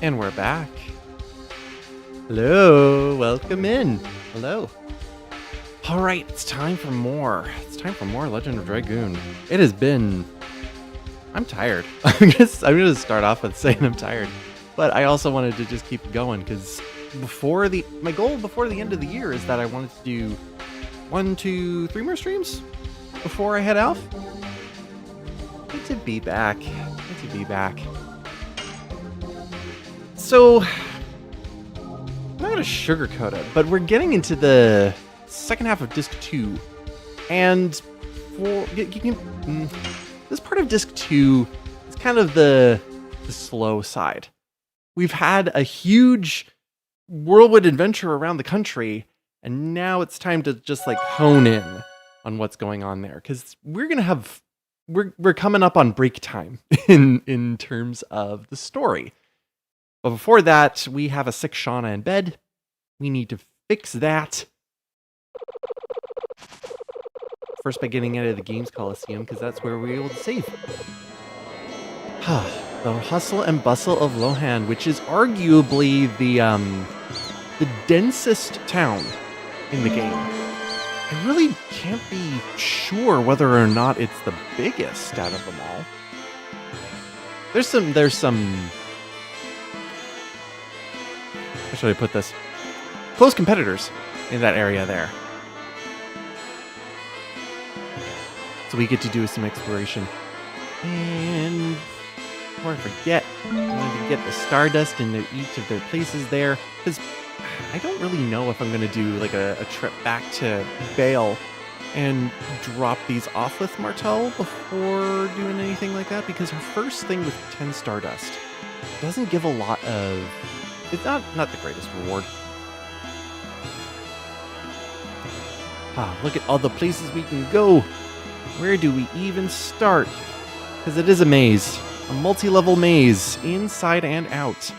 And we're back. Hello, welcome in. Hello. All right, it's time for more. It's time for more Legend of Dragoon. It has been... I'm tired. I'm gonna start off with saying I'm tired. But I also wanted to just keep going because my goal before the end of the year is that I wanted to do 1, 2, 3 more streams before I head out. Good to be back. Good to be back. So, I'm not going to sugarcoat it, but we're getting into the second half of Disc 2. And this part of Disc 2 is kind of the slow side. We've had a huge whirlwind adventure around the country, and now it's time to just like hone in on what's going on there. Because we're coming up on break time in terms of the story. But before that, we have a sick Shauna in bed. We need to fix that. First by getting out of the Games Coliseum, because that's where we're able to save. The hustle and bustle of Lohan, which is arguably the densest town in the game. I really can't be sure whether or not it's the biggest out of them all. There's some... How should I put this? Close competitors in that area there. So we get to do some exploration. And before I forget, I wanted to get the Stardust into each of their places there. Because I don't really know if I'm going to do like a trip back to Bale and drop these off with Martel before doing anything like that. Because her first thing with 10 Stardust doesn't give a lot of... It's not the greatest reward. Look at all the places we can go. Where do we even start? Because it is a maze. A multi-level maze, inside and out.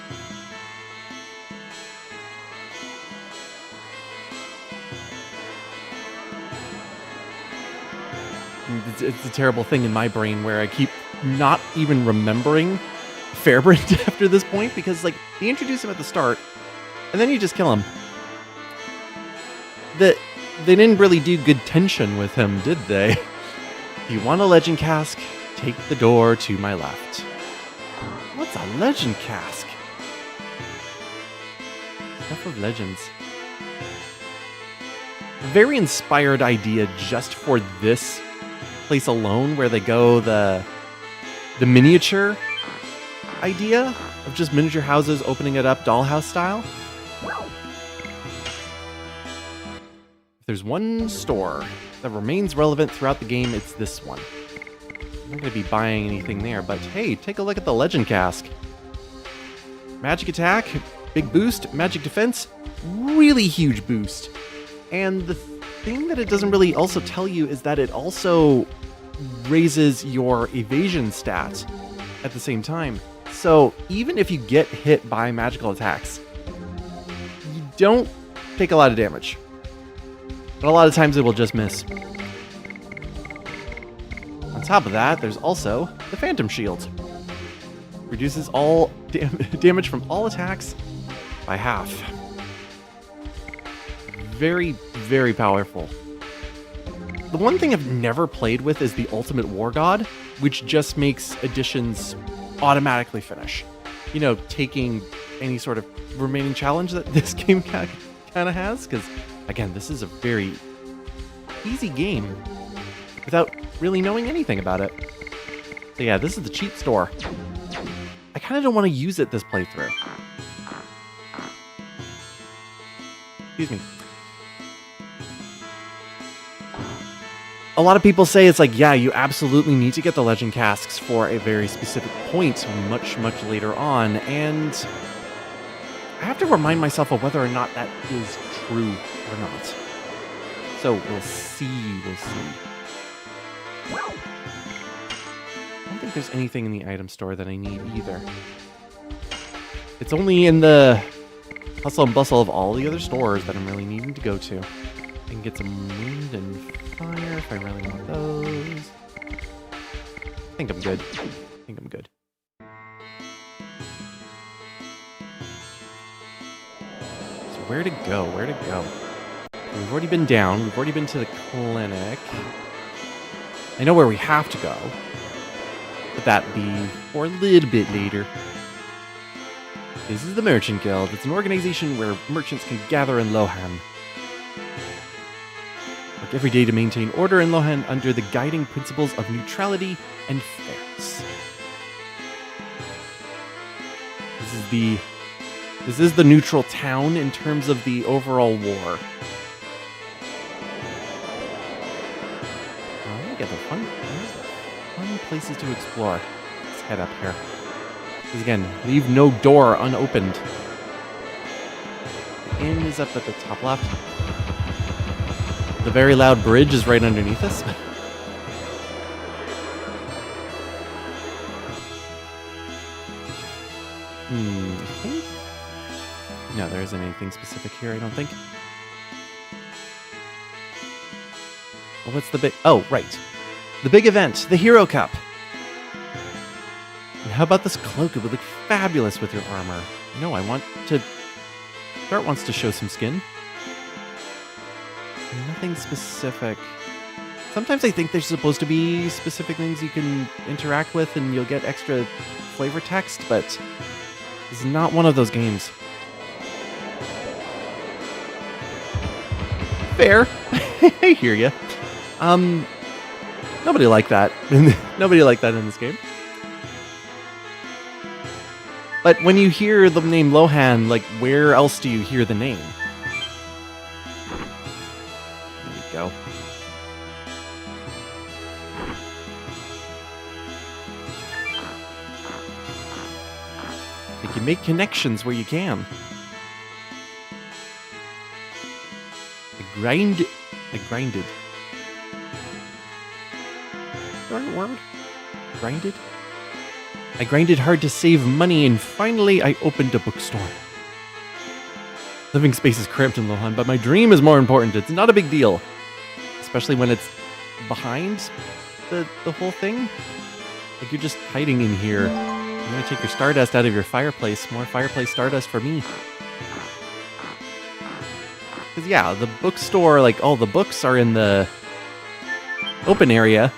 It's a terrible thing in my brain where I keep not even remembering Fairbrand after this point, because like they introduce him at the start and then you just kill him. They didn't really do good tension with him, did they? You want a legend cask? Take the door to my left. What's a legend cask? Stuff of legends. Very inspired idea just for this place alone, where they go the miniature idea of just miniature houses, opening it up dollhouse style. If there's one store that remains relevant throughout the game, it's this one. I'm not going to be buying anything there, but hey, take a look at the legend cask. Magic attack, big boost. Magic defense, really huge boost. And the thing that it doesn't really also tell you is that it also raises your evasion stat at the same time. So even if you get hit by magical attacks, you don't take a lot of damage. But a lot of times it will just miss. On top of that, there's also the Phantom Shield. Reduces all damage from all attacks by half. Very, very powerful. The one thing I've never played with is the Ultimate War God, which just makes additions automatically finish. You know, taking any sort of remaining challenge that this game kind of has, because again, this is a very easy game without really knowing anything about it. So yeah, this is the cheat store. I kind of don't want to use it this playthrough. Excuse me. A lot of people say it's like, yeah, you absolutely need to get the legend casks for a very specific point much, much later on, and I have to remind myself of whether or not that is true or not. So we'll see. I don't think there's anything in the item store that I need either. It's only in the hustle and bustle of all the other stores that I'm really needing to go to. I can get some wind and fire if I really want those. I think I'm good. where to go? Where to go? We've already been down. We've already been to the clinic. I know where we have to go. But that be for a little bit later. This is the Merchant Guild. It's an organization where merchants can gather in Lohan. Work every day to maintain order in Lohan under the guiding principles of neutrality and fairness. This is the neutral town in terms of the overall war. There's the fun places to explore. Let's head up here. Because again, leave no door unopened. The inn is up at the top left. The very loud bridge is right underneath us. I think... No, there isn't anything specific here, I don't think. Well, what's the big... Oh, right. The big event, the Hero Cup. And how about this cloak? It would look fabulous with your armor. No, I want to... Dart wants to show some skin. Nothing specific. Sometimes I think there's supposed to be specific things you can interact with and you'll get extra flavor text, but this is not one of those games. Fair. I hear ya. Nobody liked that. Nobody liked that in this game. But when you hear the name Lohan, like, where else do you hear the name? There we go. You can make connections where you can. I grinded. Right word? Grinded? I grinded hard to save money and finally I opened a bookstore. Living space is cramped in Lohan, but my dream is more important. It's not a big deal. Especially when it's behind the whole thing. Like you're just hiding in here. I'm gonna take your stardust out of your fireplace. More fireplace stardust for me. Because yeah, the bookstore, like all the books are in the open area.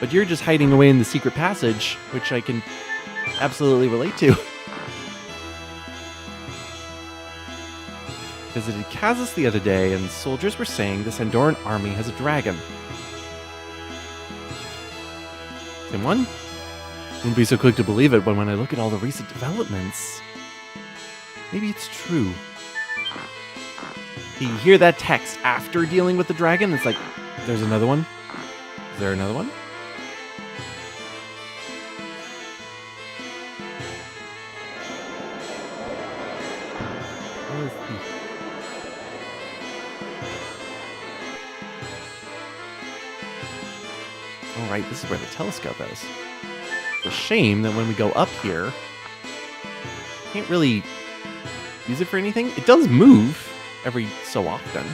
But you're just hiding away in the secret passage, which I can absolutely relate to. Visited Kazas the other day, and soldiers were saying the Sandoran army has a dragon. Same one? Wouldn't be so quick to believe it, but when I look at all the recent developments, maybe it's true. You hear that text after dealing with the dragon? It's like, there's another one? Is there another one? Oh, right, this is where the telescope is. It's a shame that when we go up here, can't really use it for anything. It does move every so often.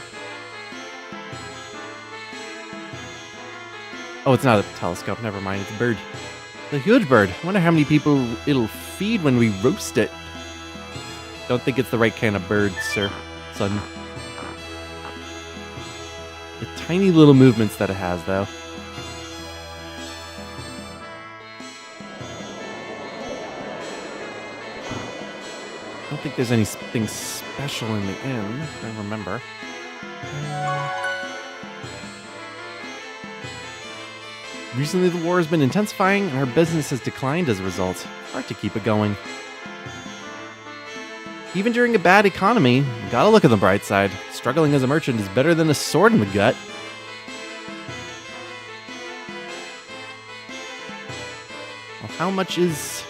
Oh, it's not a telescope. Never mind. It's a bird. The huge bird. I wonder how many people it'll feed when we roast it. Don't think it's the right kind of bird, sir. Son. The tiny little movements that it has, though. I don't think there's anything special in the inn. I don't remember. Recently, the war has been intensifying, and our business has declined as a result. Hard to keep it going. Even during a bad economy, you gotta look at the bright side. Struggling as a merchant is better than a sword in the gut. Well, how much is...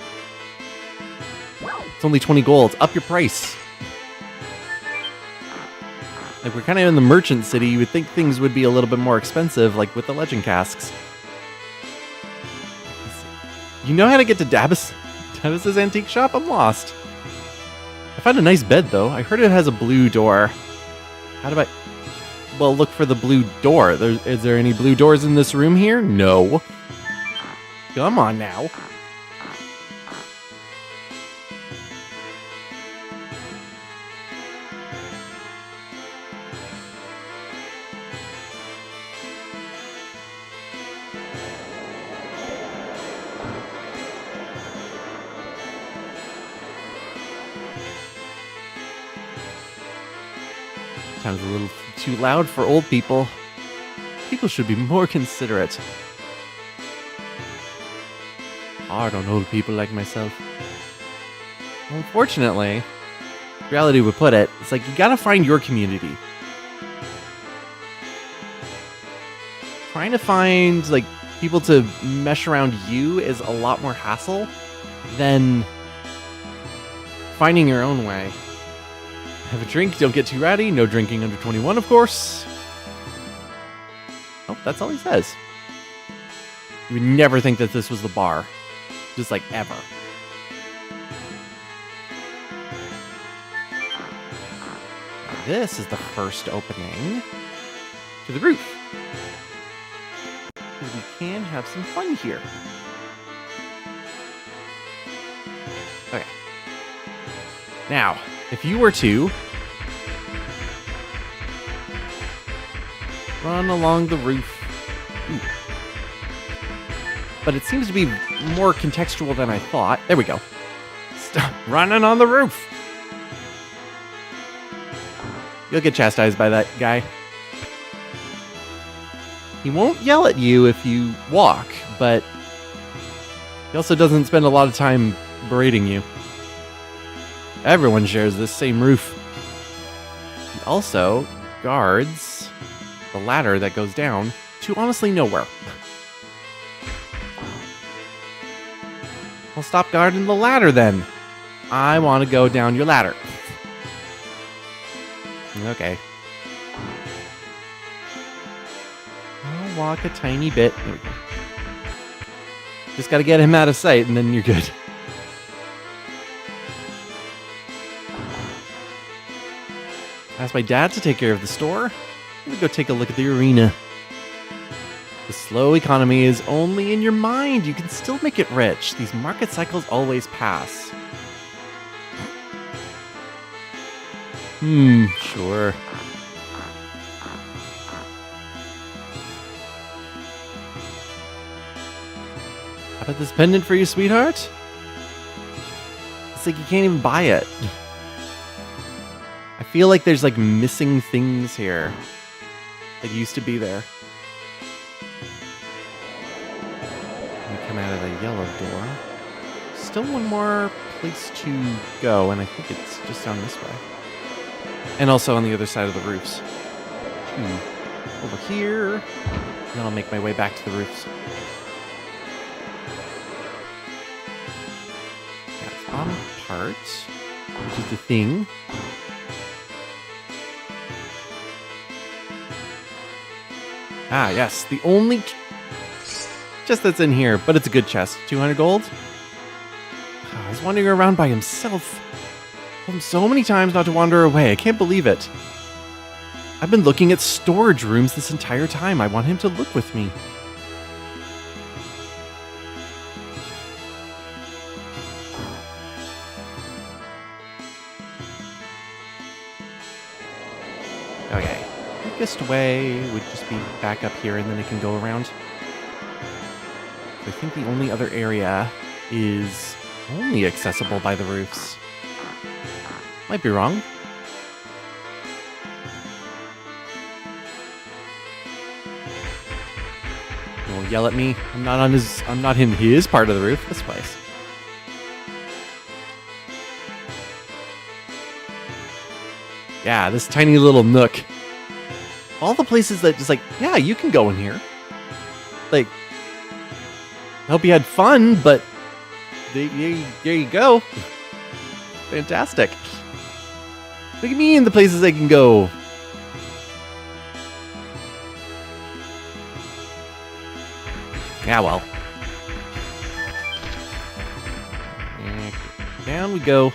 It's only 20 gold. Up your price. Like, we're kind of in the merchant city. You would think things would be a little bit more expensive, like with the legend casks. You know how to get to Davis's antique shop? I'm lost. I found a nice bed, though. I heard it has a blue door. How do I... Well, look for the blue door. Is there any blue doors in this room here? No. Come on, now. sometimes a little too loud for old people. People should be more considerate. Hard on old people like myself. Unfortunately, reality would put it, it's like you gotta find your community. Trying to find like people to mesh around you is a lot more hassle than finding your own way. Have a drink, don't get too rowdy, no drinking under 21, of course. Oh, that's all he says. You would never think that this was the bar. Just like ever. Now, this is the first opening to the roof. We can have some fun here. Okay. Now, if you were to run along the roof. Ooh. But it seems to be more contextual than I thought. There we go. Stop running on the roof. You'll get chastised by that guy. He won't yell at you if you walk, but he also doesn't spend a lot of time berating you. Everyone shares this same roof. He also guards the ladder that goes down to honestly nowhere. Well, stop guarding the ladder then. I want to go down your ladder. Okay. I'll walk a tiny bit. There we go. Just gotta get him out of sight and then you're good. Ask my dad to take care of the store. I'm gonna go take a look at the arena. The slow economy is only in your mind. You can still make it rich. These market cycles always pass. Sure. How about this pendant for you, sweetheart? It's like you can't even buy it. I feel like there's like missing things here that used to be there. We come out of the yellow door. Still one more place to go, and I think it's just down this way. And also on the other side of the roofs. Over here. And then I'll make my way back to the roofs. That's the bottom part, which is the thing. Ah, yes, the only chest that's in here, but it's a good chest. 200 gold? I was wandering around by himself. I told him so many times not to wander away. I can't believe it. I've been looking at storage rooms this entire time. I want him to look with me. Okay. Quickest way would just be back up here and then it can go around. I think the only other area is only accessible by the roofs. Might be wrong. He won't yell at me. I'm not in his part of the roof. This place. Yeah, this tiny little nook. All the places that just like, yeah, you can go in here. Like, I hope you had fun, but there you go. Fantastic. Look at me in the places I can go. Yeah, well. And down we go.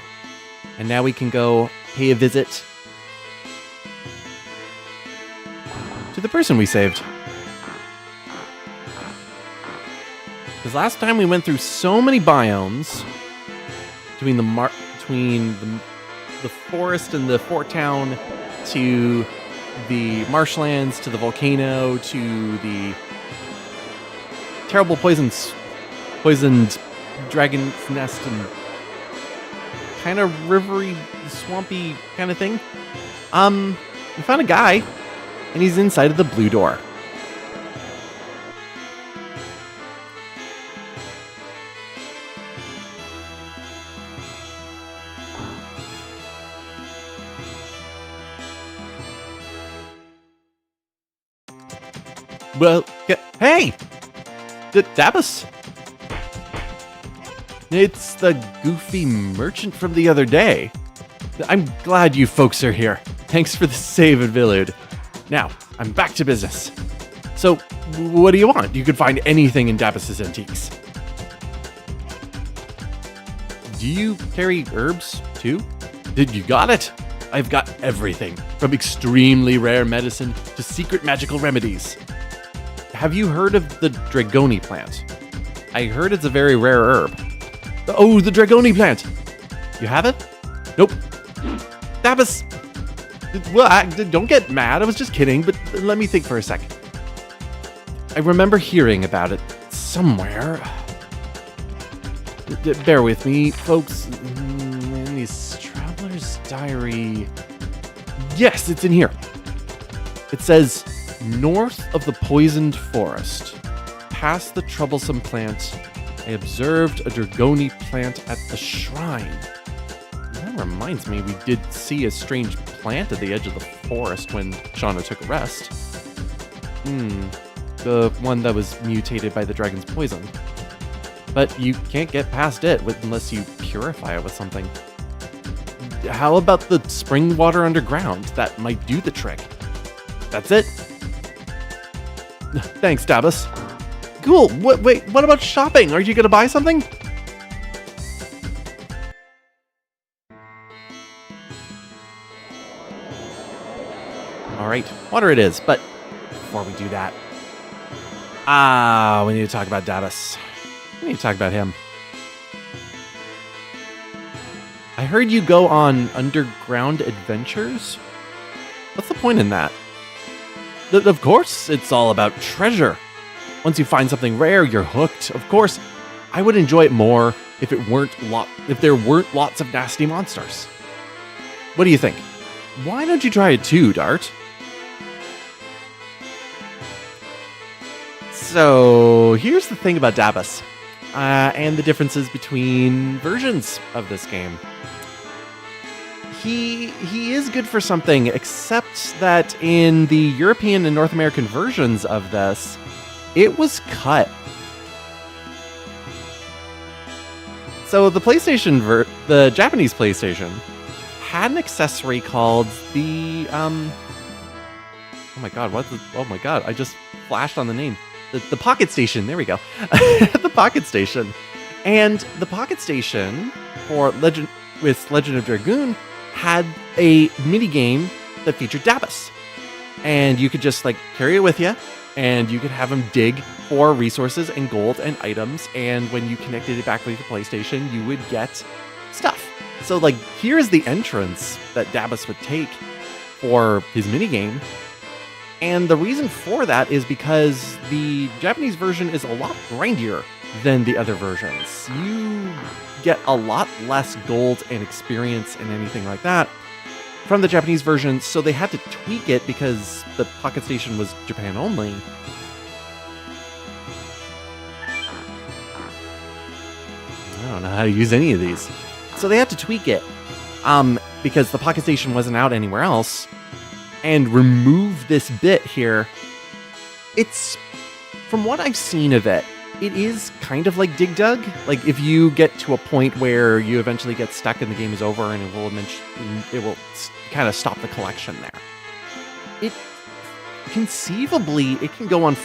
And now we can go pay a visit to the person we saved. Because last time we went through so many biomes between the forest and the fort town to the marshlands to the volcano to the terrible poisoned dragon's nest and kind of rivery, swampy kind of thing. We found a guy, and he's inside of the blue door. Well, hey! Dabus! It's the goofy merchant from the other day. I'm glad you folks are here. Thanks for the save and Villude. Now, I'm back to business. So, what do you want? You could find anything in Dabus's Antiques. Do you carry herbs, too? You got it? I've got everything, from extremely rare medicine to secret magical remedies. Have you heard of the Dragoon plant? I heard it's a very rare herb. Oh, the Dragoon plant! You have it? Nope. Dabus! Well, don't get mad, I was just kidding, but let me think for a sec. I remember hearing about it somewhere. Bear with me, folks. In this Traveler's Diary... Yes, it's in here. It says, north of the poisoned forest, past the troublesome plant, I observed a Dragoon plant at the shrine. That reminds me, we did see a strange plant at the edge of the forest when Shauna took a rest. The one that was mutated by the dragon's poison. But you can't get past it unless you purify it with something. How about the spring water underground? That might do the trick. That's it. Thanks, Dabus. Cool. Wait, what about shopping? Are you gonna buy something? Alright, water it is, but before we do that... we need to talk about Dabus. We need to talk about him. I heard you go on underground adventures? What's the point in that? Of course, it's all about treasure. Once you find something rare, you're hooked. Of course, I would enjoy it more if there weren't lots of nasty monsters. What do you think? Why don't you try it too, Dart? So, here's the thing about Dabus, and the differences between versions of this game. He is good for something, except that in the European and North American versions of this, it was cut. So the the Japanese PlayStation had an accessory called the oh my god, I just flashed on the name. The Pocket Station, there we go. The Pocket Station. And the Pocket Station for Legend of Dragoon had a mini game that featured Dabus. And you could just carry it with you, and you could have him dig for resources and gold and items, and when you connected it back with your PlayStation, you would get stuff. So here's the entrance that Dabus would take for his minigame. And the reason for that is because the Japanese version is a lot grindier than the other versions. You get a lot less gold and experience and anything like that from the Japanese version, so they had to tweak it because the Pocket Station was Japan only. I don't know how to use any of these. So they had to tweak it because the Pocket Station wasn't out anywhere else, and remove this bit here. It's, from what I've seen of it, it is kind of like Dig Dug. If you get to a point where you eventually get stuck and the game is over, and it will kind of stop the collection there. It conceivably, it can go on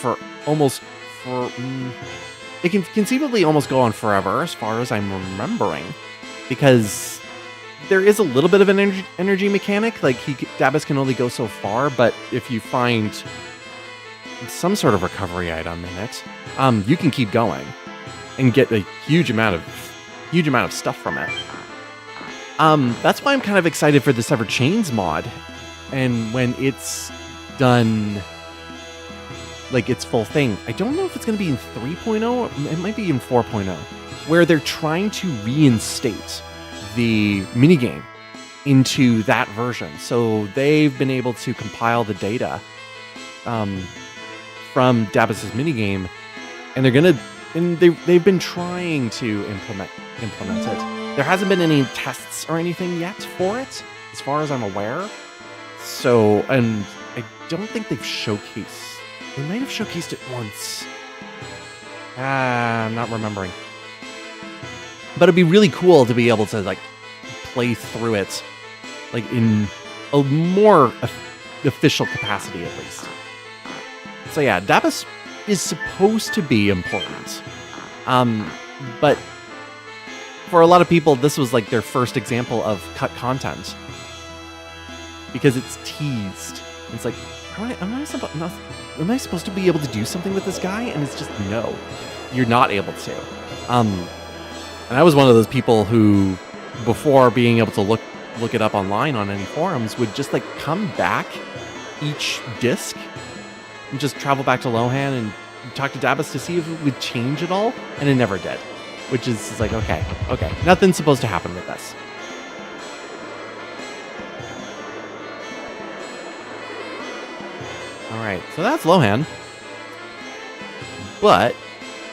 it can conceivably almost go on forever, as far as I'm remembering, because there is a little bit of an energy mechanic. Dabus can only go so far, but if you find some sort of recovery item in it, you can keep going and get a huge amount of stuff from it. That's why I'm kind of excited for the Severed Chains mod, and when it's done, its full thing. I don't know if it's going to be in 3.0, it might be in 4.0, where they're trying to reinstate the minigame into that version. So they've been able to compile the data from Dabas's minigame, and they've been trying to implement it. There hasn't been any tests or anything yet for it, as far as I'm aware. So, and I don't think they've showcased. They might have showcased it once. I'm not remembering. But it'd be really cool to be able to like play through it, like in a more official capacity at least. So yeah, Dabas is supposed to be important. But for a lot of people, this was like their first example of cut content. Because it's teased. It's like, am I supposed to be able to do something with this guy? And it's just, no, you're not able to. And I was one of those people who, before being able to look it up online on any forums, would just like come back each disc and just travel back to Lohan and talk to Dabas to see if it would change at all, and it never did. Which is like, okay, nothing's supposed to happen with this. Alright, so that's Lohan. But,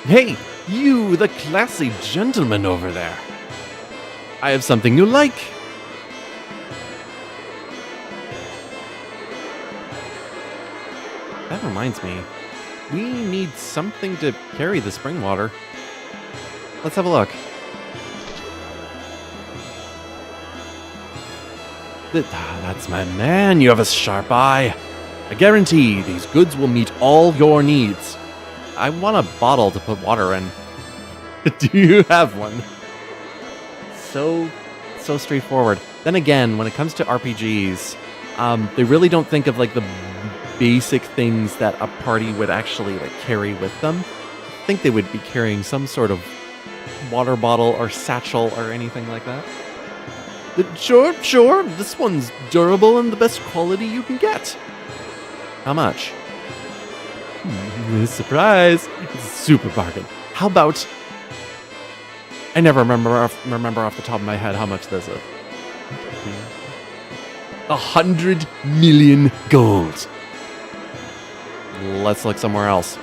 hey, you, the classy gentleman over there. I have something you like. That reminds me, we need something to carry the spring water. Let's have a look. That's my man, you have a sharp eye. I guarantee these goods will meet all your needs. I want a bottle to put water in. Do you have one? So straightforward. Then again, when it comes to RPGs, they really don't think of like the basic things that a party would actually like carry with them. I think they would be carrying some sort of water bottle or satchel or anything like that. Sure. This one's durable and the best quality you can get. How much? Surprise! It's a super bargain. How about... I never remember off the top of my head how much this is. 100 million gold. Let's look somewhere else.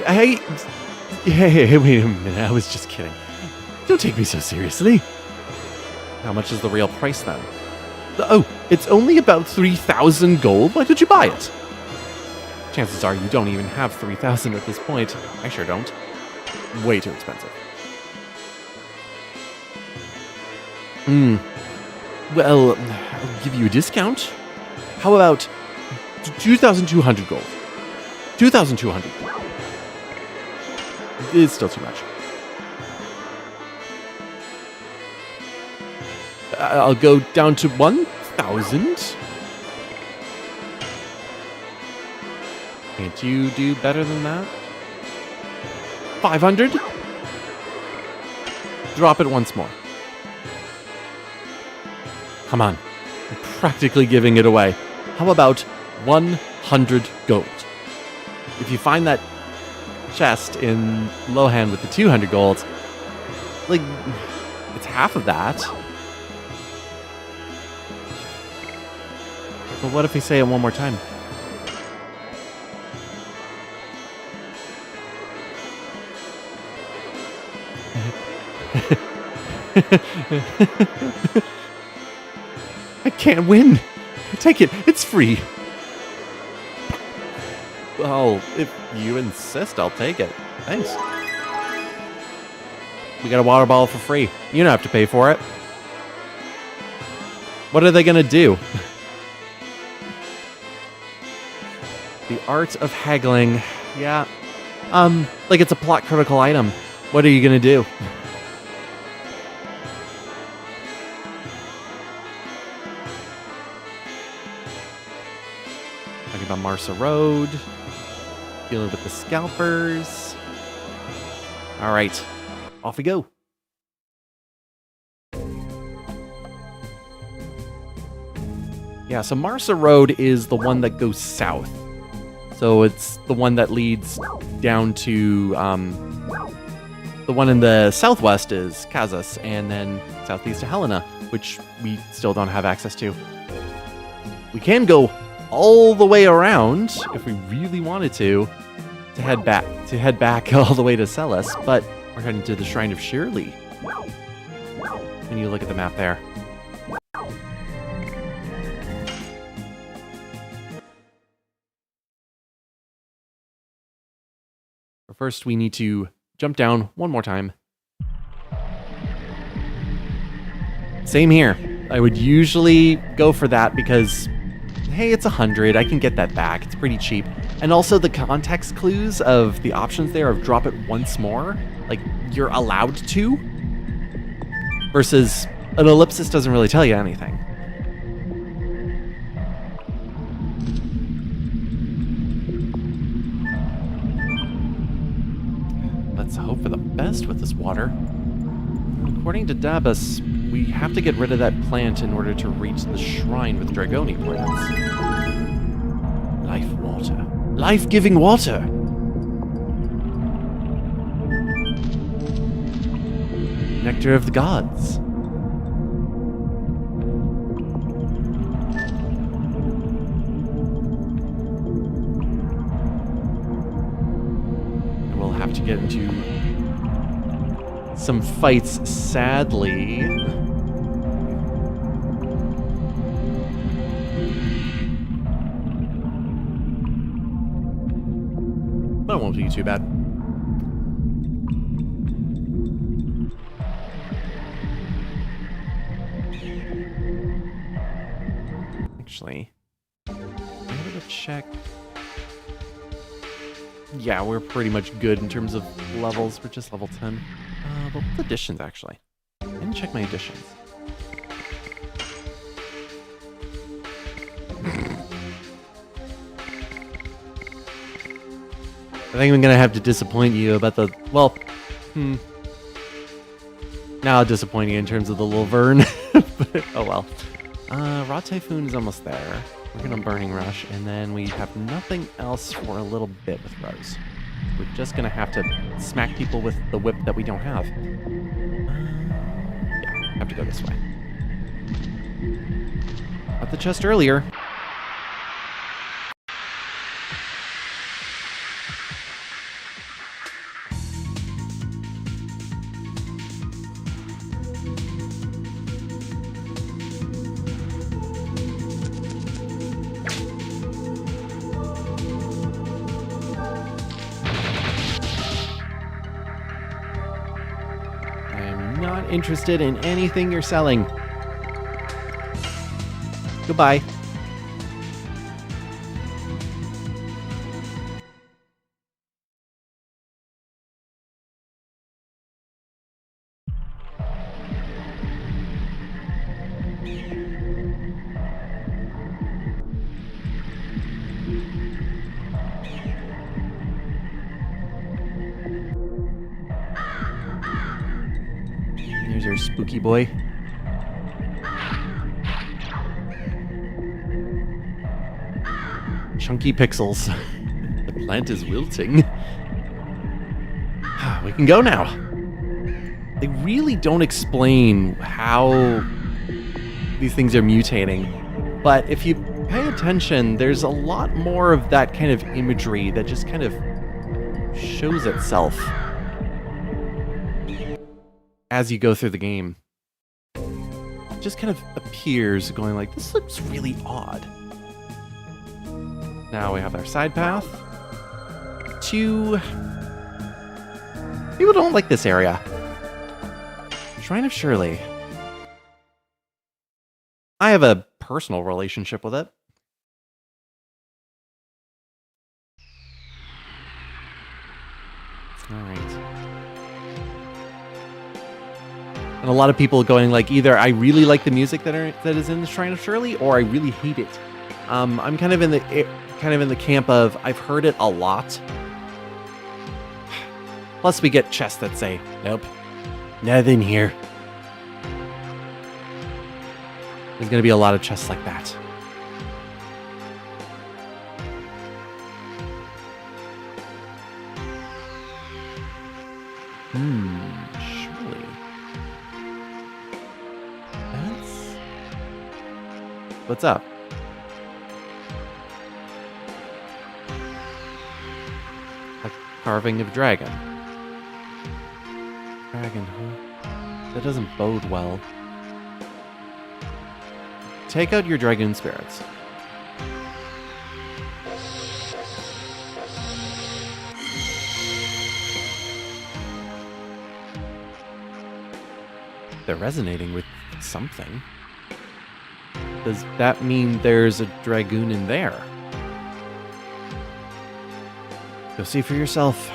Hey, wait a minute. I was just kidding. Don't take me so seriously. How much is the real price then? Oh, it's only about 3,000 gold. Why did you buy it? Chances are you don't even have 3,000 at this point. I sure don't. Way too expensive. Well, I'll give you a discount. How about 2,200 gold? 2,200. It's still too much. I'll go down to 1,000. Can't you do better than that? 500? Drop it once more. Come on. I'm practically giving it away. How about 100 gold? If you find that chest in Lohan with the 200 gold, like, it's half of that. But what if we say it one more time? I can't win. Take it. It's free. Well, if you insist, I'll take it. Thanks. We got a water bottle for free. You don't have to pay for it. What are they gonna do? The art of haggling. Yeah. Like it's a plot critical item. What are you gonna do? Talking about Marsa Road. Dealing with the scalpers. Alright. Off we go. Yeah, so Marsa Road is the one that goes south. So it's the one that leads down to The one in the southwest is Kazas, and then southeast to Helena, which we still don't have access to. We can go all the way around if we really wanted to head back all the way to Celis, but we're heading to the Shrine of Shirley. When you look at the map there. First, we need to jump down one more time. Same here. I would usually go for that because, hey, it's 100. I can get that back. It's pretty cheap. And also the context clues of the options there of drop it once more, like you're allowed to, versus an ellipsis doesn't really tell you anything. Let's hope for the best with this water. According to Dabas, we have to get rid of that plant in order to reach the shrine with Dragoni plants. Life water. Life-giving water! Nectar of the gods. We'll have to get into some fights, sadly. But it won't be too bad. Actually, I'm gonna check. Yeah, we're pretty much good in terms of levels. We're just level 10. But what's additions, actually? I didn't check my additions. I think I'm gonna have to disappoint you about the... Well, Now I'll disappoint you in terms of the little Vern. But, oh well. Raw Typhoon is almost there. We're gonna Burning Rush, and then we have nothing else for a little bit with Rose. We're just gonna have to smack people with the whip that we don't have. Yeah, have to go this way. Got the chest earlier. Interested in anything you're selling. Goodbye. Here's our spooky boy. Chunky pixels. The plant is wilting. We can go now. They really don't explain how these things are mutating, but if you pay attention, there's a lot more of that kind of imagery that just kind of shows itself as you go through the game. It just kind of appears, going like, this looks really odd. Now we have our side path to... People don't like this area. Shrine of Shirley. I have a personal relationship with it. Alright. And a lot of people going like, either I really like the music that is in the Shrine of Shirley, or I really hate it. I'm kind of in the camp of I've heard it a lot. Plus we get chests that say, nope, nothing here. There's gonna be a lot of chests like that. What's up? A carving of dragon. Dragon, huh? That doesn't bode well. Take out your Dragoon spirits. They're resonating with something. Does that mean there's a Dragoon in there? Go see for yourself.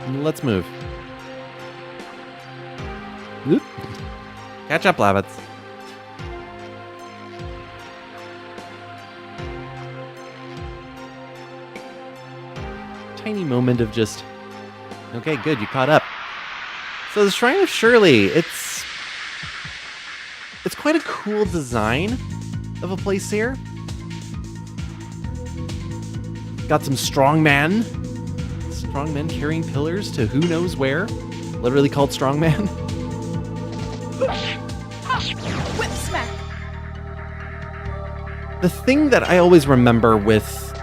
Let's move. Oop. Catch up, Lavitz. Tiny moment of just... Okay, good, you caught up. So the Shrine of Shirley, it's quite a cool design of a place here. Got some strongmen carrying pillars to who knows where. Literally called strongman. Whip smack. The thing that I always remember with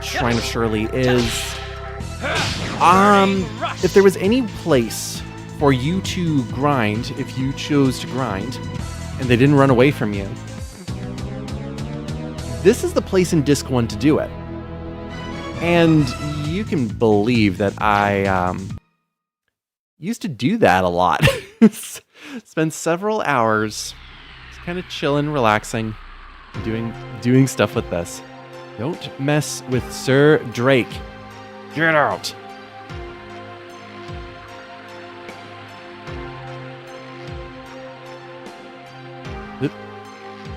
Shrine of Shirley is, if there was any place for you to grind, if you chose to grind, and they didn't run away from you, this is the place in Disc 1 to do it. And you can believe that I used to do that a lot. Spend several hours just kind of chilling, relaxing, doing stuff with this. Don't mess with Sir Drake. Get out!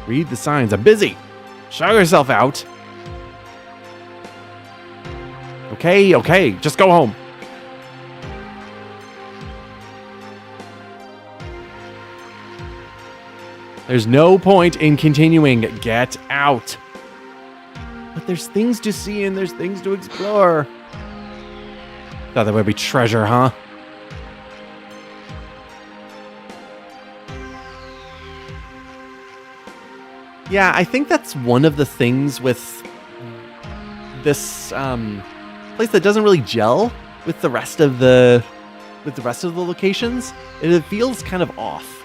Read the signs. I'm busy. Show yourself out. Okay, just go home. There's no point in continuing. Get out. But there's things to see and there's things to explore. Thought there would be treasure, huh? Yeah, I think that's one of the things with this place that doesn't really gel with the rest of the locations. It feels kind of off.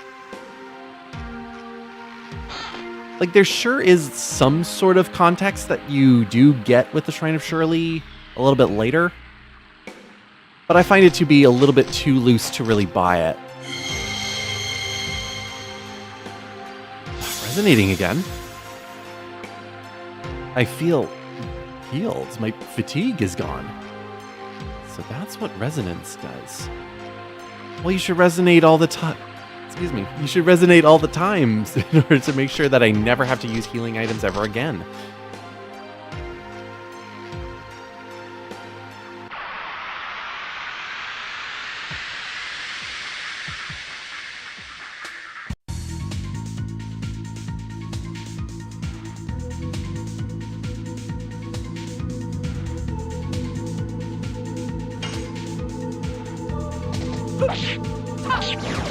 Like there sure is some sort of context that you do get with the Shrine of Shirley a little bit later, but I find it to be a little bit too loose to really buy it. Resonating again. I feel healed. My fatigue is gone. So that's what resonance does. Well, you should resonate all the time. Excuse me. You should resonate all the time in order to make sure that I never have to use healing items ever again.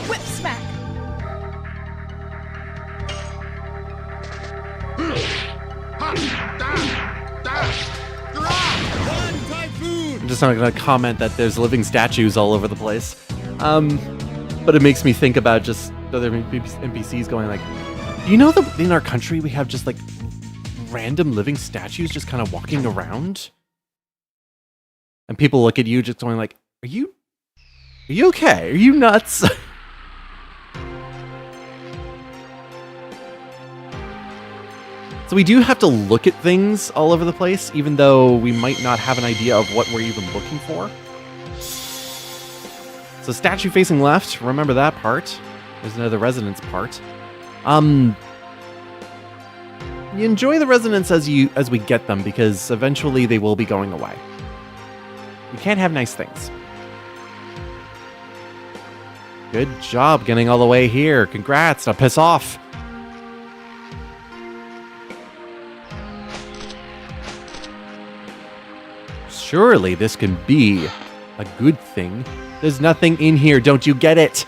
Whip smack. I'm just not going to comment that there's living statues all over the place. But it makes me think about just other NPCs going like, do you know that in our country we have just like random living statues just kind of walking around? And people look at you just going like, are you okay? Are you nuts? So we do have to look at things all over the place, even though we might not have an idea of what we're even looking for. So statue facing left, remember that part. There's another resonance part. You enjoy the resonance as we get them, because eventually they will be going away. You can't have nice things. Good job getting all the way here. Congrats. Now piss off. Surely this can be a good thing. There's nothing in here. Don't you get it?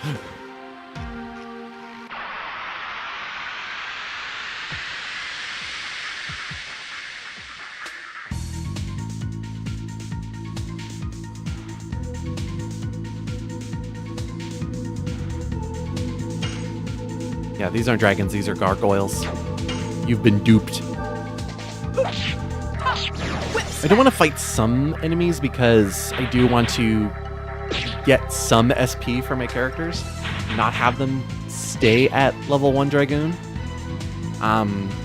Yeah, these aren't dragons, these are gargoyles. You've been duped. I do want to fight some enemies because I do want to get some SP for my characters, not have them stay at level 1 Dragoon.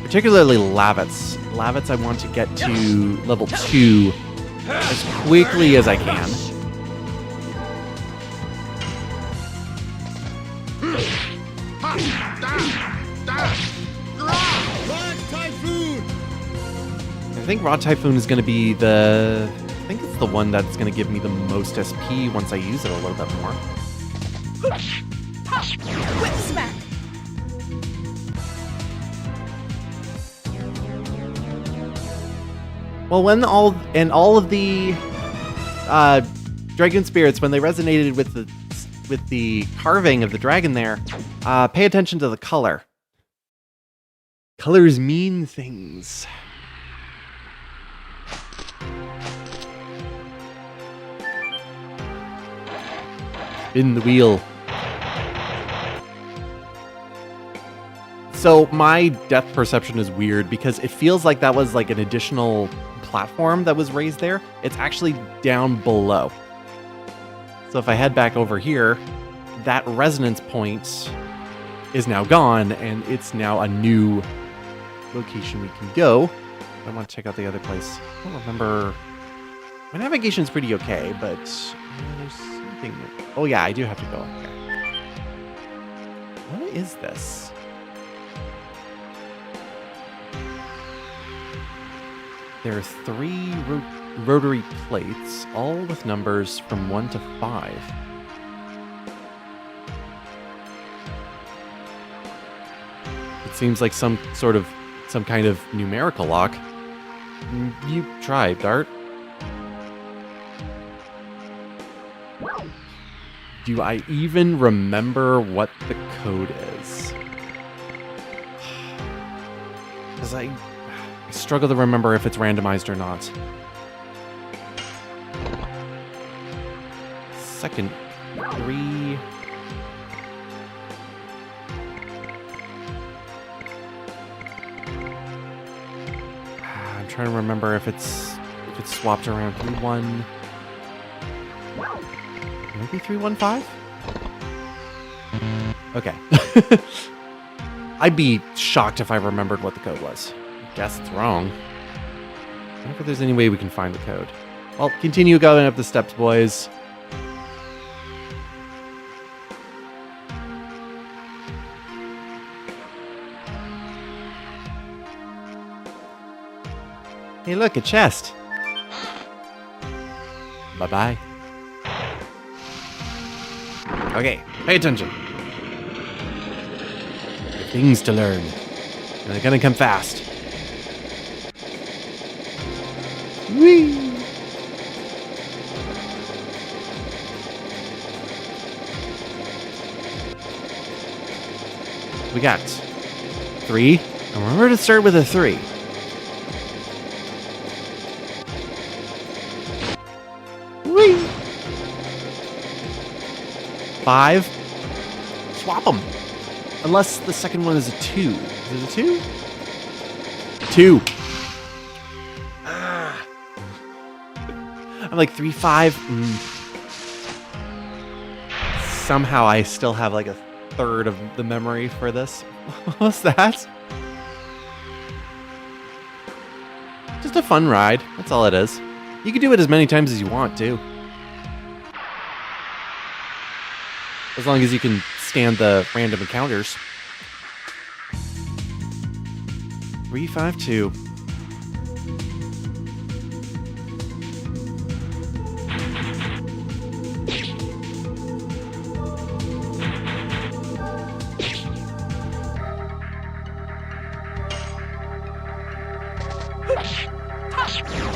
Particularly Lavitz. Lavitz I want to get to level 2 as quickly as I can. I think Raw Typhoon is going to be the... I think it's the one that's going to give me the most SP once I use it a little bit more. Whip smack. Well, when all of the Dragoon spirits, when they resonated with the carving of the dragon there, pay attention to the color. Colors mean things. Spin the wheel. So my depth perception is weird because it feels like that was like an additional platform that was raised there. It's actually down below. So if I head back over here, that resonance point is now gone, and it's now a new location we can go. I want to check out the other place. I don't remember. My navigation's pretty okay, but there's something. Oh yeah, I do have to go up there. What is this? There are 3 rotary plates, all with numbers from 1 to 5. It seems like some kind of numerical lock. You try, Dart. Do I even remember what the code is? Because I struggle to remember if it's randomized or not. Second 3. I'm trying to remember if it's swapped around 3-1. Maybe 3-1-5? Okay. I'd be shocked if I remembered what the code was. I guess it's wrong. I wonder if there's any way we can find the code. Well, continue going up the steps, boys. Hey, look, a chest. Bye-bye. Okay, pay attention. Things to learn. And they're gonna come fast. Whee! We got 3. And remember to start with a 3. Whee! 5. Swap them. Unless the second one is a 2. Is it a 2? 2. I'm like 3-5. Somehow I still have like a third of the memory for this. What was that? Just a fun ride. That's all it is. You can do it as many times as you want, too. As long as you can stand the random encounters. 3-5-2.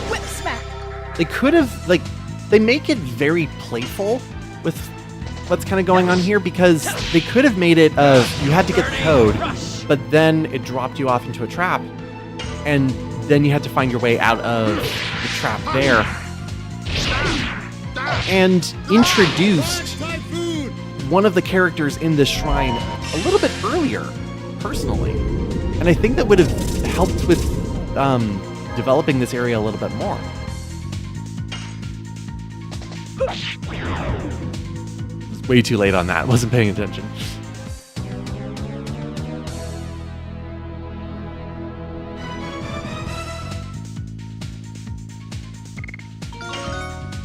Whip smack. They could have, like, they make it very playful with what's kind of going on here, because they could have made it of you had to get the code, but then it dropped you off into a trap, and then you had to find your way out of the trap there, and introduced one of the characters in this shrine a little bit earlier. personally. And I think that would have helped with developing this area a little bit more. It was way too late on that. Wasn't paying attention.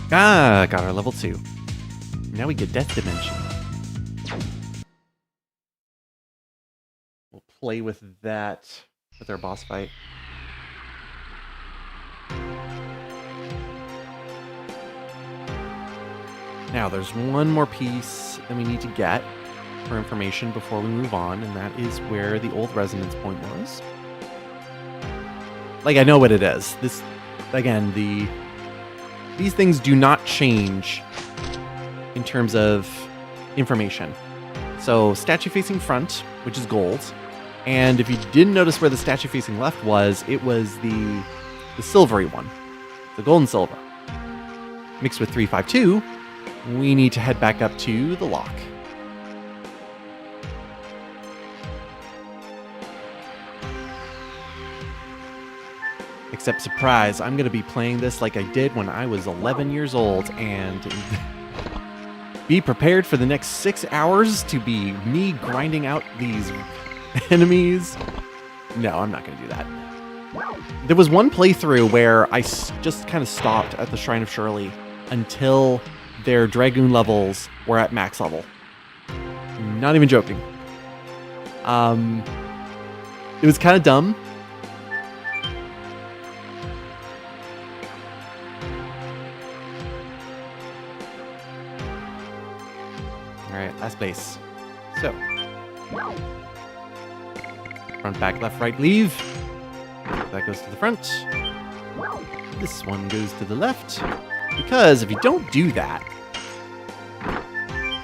Ah, got our level 2. Now we get Death Dimension. We'll play with that with our boss fight. Now, there's one more piece that we need to get for information before we move on, and that is where the old resonance point was. Like, I know what it is. This, again, these things do not change in terms of information. So, statue facing front, which is gold, and if you didn't notice where the statue facing left was, it was the silvery one, the gold and silver. Mixed with 352, we need to head back up to the lock. Except, surprise, I'm going to be playing this like I did when I was 11 years old, and be prepared for the next 6 hours to be me grinding out these enemies. No, I'm not going to do that. There was one playthrough where I just kind of stopped at the Shrine of Shirley until their Dragoon levels were at max level. Not even joking. It was kind of dumb. Alright, last base. So. Front, back, left, right, leave. That goes to the front. This one goes to the left. Because if you don't do that,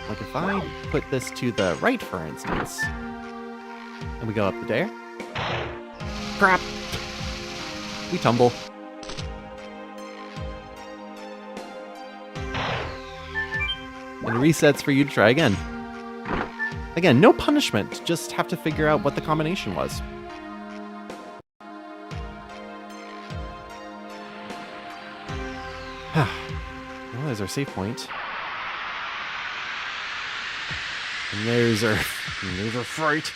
like if I put this to the right, for instance, and we go up the dare. Crap! We tumble. And it resets for you to try again. Again, no punishment, just have to figure out what the combination was. Well, there's our save point. And there's our fright.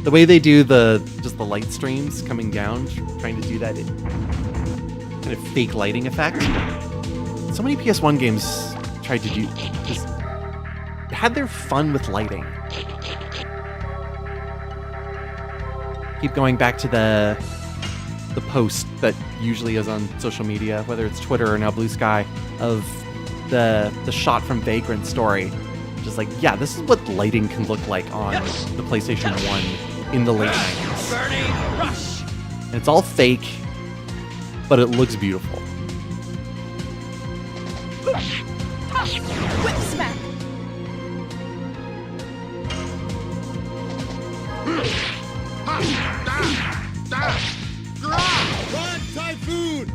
The way they do just the light streams coming down, trying to do that kind of fake lighting effect. So many PS1 games tried to do just had their fun with lighting. Keep going back to the post that usually is on social media, whether it's Twitter or now Blue Sky, of the shot from Vagrant Story. Just like, yeah, this is what lighting can look like on the PlayStation 1 in the late 90s. Burning rush. And it's all fake, but it looks beautiful. Whip smack. Run, Typhoon!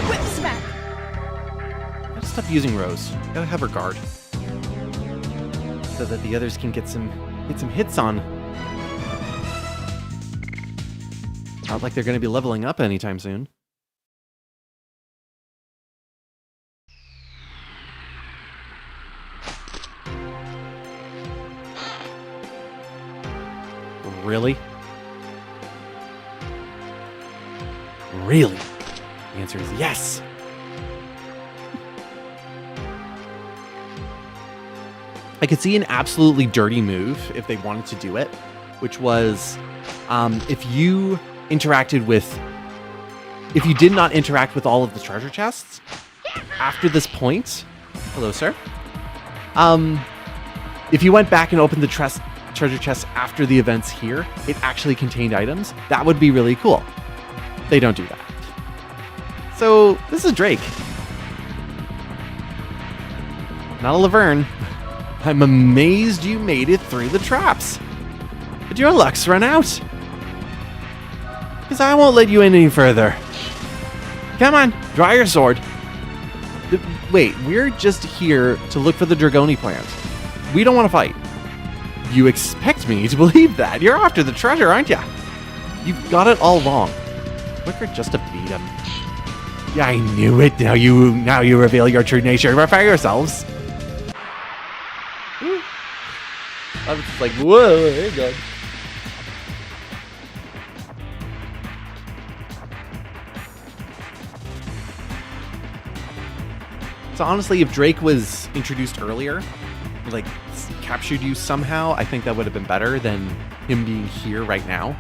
Whip smack. Gotta stop using Rose. Gotta have her guard. So that the others can get some hits on. Not like they're gonna be leveling up anytime soon. Really? Really? The answer is yes. I could see an absolutely dirty move if they wanted to do it, which was if you did not interact with all of the treasure chests after this point. Hello, sir. If you went back and opened the treasure chest after the events here, it actually contained items. That would be really cool. They don't do that. So this is Drake. Not a Laverne. I'm amazed you made it through the traps. But your luck's run out. Because I won't let you in any further. Come on, draw your sword. Wait, we're just here to look for the Dragoni plant. We don't want to fight. You expect me to believe that? You're after the treasure, aren't you? You've got it all wrong. Quicker just to beat him. Yeah, I knew it. Now you reveal your true nature. Prepare yourselves. I was just like, whoa, there you go. So honestly, if Drake was introduced earlier, like captured you somehow, I think that would have been better than him being here right now.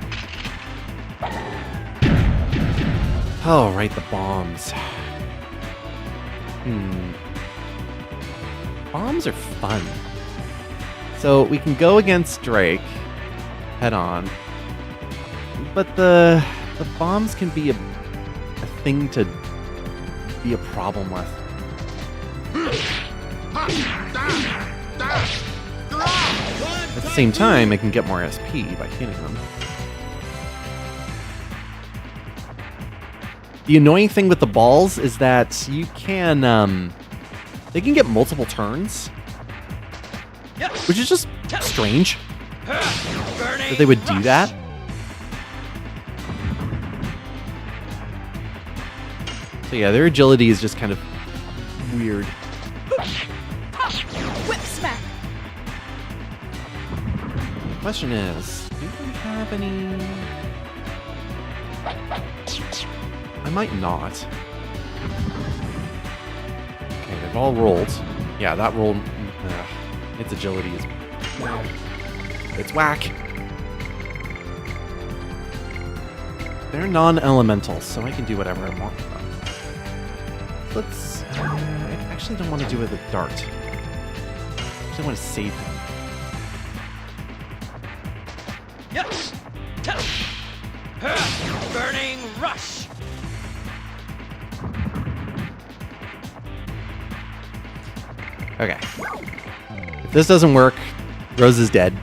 Oh, right, the bombs. Bombs are fun. So we can go against Drake head on, but the bombs can be a thing to be a problem with. At the same time, I can get more SP by hitting them. The annoying thing with the balls is that you can, they can get multiple turns, which is just strange that they would do that. So yeah, their agility is just kind of weird. Whip smack. The question is, do we have any... I might not. Okay, they've all rolled. Yeah, that roll... its agility is... It's whack. They're non-elemental, so I can do whatever I want with them. Let's... I actually don't want to do it with a dart. I actually want to save him. Burning rush. Okay. If this doesn't work, Rose is dead.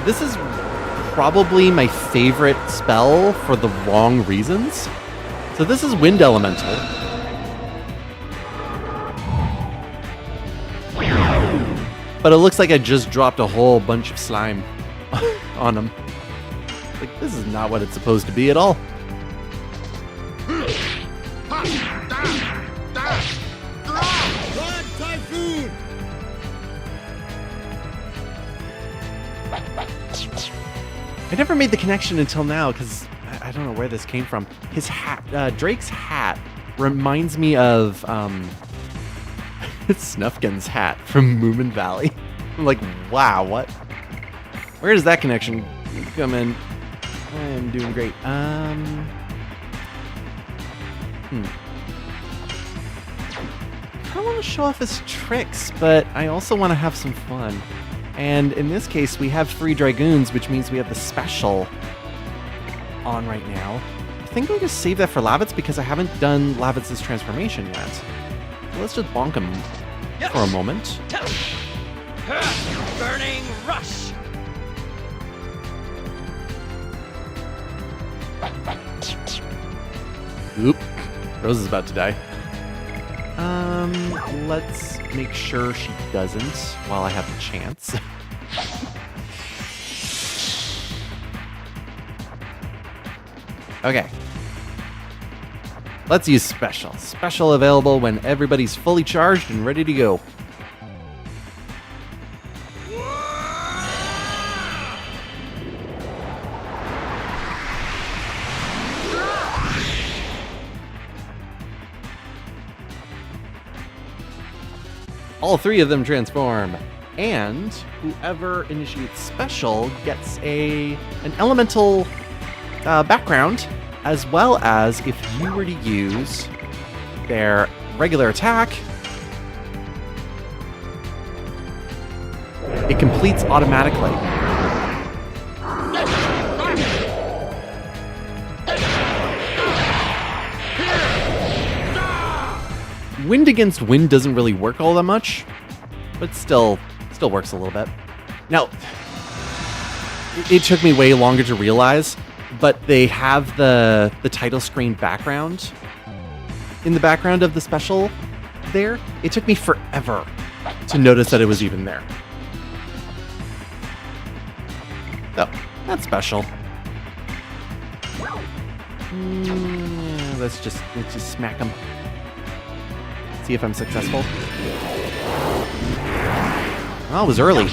This is probably my favorite spell for the wrong reasons. So this is Wind Elemental. But it looks like I just dropped a whole bunch of slime on him. Like, this is not what it's supposed to be at all. Blood Typhoon! I never made the connection until now, because I don't know where this came from. His hat, Drake's hat, reminds me of Snufkin's hat from Moomin Valley. I'm like, wow, what? Where does that connection come in? I am doing great. I want to show off his tricks, but I also want to have some fun. And in this case, we have 3 Dragoons, which means we have the special on right now. I think I'm going to save that for Lavitz because I haven't done Lavitz's transformation yet. So let's just bonk him for a moment. Burning rush. Oop. Rose is about to die. Let's make sure she doesn't while I have the chance. Okay. Let's use special. Special available when everybody's fully charged and ready to go. All 3 of them transform, and whoever initiates special gets an elemental background, as well as if you were to use their regular attack, it completes automatically. Wind against wind doesn't really work all that much, but still works a little bit. Now, it took me way longer to realize, but they have the title screen background in the background of the special there. It took me forever to notice that it was even there. Oh, that's special. Yeah, let's just smack him. See if I'm successful. Oh, it was early.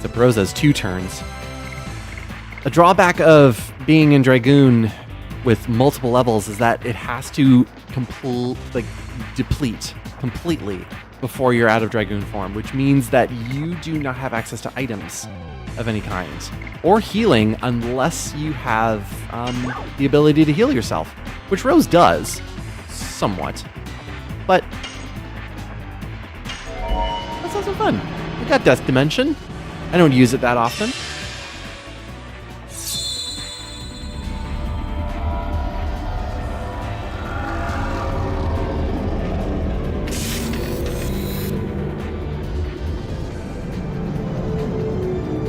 The Bros has 2 turns. A drawback of being in Dragoon with multiple levels is that it has to deplete completely before you're out of Dragoon form, which means that you do not have access to items of any kind or healing unless you have the ability to heal yourself, which Rose does somewhat, but that's also fun. We got Death Dimension. I don't use it that often.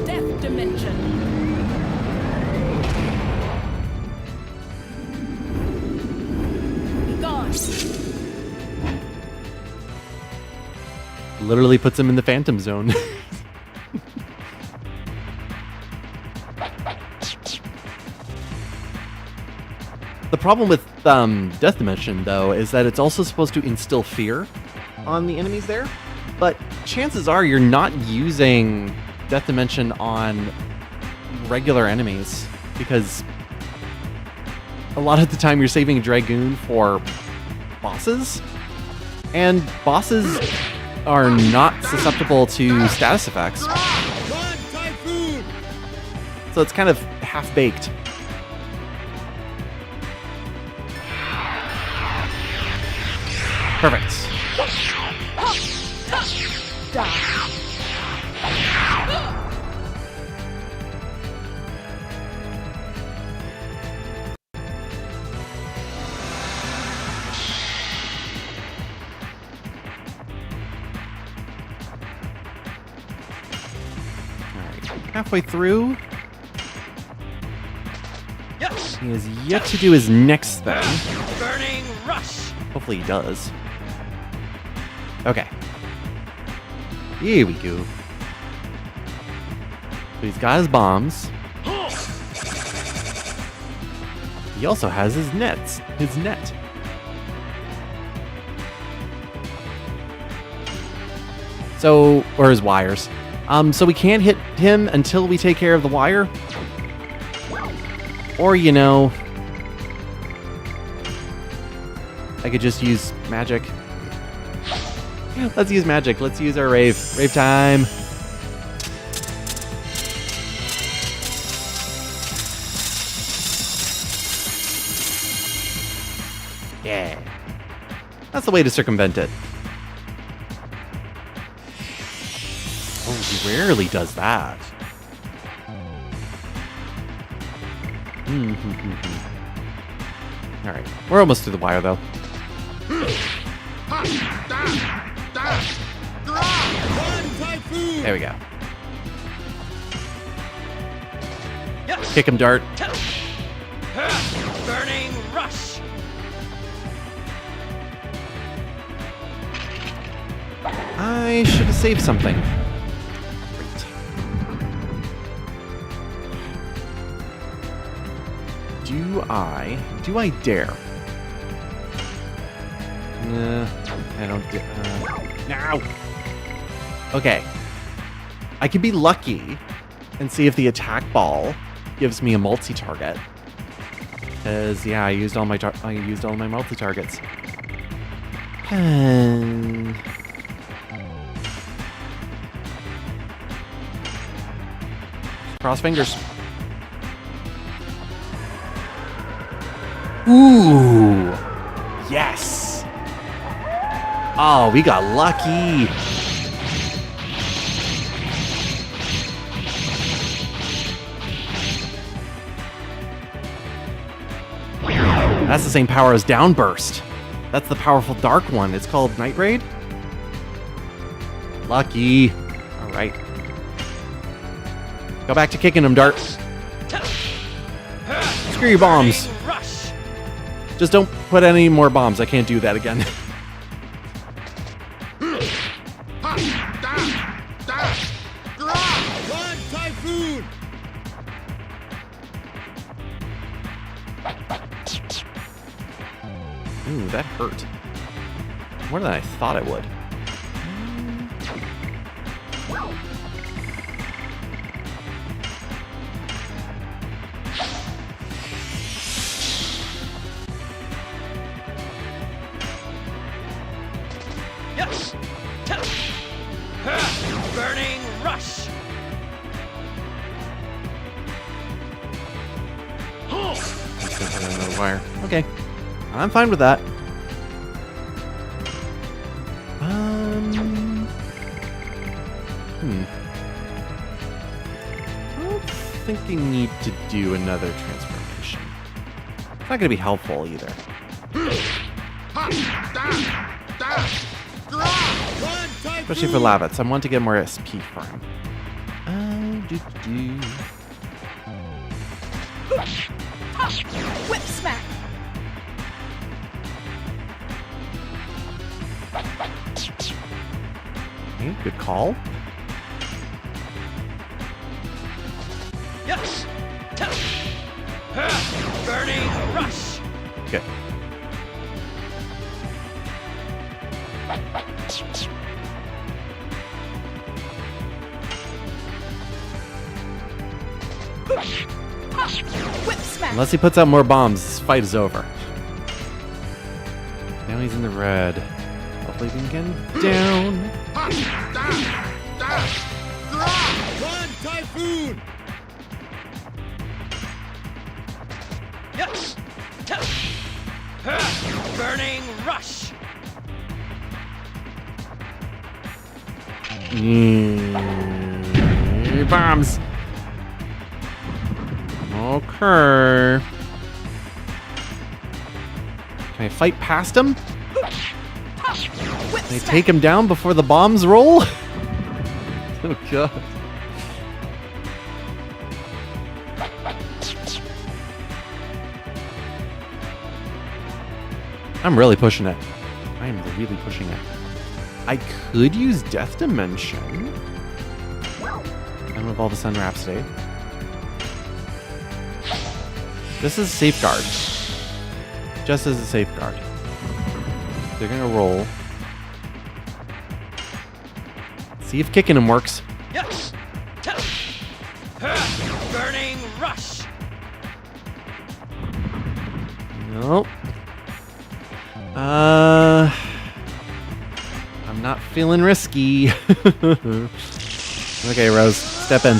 Death Dimension. Be gone. Literally puts him in the Phantom Zone. The problem with Death Dimension, though, is that it's also supposed to instill fear on the enemies there, but chances are you're not using Death Dimension on regular enemies, because a lot of the time you're saving Dragoon for bosses, and bosses are not susceptible to status effects. Blood Typhoon! So it's kind of half-baked. Perfect. Alright, halfway through. Yes. He has yet to do his next thing. Burning rush. Hopefully he does. Okay. Here we go. So he's got his bombs. He also has his nets. His net. So, or his wires. So we can't hit him until we take care of the wire. Or, you know, I could just use magic. Let's use magic. Let's use our rave. Rave time. Yeah. That's the way to circumvent it. Oh, he rarely does that. Alright. We're almost through the wire, though. There we go. Yes. Kick him, Dart. Burning rush. I should have saved something. Great. Do I dare? I don't get. No. Okay. I could be lucky and see if the attack ball gives me a multi-target. Cause yeah, I used all my multi-targets. Cross fingers. Ooh. Yes! Oh, we got lucky. That's the same power as Downburst. That's the powerful dark one. It's called Night Raid. Lucky. All right. Go back to kicking them, Dart. Screw your bombs. Rush. Just don't put any more bombs. I can't do that again. Run, Typhoon! Ooh, that hurt. More than I thought it would. Yes. Burning rush. Let's go for another wire. Okay. I'm fine with that. I don't think I need to do another transformation. It's not going to be helpful either. Run, Typhoon! Especially for Lavitz. I want to get more SP for him. Whip smack. Okay, good call. Yes. Burning rush. Good. Whip smack. Unless he puts out more bombs, this fight is over. Now he's in the red. Hopefully he can get down. Run, Typhoon! Yes. Burning rush. Bombs. Okay. Can I fight past him? Whip Can I smack. take him down before the bombs roll? Oh god. I'm really pushing it. I am really pushing it. I could use Death Dimension. And with all the Sun Rhapsody. This is a safeguard. Just as a safeguard. They're gonna roll. See if kicking him works. Yes. Burning rush. Nope. I'm not feeling risky. Okay, Rose, step in.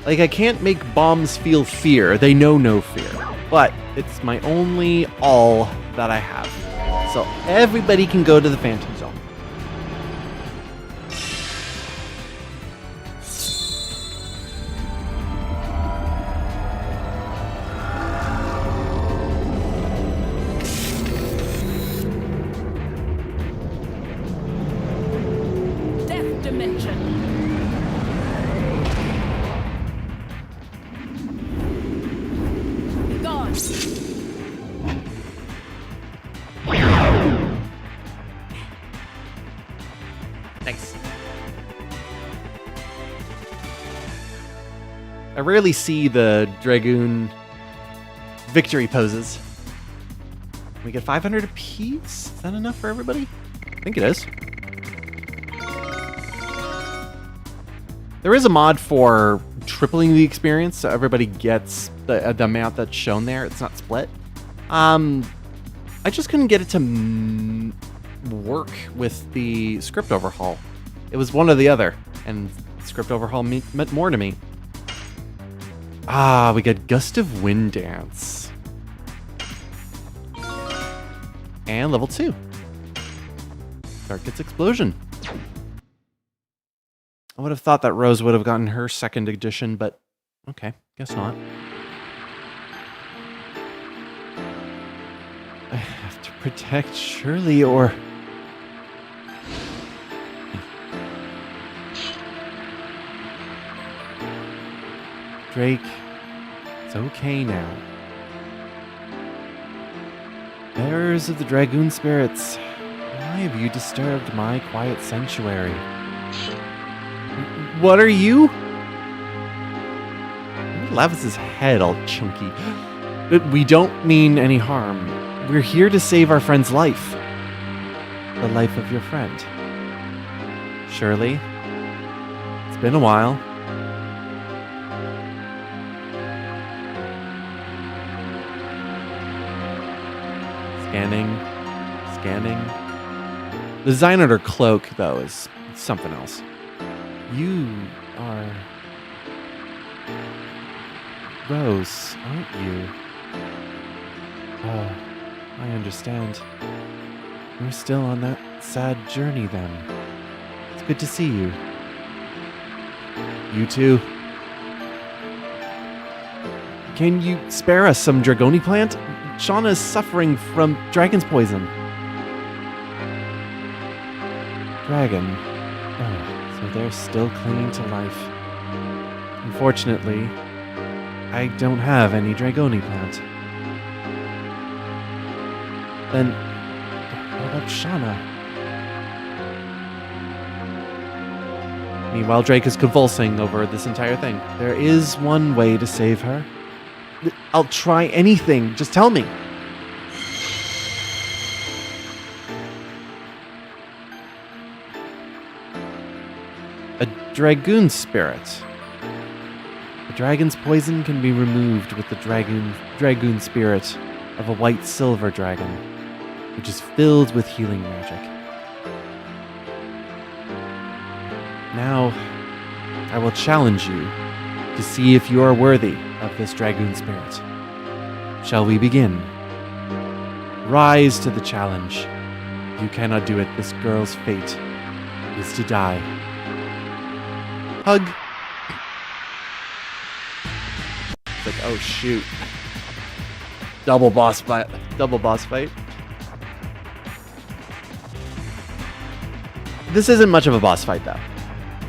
Like, I can't make bombs feel fear. They know no fear. But it's my only all that I have. So everybody can go to the Phantom Zone. Death dimension. Be gone. Nice. I rarely see the Dragoon victory poses. We get 500 apiece? Is that enough for everybody? I think it is. There is a mod for tripling the experience, so everybody gets the amount that's shown there. It's not split. I just couldn't get it to work with the script overhaul. It was one or the other, and script overhaul meant more to me. Ah, we got Gust of Wind Dance. And level 2. Dark Gets Explosion. I would have thought that Rose would have gotten her second edition, but okay, guess not. I have to protect Shirley or... Drake, it's okay now. Bearers of the Dragoon spirits, why have you disturbed my quiet sanctuary? What are you? Lavis's head all chunky. We don't mean any harm. We're here to save our friend's life. The life of your friend. Shirley, it's been a while. Scanning. The design on her cloak, though, is something else. You are... Rose, aren't you? Oh, I understand. You're still on that sad journey, then. It's good to see you. You too. Can you spare us some Dragoni plant? Shauna is suffering from dragon's poison. Dragon. Oh, so they're still clinging to life. Unfortunately, I don't have any Dragoni plant. Then, what about Shauna? Meanwhile, Drake is convulsing over this entire thing. There is one way to save her. I'll try anything. Just tell me. A Dragoon spirit. The dragon's poison can be removed with the Dragoon spirit of a white silver dragon, which is filled with healing magic. Now, I will challenge you to see if you are worthy of this Dragoon spirit. Shall we begin? Rise to the challenge. You cannot do it. This girl's fate is to die. Hug. It's like, oh shoot. Double boss fight. This isn't much of a boss fight, though.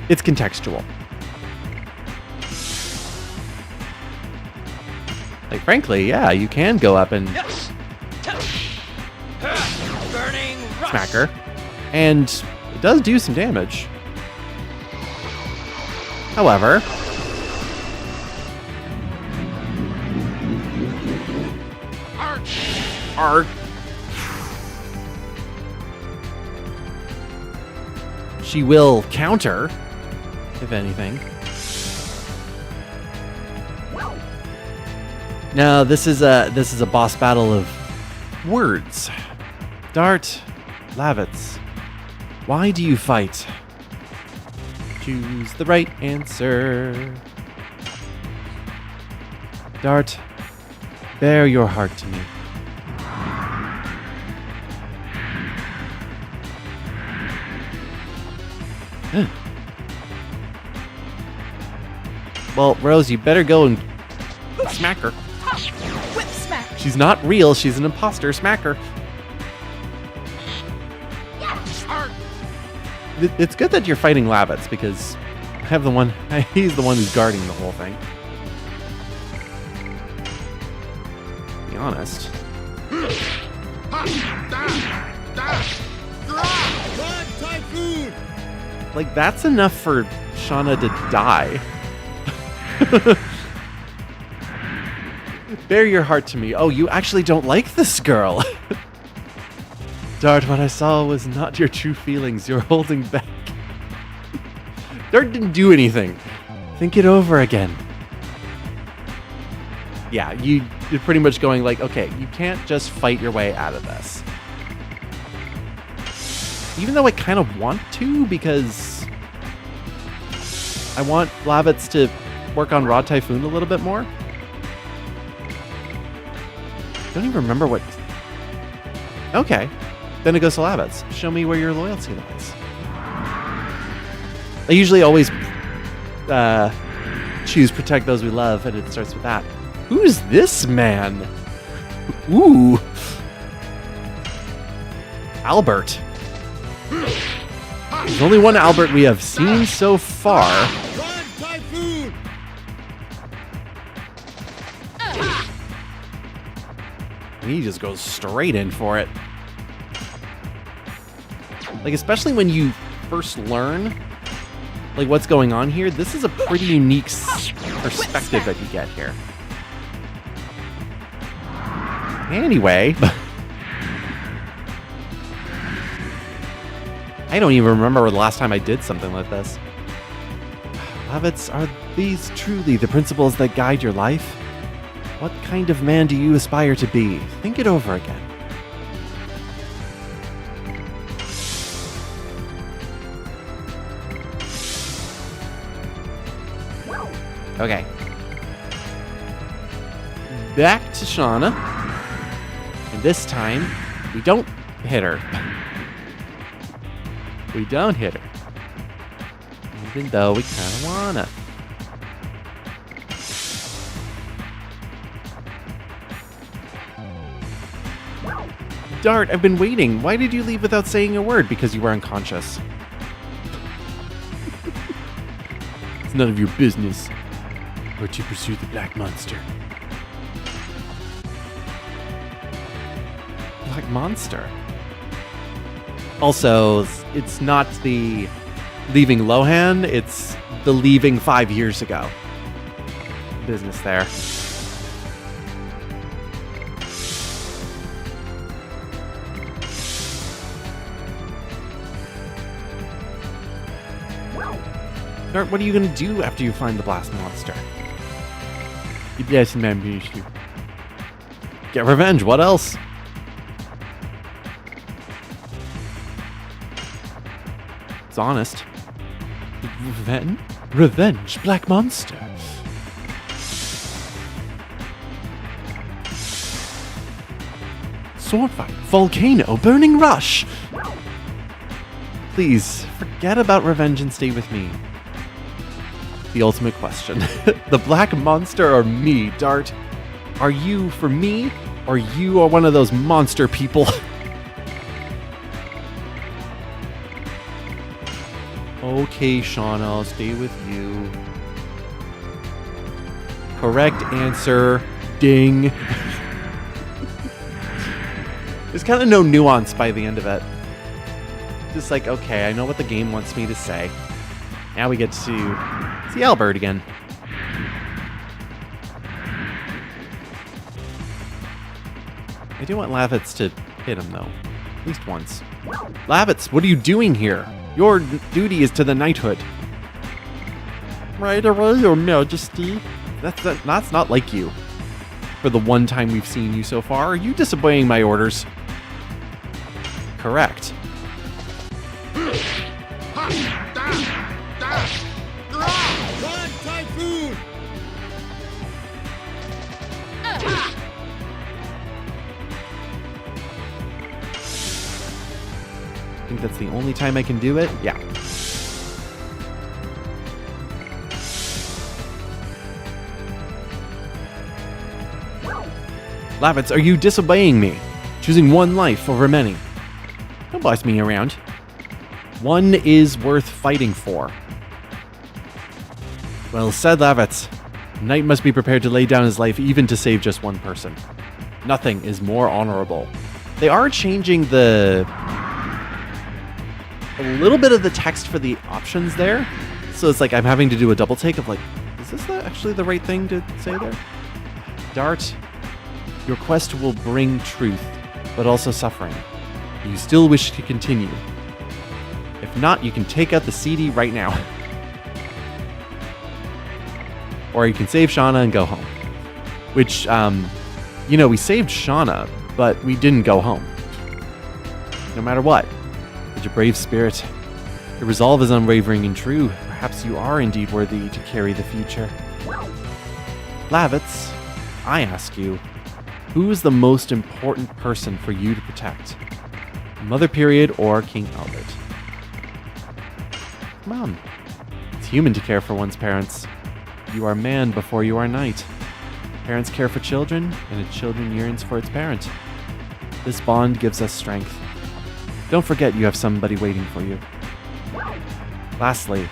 It's contextual. Like, frankly, yeah, you can go up and Burning rush. smack her. And it does do some damage. However... Arg. She will counter, if anything. Now, this is a boss battle of words. Dart, Lavitz, why do you fight? Choose the right answer. Dart, bare your heart to me. Well, Rose, you better go and smack her. Whip smack. She's not real. She's an imposter. Smack her. It's good that you're fighting Lavitz because he's the one who's guarding the whole thing. To be honest. Run, Typhoon! Like, that's enough for Shauna to die. Bare your heart to me. Oh, you actually don't like this girl. Dart, what I saw was not your true feelings. You're holding back. Dart didn't do anything. Think it over again. Yeah, you're pretty much going like, okay, you can't just fight your way out of this. Even though I kind of want to, because I want Lavitz to work on Rod Typhoon a little bit more. Don't even remember what... Okay. Then it goes to Lavitz. Show me where your loyalty lies. I usually always choose protect those we love, and it starts with that. Who's this man? Ooh. Albert. There's only one Albert we have seen so far. Rod Typhoon! He just goes straight in for it. Like, especially when you first learn, like, what's going on here, this is a pretty unique perspective that you get here. Anyway. I don't even remember the last time I did something like this. Lavitz, are these truly the principles that guide your life? What kind of man do you aspire to be? Think it over again. Okay. Back to Shauna. And this time, we don't hit her. We don't hit her. Even though we kind of wanna. Dart, I've been waiting. Why did you leave without saying a word? Because you were unconscious. It's none of your business. Or to pursue the black monster. Black monster? Also, it's not the leaving Lohan, it's the leaving 5 years ago. Business there. Dart, what are you gonna do after you find the blast monster? You blast man, get revenge, what else? It's honest. Revenge, black monster. Sword fight, volcano, burning rush. Please, forget about revenge and stay with me. The ultimate question. The black monster or me, Dart? Are you for me, or you are one of those monster people? Okay, Shauna, I'll stay with you. Correct answer. Ding. There's kind of no nuance by the end of it. Just like, okay, I know what the game wants me to say. Now we get to see Albert again. I do want Lavitz to hit him, though. At least once. Lavitz, what are you doing here? Your duty is to the knighthood. Right away, your majesty. That's not like you. For the one time we've seen you so far, are you disobeying my orders? Correct. Rod Typhoon! I think that's the only time I can do it. Yeah. Lavitz, are you disobeying me? Choosing one life over many. Don't boss me around. One is worth fighting for. Well said, Lavitz. A knight must be prepared to lay down his life even to save just one person. Nothing is more honorable. They are changing a little bit of the text for the options there. So it's like I'm having to do a double take of like, is this actually the right thing to say there? Dart, your quest will bring truth, but also suffering. Do you still wish to continue? If not, you can take out the CD right now. Or you can save Shauna and go home. Which, we saved Shauna, but we didn't go home. No matter what. Such a brave spirit. Your resolve is unwavering and true. Perhaps you are indeed worthy to carry the future. Lavitz, I ask you, who is the most important person for you to protect? Mother Period or King Albert? Come on. It's human to care for one's parents. You are man before you are knight. Parents care for children, and a children yearns for its parent. This bond gives us strength. Don't forget you have somebody waiting for you. Lastly,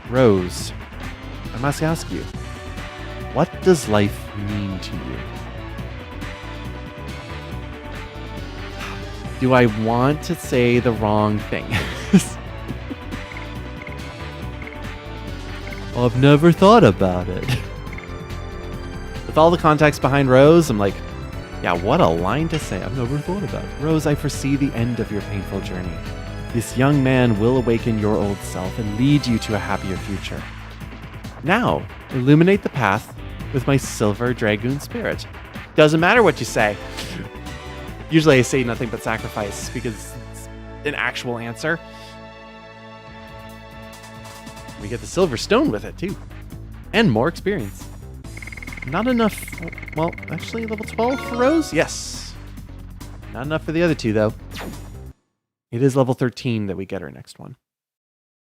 Rose, I must ask you, what does life mean to you? Do I want to say the wrong thing? I've never thought about it. With all the context behind Rose, I'm like, yeah, what a line to say. I've never thought about it. Rose, I foresee the end of your painful journey. This young man will awaken your old self and lead you to a happier future. Now, illuminate the path with my silver dragoon spirit. Doesn't matter what you say. Usually I say nothing but sacrifice because it's an actual answer. We get the silver stone with it too. And more experience. Not enough, well, actually level 12 for Rose? Yes. Not enough for the other two though. It is level 13 that we get our next one.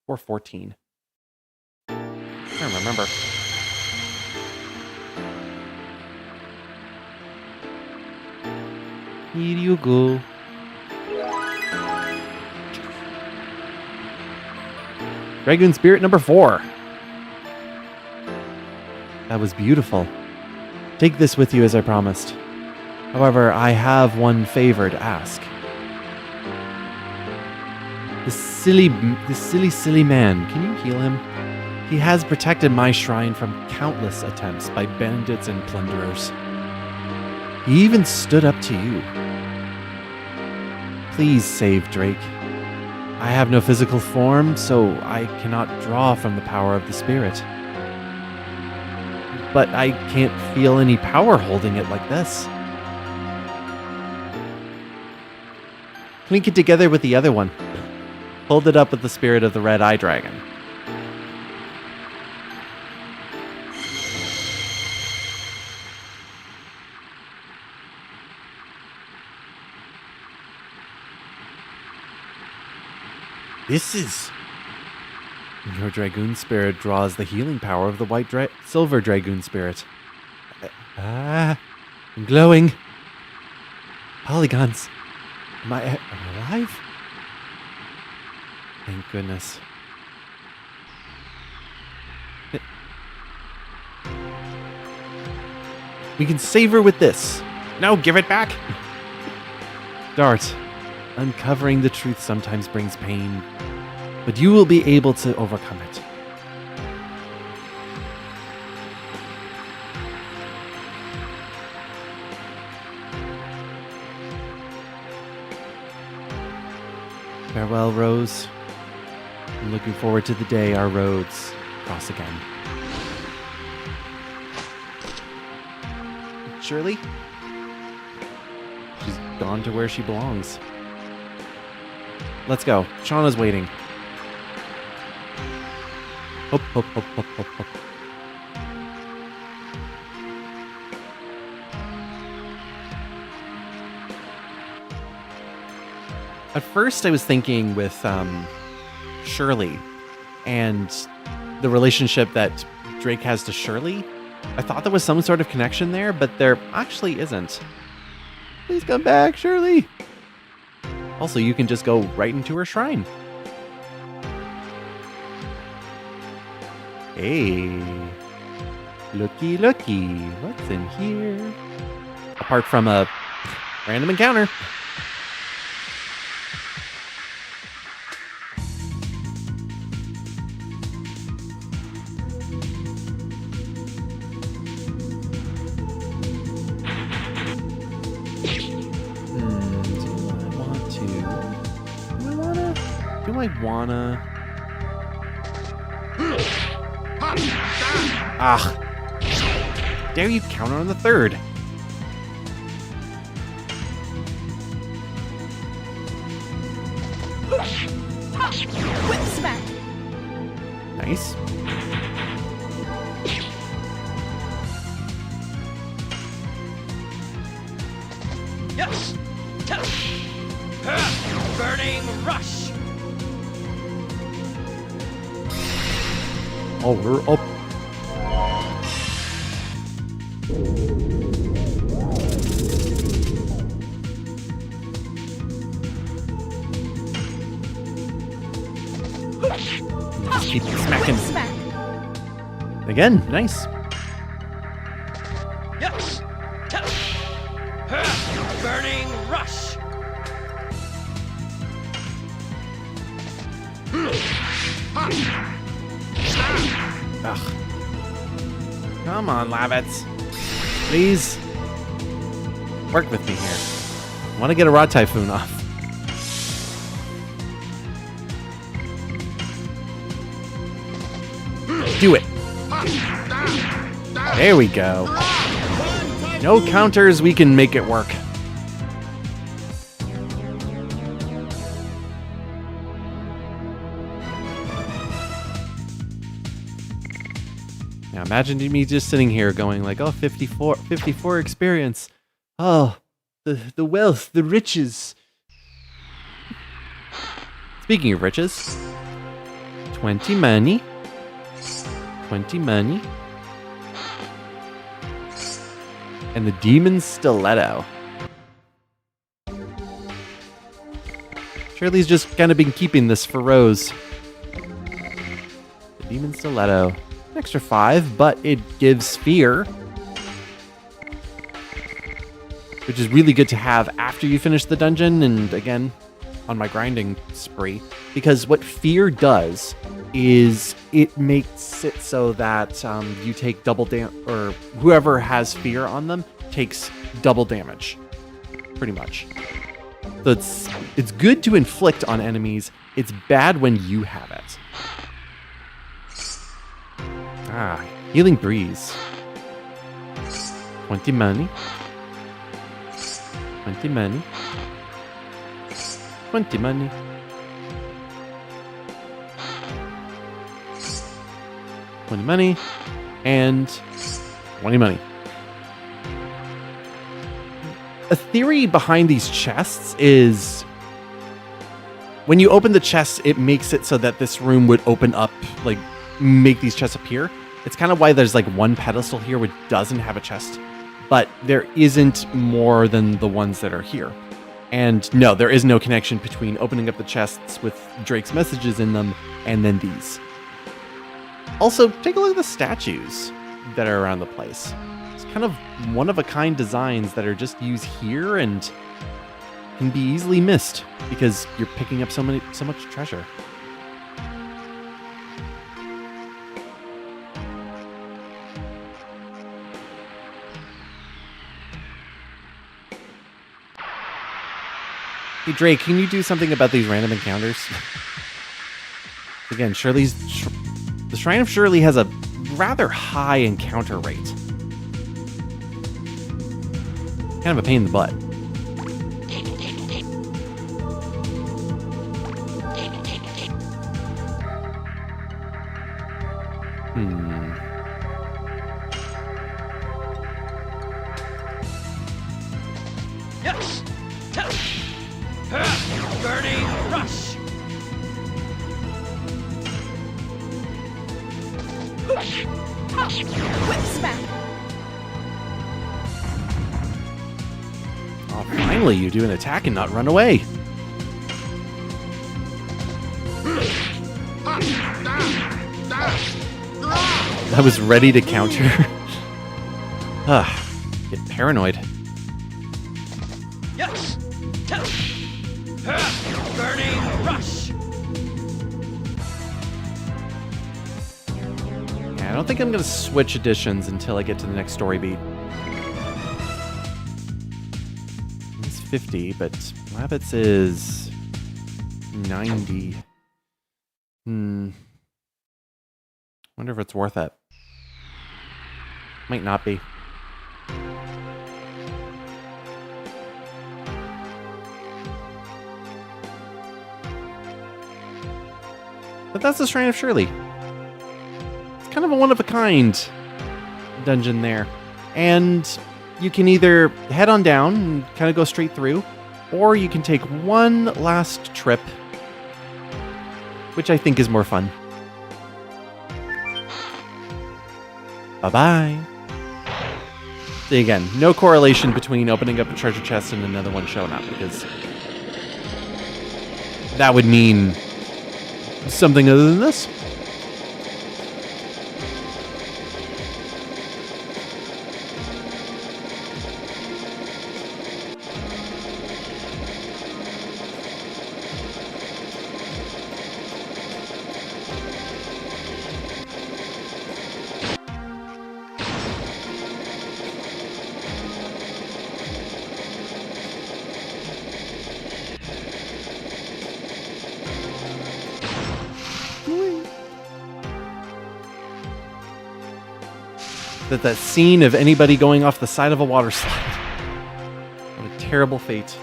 Or 14. I don't remember. Here you go. Dragoon Spirit number 4. That was beautiful. Take this with you as I promised. However, I have one favor to ask. This silly man, can you heal him? He has protected my shrine from countless attempts by bandits and plunderers. He even stood up to you. Please save Drake. I have no physical form, so I cannot draw from the power of the spirit. But I can't feel any power holding it like this. Link it together with the other one. Hold it up with the spirit of the red eye dragon. This is... Your Dragoon Spirit draws the healing power of the silver Dragoon Spirit. I'm glowing. Polygons. Am I alive? Thank goodness. We can save her with this. No, give it back. Dart. Uncovering the truth sometimes brings pain, but you will be able to overcome it. Farewell, Rose. I'm looking forward to the day our roads cross again. Shirley? She's gone to where she belongs. Let's go. Shauna's waiting. Hop, hop, hop, hop, hop, hop. At first, I was thinking with Shirley and the relationship that Drake has to Shirley. I thought there was some sort of connection there, but there actually isn't. Please come back, Shirley. Also, you can just go right into her shrine. Hey. Looky, looky. What's in here? Apart from a random encounter. Do I wanna? Ah! Dare you counter on the third? Whip smack. Nice. Yes. Burning rush. Oh, we're up. Just keep smacking. Whip smack. Again, nice. Yes. Burning rush. Ugh. Come on, Lavitz. Please. Work with me here. I want to get a Rod Typhoon off. Do it. There we go. No counters, we can make it work. Now imagine me just sitting here going like, oh, 54 experience. Oh, the wealth, the riches. Speaking of riches, 20 money. 20 money. And the Demon Stiletto. Shirley's just kind of been keeping this for Rose. The Demon Stiletto. An extra 5, but it gives fear. Which is really good to have after you finish the dungeon and again on my grinding spree. Because what fear does is it makes it so that you take double damage, or whoever has fear on them takes double damage, pretty much. So it's good to inflict on enemies. It's bad when you have it. Ah, Healing Breeze. 20 money. 20 money. 20 money. 20 money, and 20 money. A theory behind these chests is when you open the chest, it makes it so that this room would open up, like make these chests appear. It's kind of why there's like one pedestal here which doesn't have a chest, but there isn't more than the ones that are here. And no, there is no connection between opening up the chests with Drake's messages in them and then these. Also, take a look at the statues that are around the place. It's kind of one-of-a-kind designs that are just used here and can be easily missed because you're picking up so much treasure. Hey Drake, can you do something about these random encounters? Again, the Shrine of Shirley has a rather high encounter rate. Kind of a pain in the butt. Yes. Burning rush. Whip smack. Oh, finally, you do an attack and not run away. I was ready to counter. Get paranoid. Yes. Burning rush. Yeah, I don't think I'm going to switch editions until I get to the next story beat. It's 50, but Rabbits is 90. Wonder if it's worth it. Might not be. But that's the Shrine of Shirley. It's kind of a one-of-a-kind dungeon there. And you can either head on down and kind of go straight through, or you can take one last trip, which I think is more fun. Bye-bye. See, again, no correlation between opening up a treasure chest and another one showing up, because that would mean something other than this. That scene of anybody going off the side of a water slide. What a terrible fate.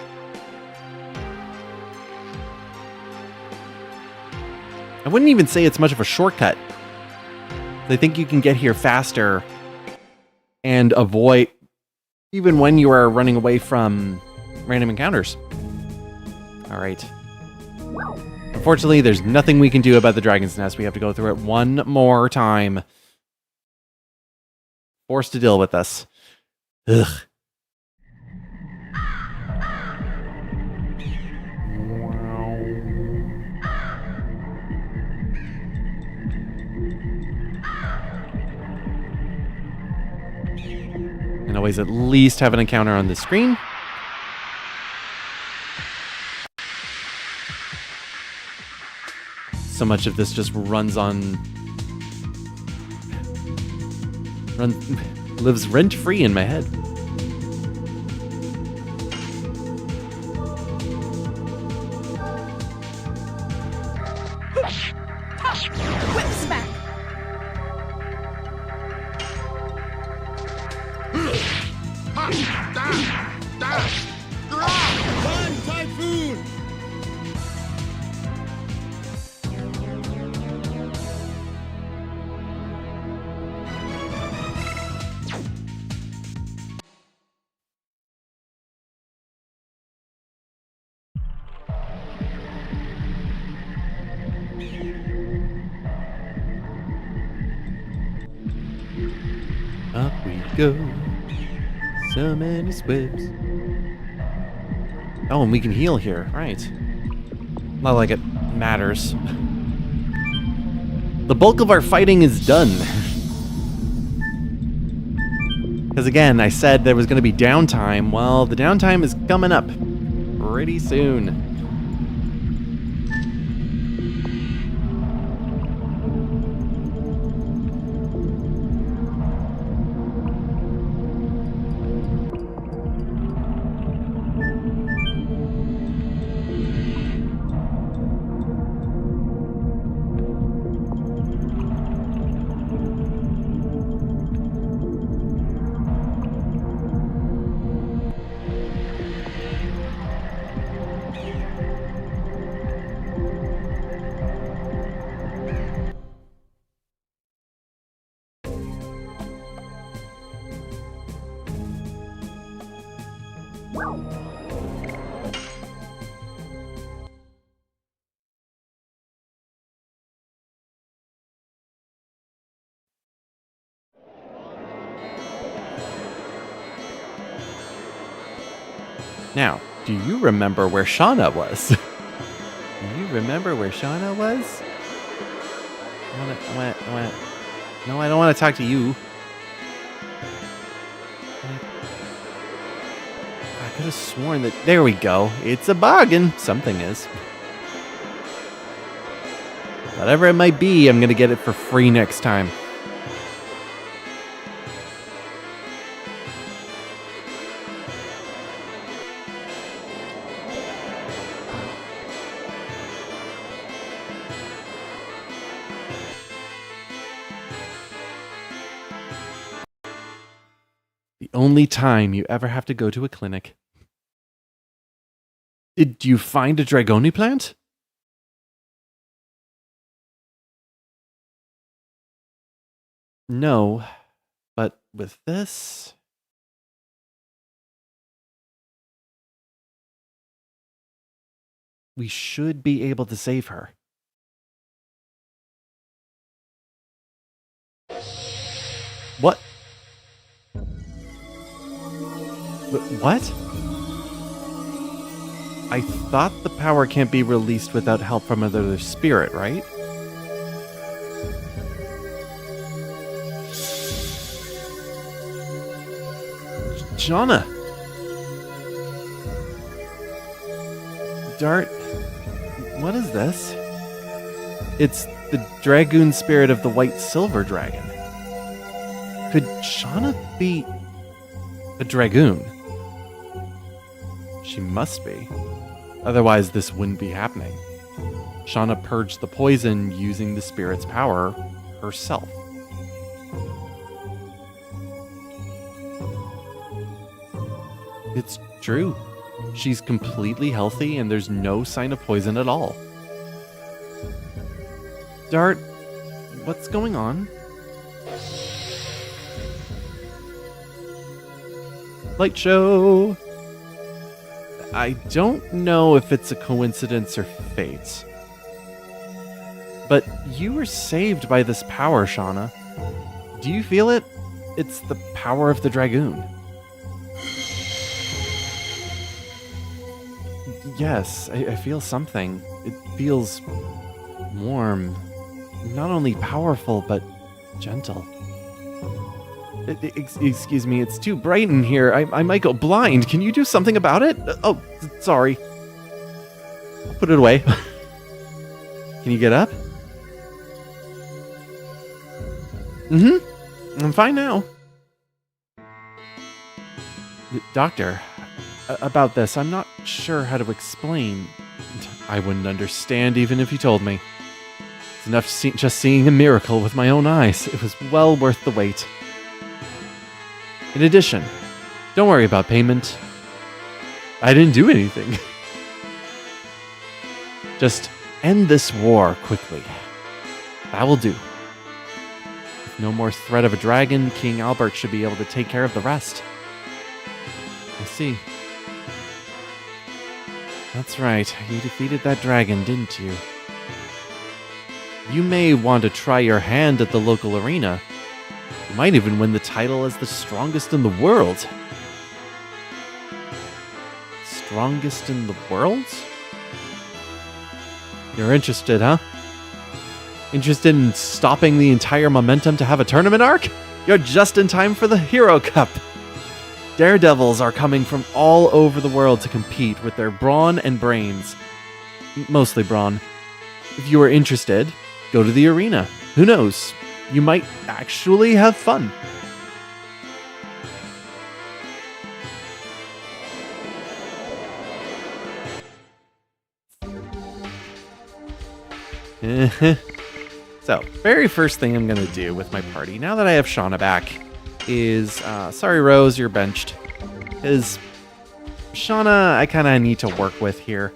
I wouldn't even say it's much of a shortcut. I think you can get here faster and avoid, even when you are running away from random encounters. All right. Unfortunately, there's nothing we can do about the Dragon's Nest. We have to go through it one more time. Forced to deal with this. Ugh. And always at least have an encounter on the screen. So much of this just runs on... lives rent-free in my head. Whip smack. Run, Typhoon! Up we go. So many swips. Oh, and we can heal here. Right. Not like it matters. The bulk of our fighting is done. Because again, I said there was going to be downtime. Well, the downtime is coming up pretty soon. Now, do you remember where Shauna was? Do you remember where Shauna was? No, I don't want to talk to you. I could have sworn that... There we go. It's a bargain. Something is. Whatever it might be, I'm going to get it for free next time. The only time you ever have to go to a clinic. Did you find a Dragoni plant? No, but with this... we should be able to save her. What? What? I thought the power can't be released without help from another spirit, right? Shauna! Dart, what is this? It's the Dragoon spirit of the White Silver Dragon. Could Shauna be a Dragoon? She must be. Otherwise, this wouldn't be happening. Shauna purged the poison using the spirit's power herself. It's true. She's completely healthy and there's no sign of poison at all. Dart, what's going on? Light show! I don't know if it's a coincidence or fate. But you were saved by this power, Shauna. Do you feel it? It's the power of the Dragoon. Yes, I feel something. It feels warm. Not only powerful, but gentle. Excuse me, it's too bright in here. I might go blind. Can you do something about it? Oh, sorry. I'll put it away. Can you get up? I'm fine now. Doctor, about this, I'm not sure how to explain. I wouldn't understand even if you told me. It's enough just seeing a miracle with my own eyes. It was well worth the wait. In addition, don't worry about payment. I didn't do anything. Just end this war quickly. That will do. With no more threat of a dragon, King Albert should be able to take care of the rest. I see. That's right, you defeated that dragon, didn't you? You may want to try your hand at the local arena. You might even win the title as the strongest in the world. Strongest in the world? You're interested, huh? Interested in stopping the entire momentum to have a tournament arc? You're just in time for the Hero Cup. Daredevils are coming from all over the world to compete with their brawn and brains. Mostly brawn. If you are interested, go to the arena. Who knows? You might actually have fun. So, very first thing I'm going to do with my party, now that I have Shauna back, is, sorry Rose, you're benched. Because Shauna, I kind of need to work with here.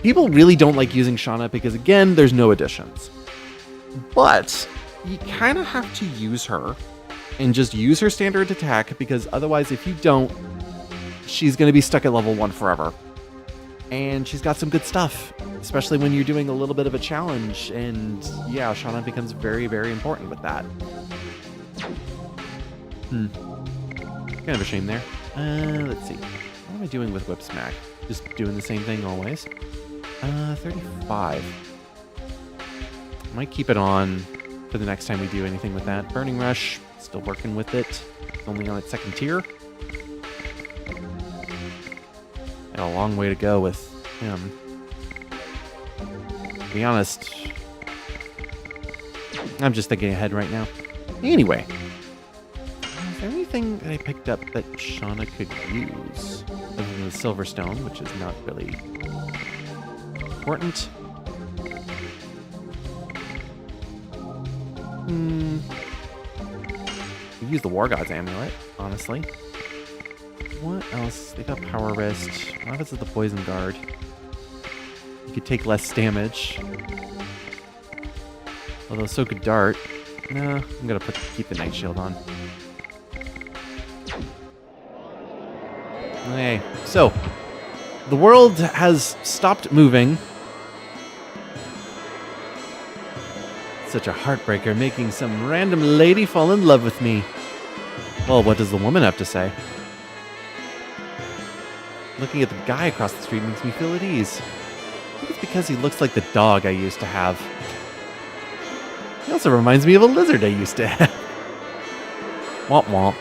People really don't like using Shauna because, again, there's no additions. But you kind of have to use her and just use her standard attack, because otherwise, if you don't, she's going to be stuck at level 1 forever. And she's got some good stuff, especially when you're doing a little bit of a challenge. And yeah, Shauna becomes very, very important with that. Kind of a shame there. Let's see. What am I doing with Whip Smack? Just doing the same thing always. 35. Might keep it on for the next time we do anything with that. Burning Rush, still working with it. It's only on its 2nd tier. Got a long way to go with him. To be honest, I'm just thinking ahead right now. Anyway, is there anything that I picked up that Shauna could use other than the Silver Stone, which is not really important? We use the War God's Amulet, honestly. What else? They got Power Wrist. What happens with the Poison Guard? You could take less damage. Although so could Dart. No, I'm gonna keep the night shield on. Okay, so the world has stopped moving. Such a heartbreaker, making some random lady fall in love with me. Well, what does the woman have to say? Looking at the guy across the street makes me feel at ease. I think it's because he looks like the dog I used to have. He also reminds me of a lizard I used to have. Womp womp.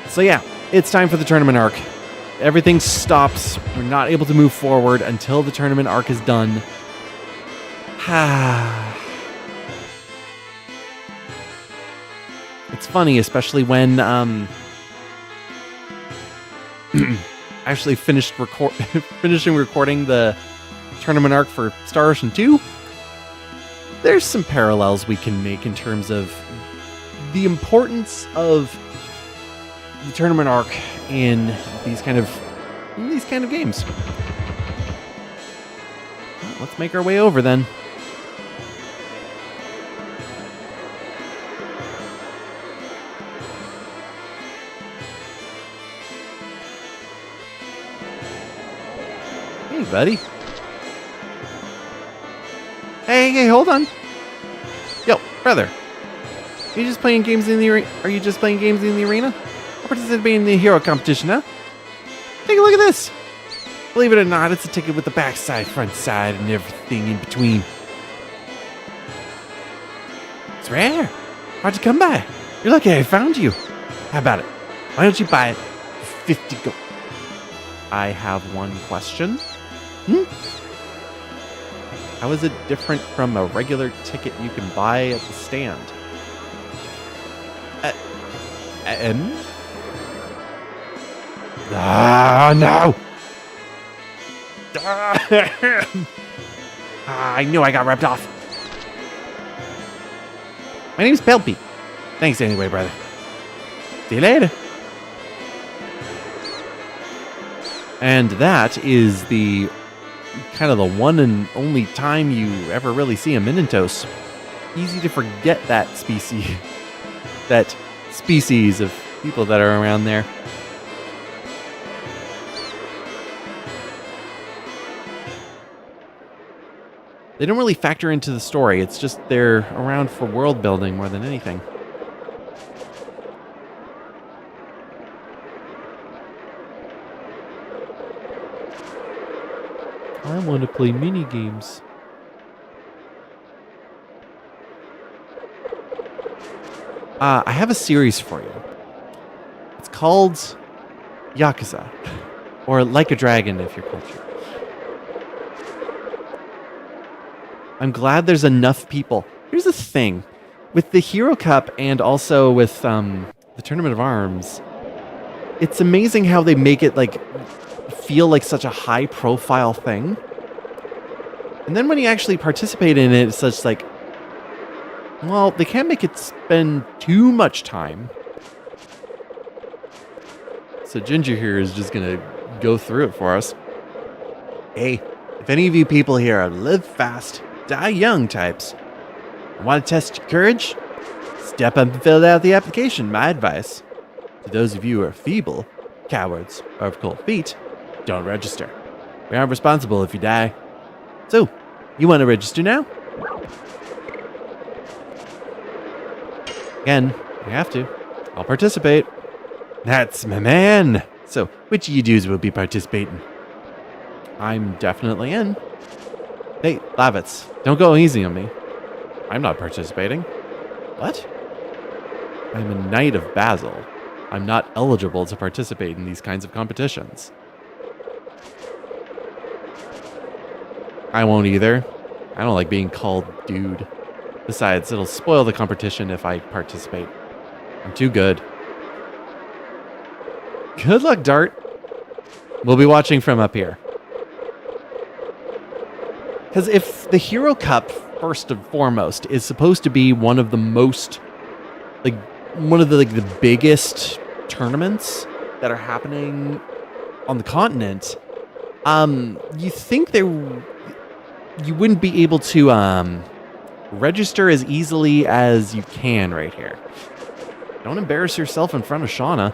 So yeah, it's time for the tournament arc. Everything stops. We're not able to move forward until the tournament arc is done. It's funny, especially when actually finishing recording the tournament arc for Star Ocean 2. There's some parallels we can make in terms of the importance of the tournament arc in these kind of games. Well, let's make our way over then. Hey, buddy. Hey, hold on. Yo, brother. Are you just playing games in the arena? Or participating in the hero competition, huh? Take a look at this. Believe it or not, it's a ticket with the backside, front side, and everything in between. It's rare. Hard to come by. You're lucky I found you. How about it? Why don't you buy it for 50 gold? I have one question. How is it different from a regular ticket you can buy at the stand? No! I knew I got ripped off. My name's Pelpy. Thanks anyway, brother. See you later. And that is the kind of the one and only time you ever really see a Minitos. Easy to forget that species of people that are around there. They don't really factor into the story. It's just they're around for world building more than anything. I want to play mini games. I have a series for you. It's called Yakuza, or Like a Dragon if you're cultured. I'm glad there's enough people. Here's the thing. With the Hero Cup and also with the Tournament of Arms, it's amazing how they make it feel like such a high-profile thing. And then when you actually participate in it, it's such well, they can't make it spend too much time. So Ginger here is just going to go through it for us. Hey, if any of you people here are live fast, die young types, want to test your courage? Step up and fill out the application, my advice. To those of you who are feeble, cowards, or of cold feet, don't register. We aren't responsible if you die. So, you want to register now? Again, you have to. I'll participate. That's my man. So, which of you dudes will be participating? I'm definitely in. Hey, Lavitz, don't go easy on me. I'm not participating. What? I'm a Knight of Basil. I'm not eligible to participate in these kinds of competitions. I won't either. I don't like being called dude. Besides, it'll spoil the competition if I participate. I'm too good. Good luck, Dart. We'll be watching from up here. Because if the Hero Cup, first and foremost, is supposed to be one of the most, one of the biggest tournaments that are happening on the continent, you think you wouldn't be able to register as easily as you can right here. Don't embarrass yourself in front of Shauna.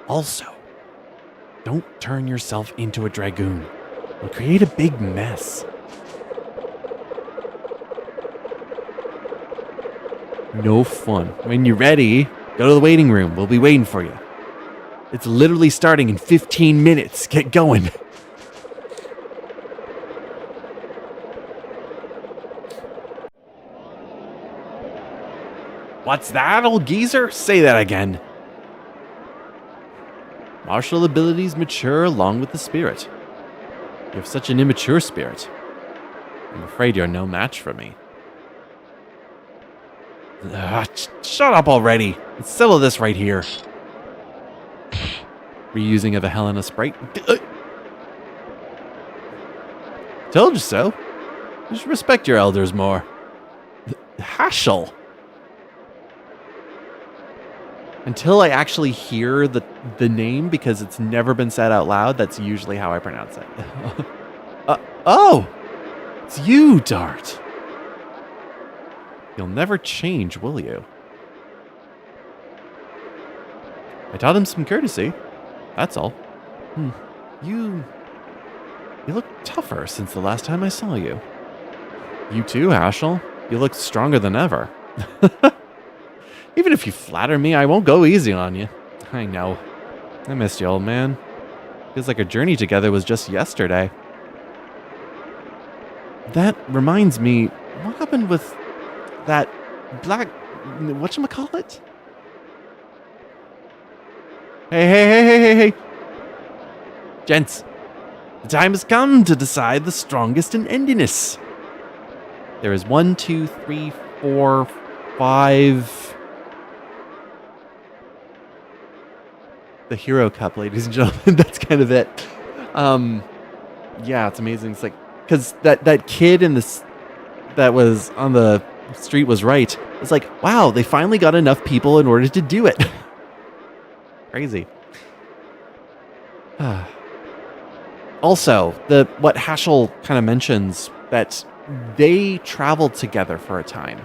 Also, don't turn yourself into a Dragoon. It'll create a big mess. No fun. When you're ready, go to the waiting room. We'll be waiting for you. It's literally starting in 15 minutes. Get going. What's that, old geezer? Say that again. Martial abilities mature along with the spirit. You have such an immature spirit. I'm afraid you're no match for me. Shut up already. Let's settle this right here. Reusing of a Helena Sprite. Told you so. You should respect your elders more. Haschel. Until I actually hear the name, because it's never been said out loud, that's usually how I pronounce it. Oh! It's you, Dart. You'll never change, will you? I taught him some courtesy. That's all. You look tougher since the last time I saw you. You too, Haschel. You look stronger than ever. Even if you flatter me, I won't go easy on you. I know. I missed you, old man. Feels like our journey together was just yesterday. That reminds me, what happened with that black... whatchamacallit? Hey. Gents, the time has come to decide the strongest in endiness. There is 1, 2, 3, 4, 5... the Hero Cup, ladies and gentlemen. That's kind of it. Yeah, it's amazing. It's like, because that kid in this that was on the street was right. It's like, wow, they finally got enough people in order to do it. Crazy. Also, what Haschel kind of mentions, that they traveled together for a time.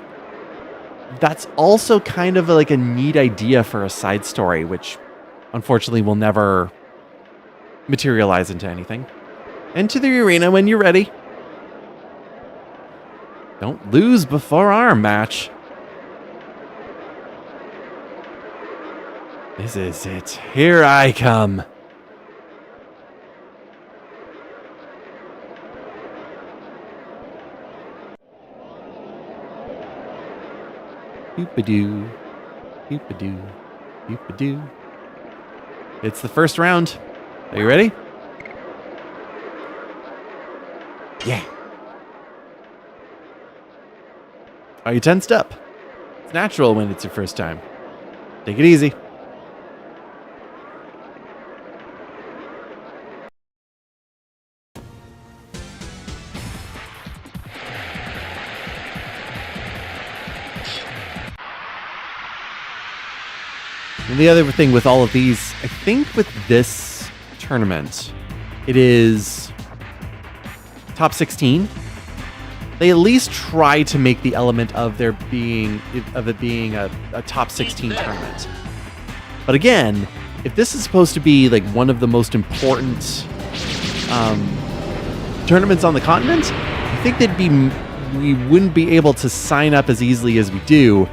That's also kind of like a neat idea for a side story, which unfortunately will never materialize into anything. Into the arena when you're ready. Don't lose before our match. This is it. Here I come. Boop-a-doo. Boop-a-doo. Boop-a-doo. It's the first round. Are you ready? Yeah. Are you tensed up? It's natural when it's your first time. Take it easy. And the other thing with all of these, I think with this tournament, it is top 16. They at least try to make the element of it being a top 16 tournament. But again, if this is supposed to be like one of the most important tournaments on the continent, I think we wouldn't be able to sign up as easily as we do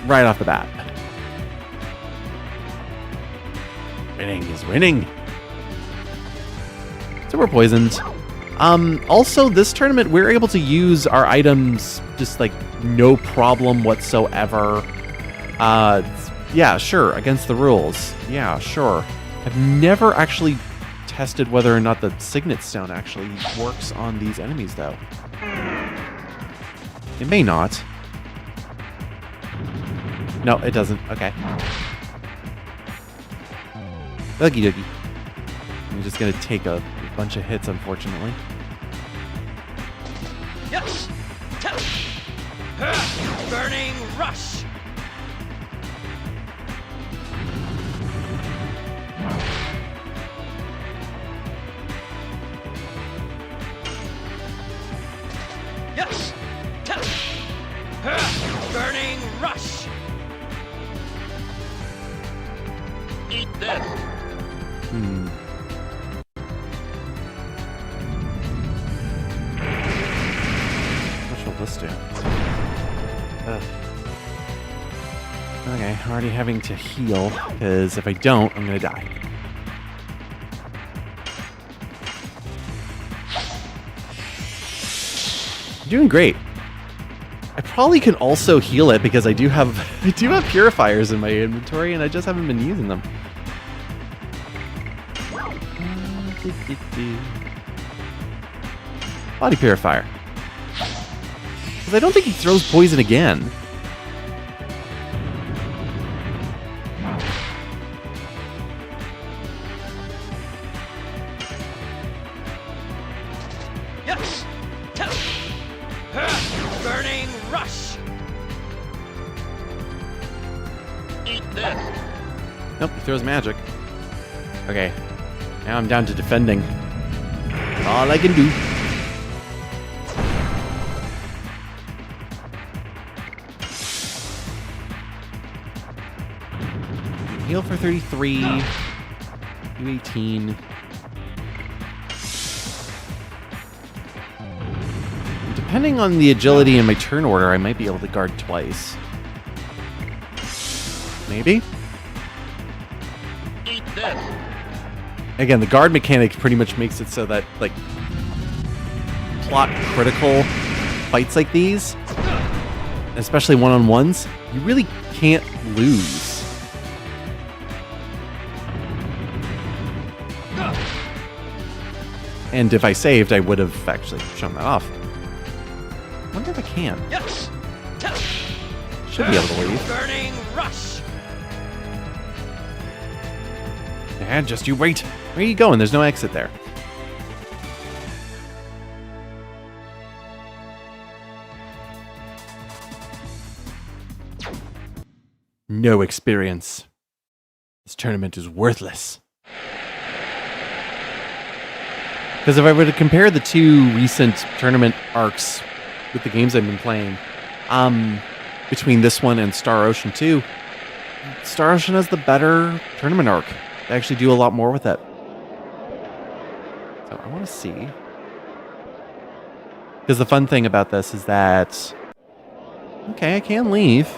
right off the bat. Winning is winning. So we're poisoned. Also, this tournament, we're able to use our items just like no problem whatsoever. Yeah, sure, against the rules. Yeah, sure. I've never actually tested whether or not the Signet Stone actually works on these enemies, though. It may not. No, it doesn't. Okay. Okie dokie. I'm just gonna take a bunch of hits, unfortunately. Yes. Burning rush. Eat this. What shall this do? Ugh. Okay, already having to heal, because if I don't, I'm gonna die. Doing great. I probably can also heal it because I do have purifiers in my inventory and I just haven't been using them. Body purifier. Because I don't think he throws poison again. Yes. Burning rush. Eat this. Nope, he throws magic. Okay. Now I'm down to defending. All I can do. Heal for 33. Do 18. Depending on the agility in my turn order, I might be able to guard twice. Maybe? Eat this. Again, the guard mechanic pretty much makes it so that, like, plot critical fights like these, especially one-on-ones, you really can't lose. And if I saved, I would have actually shown that off. I wonder if I can. Yes. Should be able to leave. Burning rush. Yeah, just you wait. Where are you going? There's no exit there. No experience. This tournament is worthless. Because if I were to compare the two recent tournament arcs with the games I've been playing, between this one and Star Ocean 2, Star Ocean has the better tournament arc. They actually do a lot more with it. So I want to see. Because the fun thing about this is that... Okay, I can leave.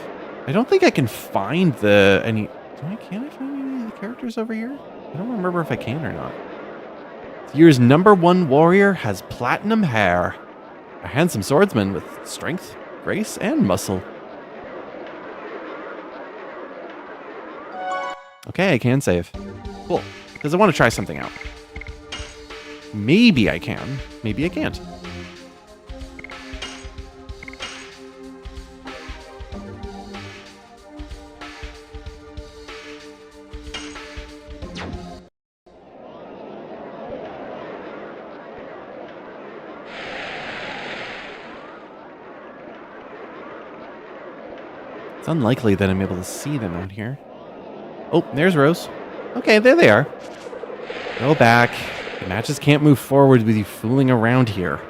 I don't think I can find any... Can I find any of the characters over here? I don't remember if I can or not. This year's #1 warrior has platinum hair. A handsome swordsman with strength, grace, and muscle. Okay, I can save. Cool. Because I want to try something out. Maybe I can. Maybe I can't. It's unlikely that I'm able to see them out here. Oh, there's Rose. Okay, there they are. Go back. The matches can't move forward with you fooling around here.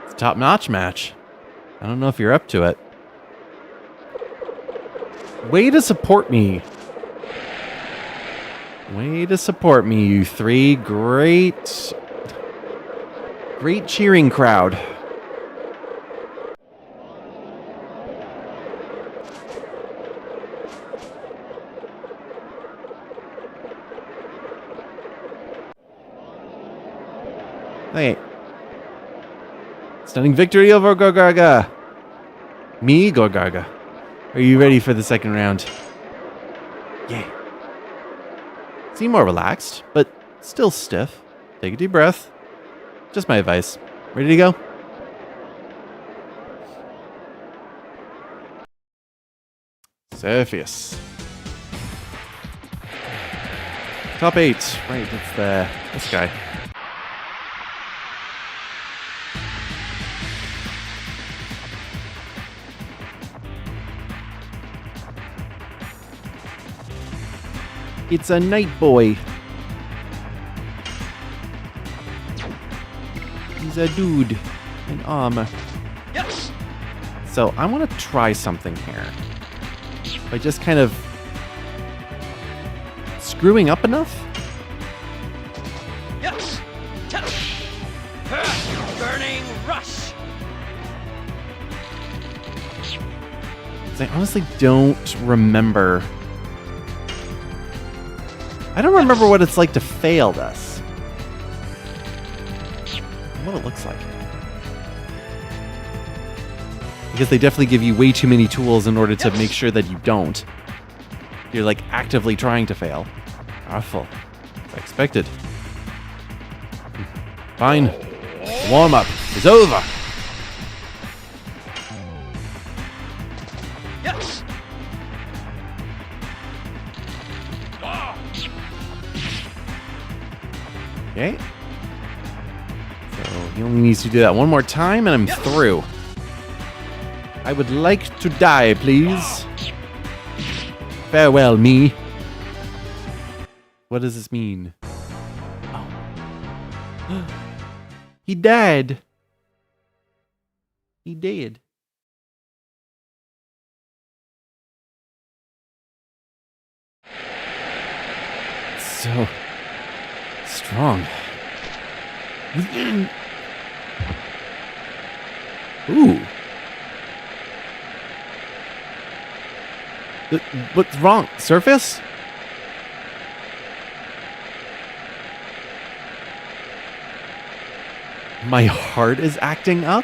It's a top-notch match. I don't know if you're up to it. Way to support me. Way to support me, you three. Great cheering crowd. Hey. Stunning victory over Gorgarga. Me, Gorgarga. Are you ready for the second round? Yeah. Seem more relaxed, but still stiff. Take a deep breath. Just my advice. Ready to go? Cepheus. Top 8. Right, it's this guy. It's a night boy. He's a dude in armor. Yes. So I want to try something here. By just kind of screwing up enough? Yes. Burning rush. 'Cause I honestly don't remember. I don't remember what it's like to fail this. What it looks like. Because they definitely give you way too many tools in order to make sure that you don't. You're like actively trying to fail. Awful. As I expected. Fine. Warm up is over. Yes. Okay. So he only needs to do that one more time and I'm through. I would like to die, please. Farewell, me. What does this mean? Oh. He died. He did. So strong. Ooh. What's wrong? Surface? My heart is acting up?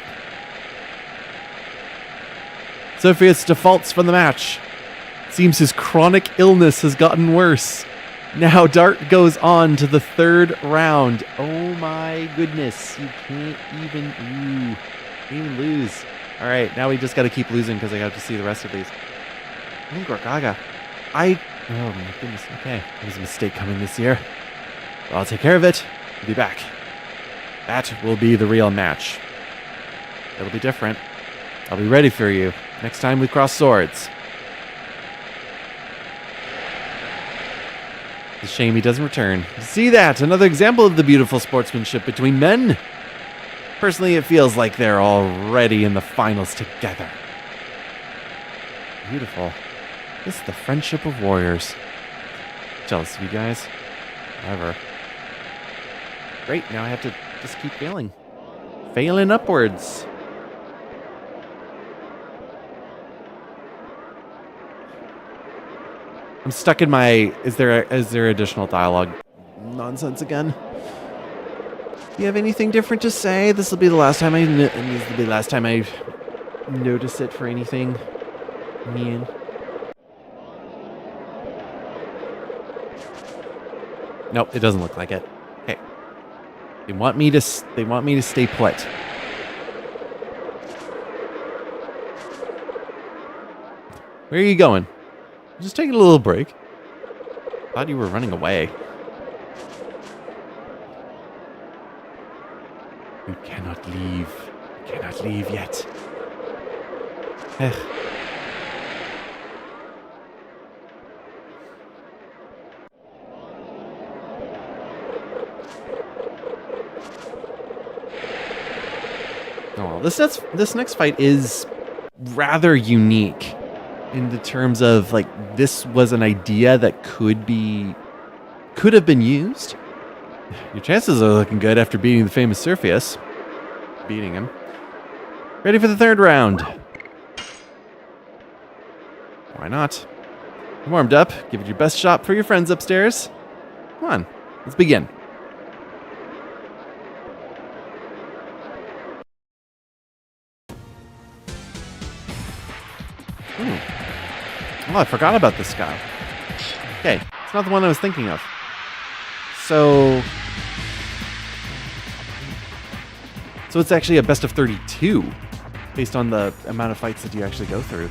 Surface defaults from the match. Seems his chronic illness has gotten worse. Now Dart goes on to the third round. Oh my goodness. You can't even lose. All right, now we just got to keep losing because I have to see the rest of these. Oh, Gorgaga. Oh my goodness. Okay, there was a mistake coming this year. But I'll take care of it. I'll be back. That will be the real match. It'll be different. I'll be ready for you next time we cross swords. It's a shame he doesn't return. See that? Another example of the beautiful sportsmanship between men. Personally, it feels like they're already in the finals together. Beautiful. This is the friendship of warriors. Jealous of you guys. Whatever. Great, now I have to just keep failing. Failing upwards. I'm stuck in my... Is there additional dialogue nonsense again? Do you have anything different to say? This will be the last time I notice it for anything. Mean. Nope, it doesn't look like it. Okay. They want me to stay put. Where are you going? Just taking a little break. Thought you were running away. You cannot leave. You cannot leave yet. Ugh. Oh, this next fight is rather unique in the terms of like this was an idea that could have been used. Your chances are looking good after beating the famous Surfius. Beating him. Ready for the third round. Why not? Warmed up. Give it your best shot for your friends upstairs. Come on. Let's begin. Oh, I forgot about this guy. Okay, it's not the one I was thinking of. So it's actually a best of 32 based on the amount of fights that you actually go through.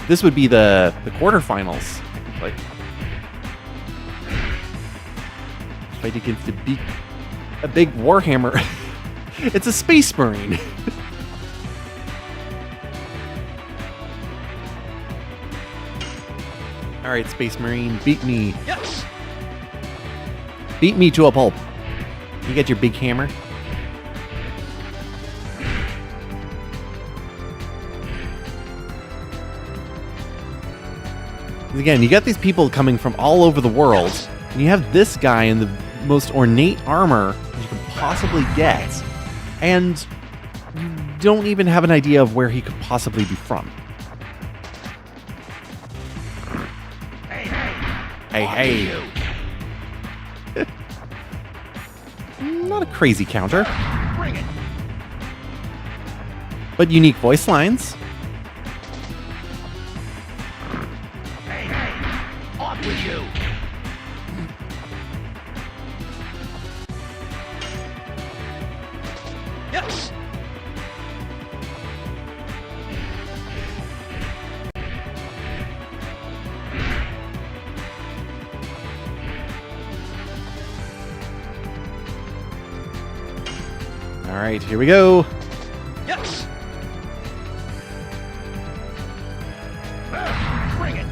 This would be the quarterfinals. Like fight against a big Warhammer. It's a Space Marine. All right, Space Marine, beat me. Yes. Beat me to a pulp. You got your big hammer. Again, you got these people coming from all over the world, and you have this guy in the most ornate armor you can possibly get, and you don't even have an idea of where he could possibly be from. Hey. Not a crazy counter. Bring it. But unique voice lines. Hey, off with you. Yes. All right, here we go. Yes. Bring it.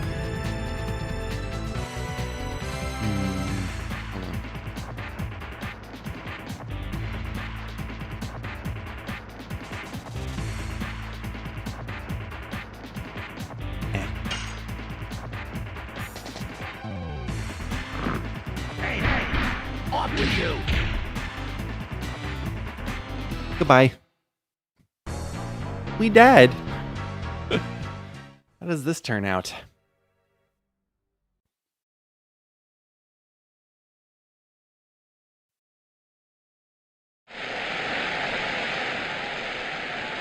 Hold on. Eh. Hey, off with you. Goodbye. We dead. How does this turn out?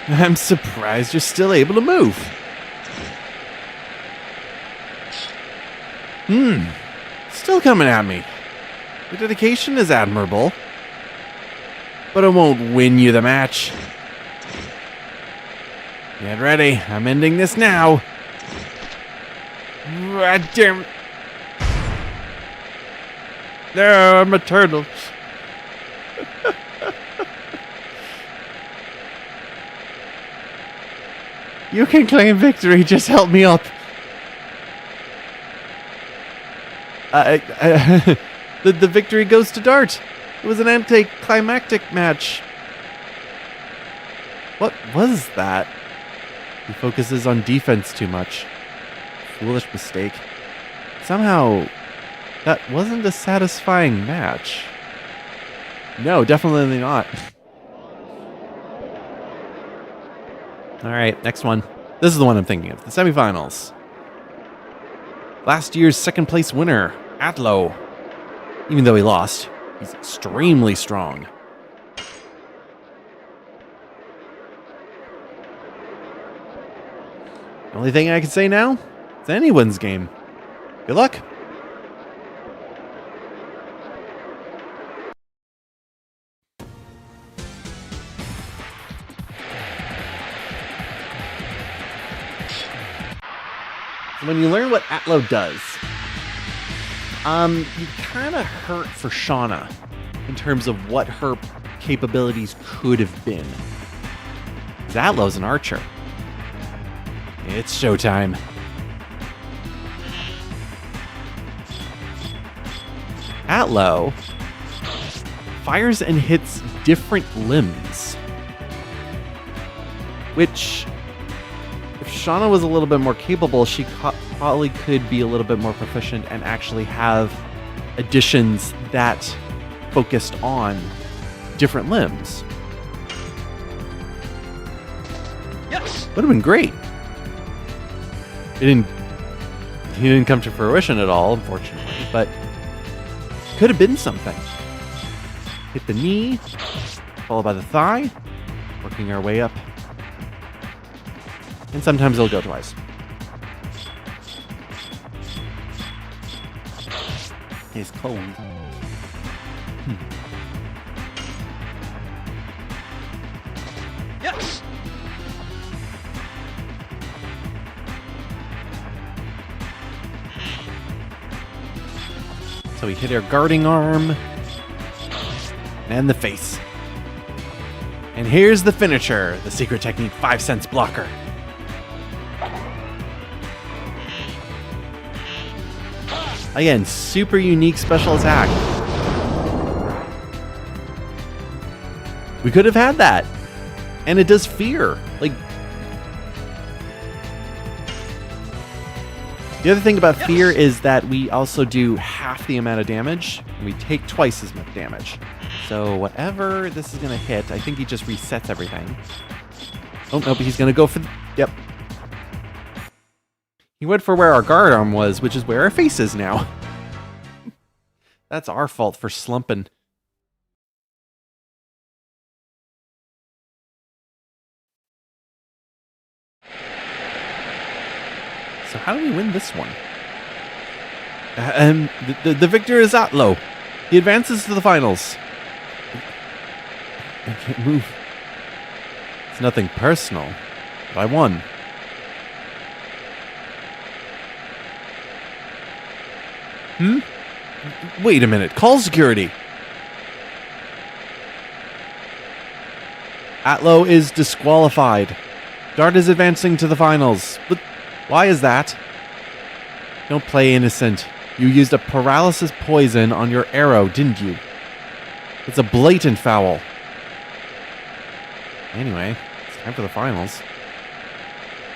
I'm surprised you're still able to move. Still coming at me. Your dedication is admirable, but it won't win you the match. Get ready. I'm ending this now. God damn. No, I'm a turtle. You can claim victory. Just help me up. The victory goes to Dart. It was an anticlimactic match. What was that? He focuses on defense too much. Foolish mistake. Somehow, that wasn't a satisfying match. No, definitely not. Alright, next one. This is the one I'm thinking of. The semifinals. Last year's second place winner, Atlo. Even though he lost, he's extremely strong. The only thing I can say now, it's anyone's game. Good luck. When you learn what Atlo does, you kind of hurt for Shauna in terms of what her capabilities could have been. 'Cause Atlo's an archer. It's showtime. Atlo fires and hits different limbs, which, if Shauna was a little bit more capable, she probably could be a little bit more proficient and actually have additions that focused on different limbs. Yes. Would have been great. He didn't come to fruition at all, unfortunately, but could have been something. Hit the knee, followed by the thigh, working our way up. And sometimes it'll go twice. It's cold. Yes. So we hit our guarding arm and the face. And here's the finisher, the secret technique 5 cents blocker. Again, super unique special attack. We could have had that. And it does fear. Like, The other thing about fear is that we also do half the amount of damage, and we take twice as much damage. So whatever this is going to hit, I think he just resets everything. Oh, no, but he's going to go for... Yep. He went for where our guard arm was, which is where our face is now. That's our fault for slumping. So how do we win this one? The victor is Atlo. He advances to the finals. I can't move. It's nothing personal, but I won. Wait a minute. Call security. Atlo is disqualified. Dart is advancing to the finals. But why is that? Don't play innocent. You used a paralysis poison on your arrow, didn't you? It's a blatant foul. Anyway, it's time for the finals.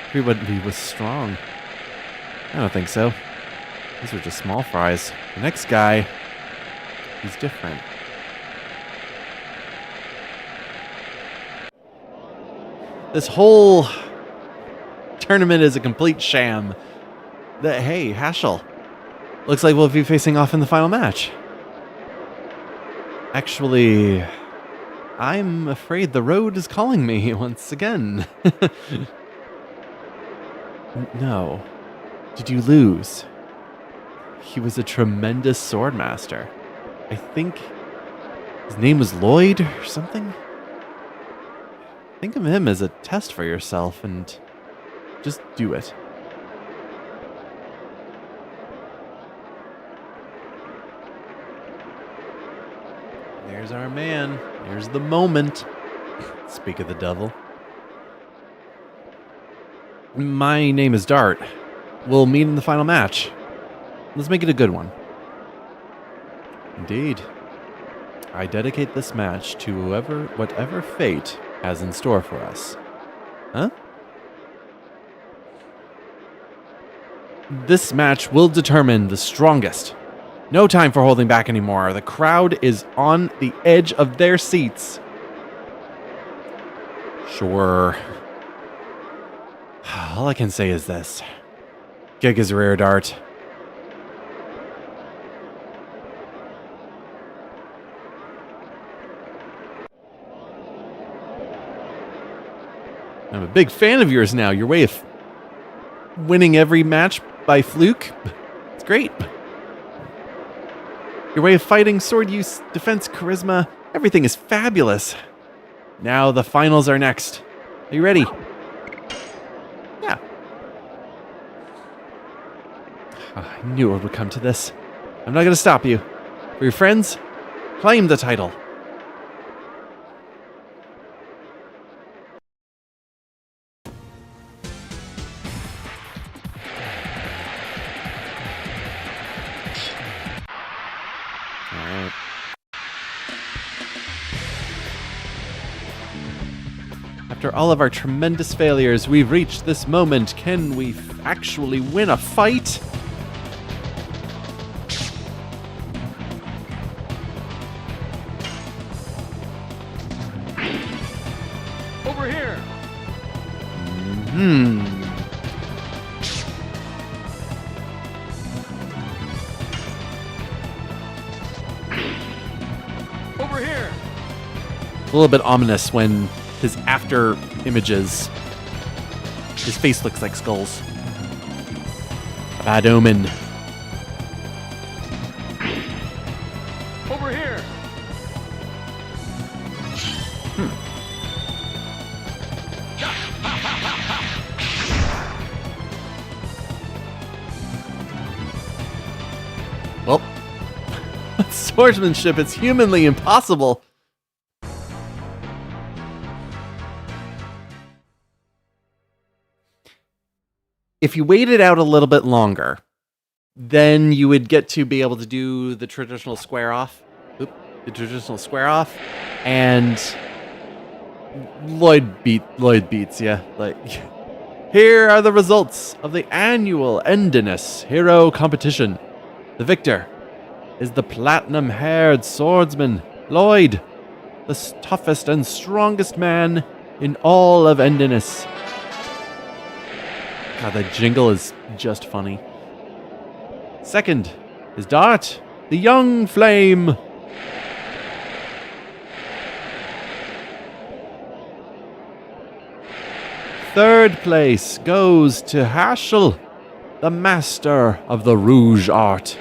Everybody was strong. I don't think so. These are just small fries. The next guy, he's different. This whole tournament is a complete sham. Hey, Haschel. Looks like we'll be facing off in the final match. Actually, I'm afraid the road is calling me once again. No. Did you lose? He was a tremendous swordmaster. I think his name was Lloyd or something? Think of him as a test for yourself and just do it. There's our man. There's the moment. Speak of the devil. My name is Dart. We'll meet in the final match. Let's make it a good one. Indeed. I dedicate this match to whatever fate has in store for us. Huh? This match will determine the strongest. No time for holding back anymore. The crowd is on the edge of their seats. Sure. All I can say is this. Kick his rear, Dart. I'm a big fan of yours now. Your way of winning every match by fluke. It's great. Your way of fighting, sword use, defense, charisma, everything is fabulous. Now the finals are next. Are you ready? Yeah. I knew it would come to this. I'm not going to stop you. For your friends, claim the title. Alright. After all of our tremendous failures, we've reached this moment. Can we actually win a fight? Over here. Over here. A little bit ominous when his after images, his face looks like skulls. Bad omen. Over here. Well, swordsmanship is humanly impossible. If you waited out a little bit longer, then you would get to be able to do the traditional square off. And Lloyd beats you. Like, Here are the results of the annual Endiness Hero Competition. The victor is the platinum-haired swordsman, Lloyd, the toughest and strongest man in all of Endiness. God, that jingle is just funny. Second is Dart, the young flame. Third place goes to Haschel, the master of the rouge art.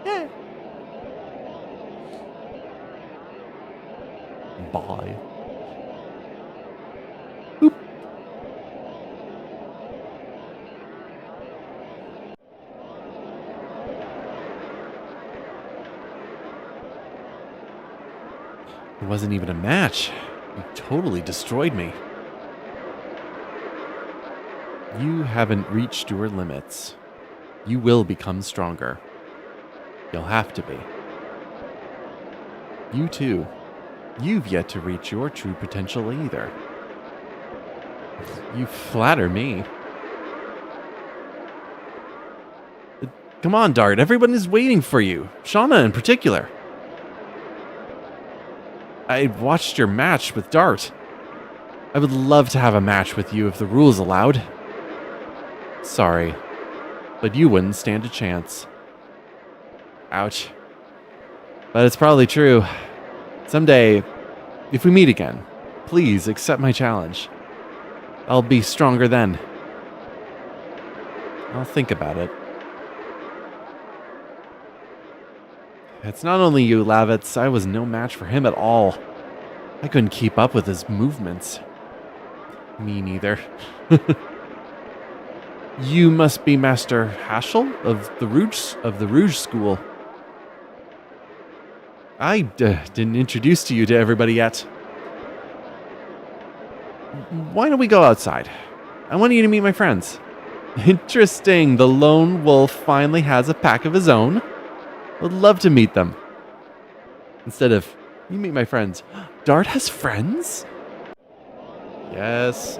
Yeah. Bye. Boop. It wasn't even a match. You totally destroyed me. You haven't reached your limits. You will become stronger. You'll have to be. You too. You've yet to reach your true potential either. You flatter me. Come on, Dart. Everyone is waiting for you. Shauna in particular. I watched your match with Dart. I would love to have a match with you if the rules allowed. Sorry, but you wouldn't stand a chance. Ouch. But it's probably true. Someday, if we meet again, please accept my challenge. I'll be stronger then. I'll think about it. It's not only you, Lavitz. I was no match for him at all. I couldn't keep up with his movements. Me neither. You must be Master Haschel of the Rouge School. I didn't introduce you to everybody yet. Why don't we go outside? I want you to meet my friends. Interesting. The lone wolf finally has a pack of his own. Would love to meet them. Instead of, you meet my friends. Dart has friends? Yes.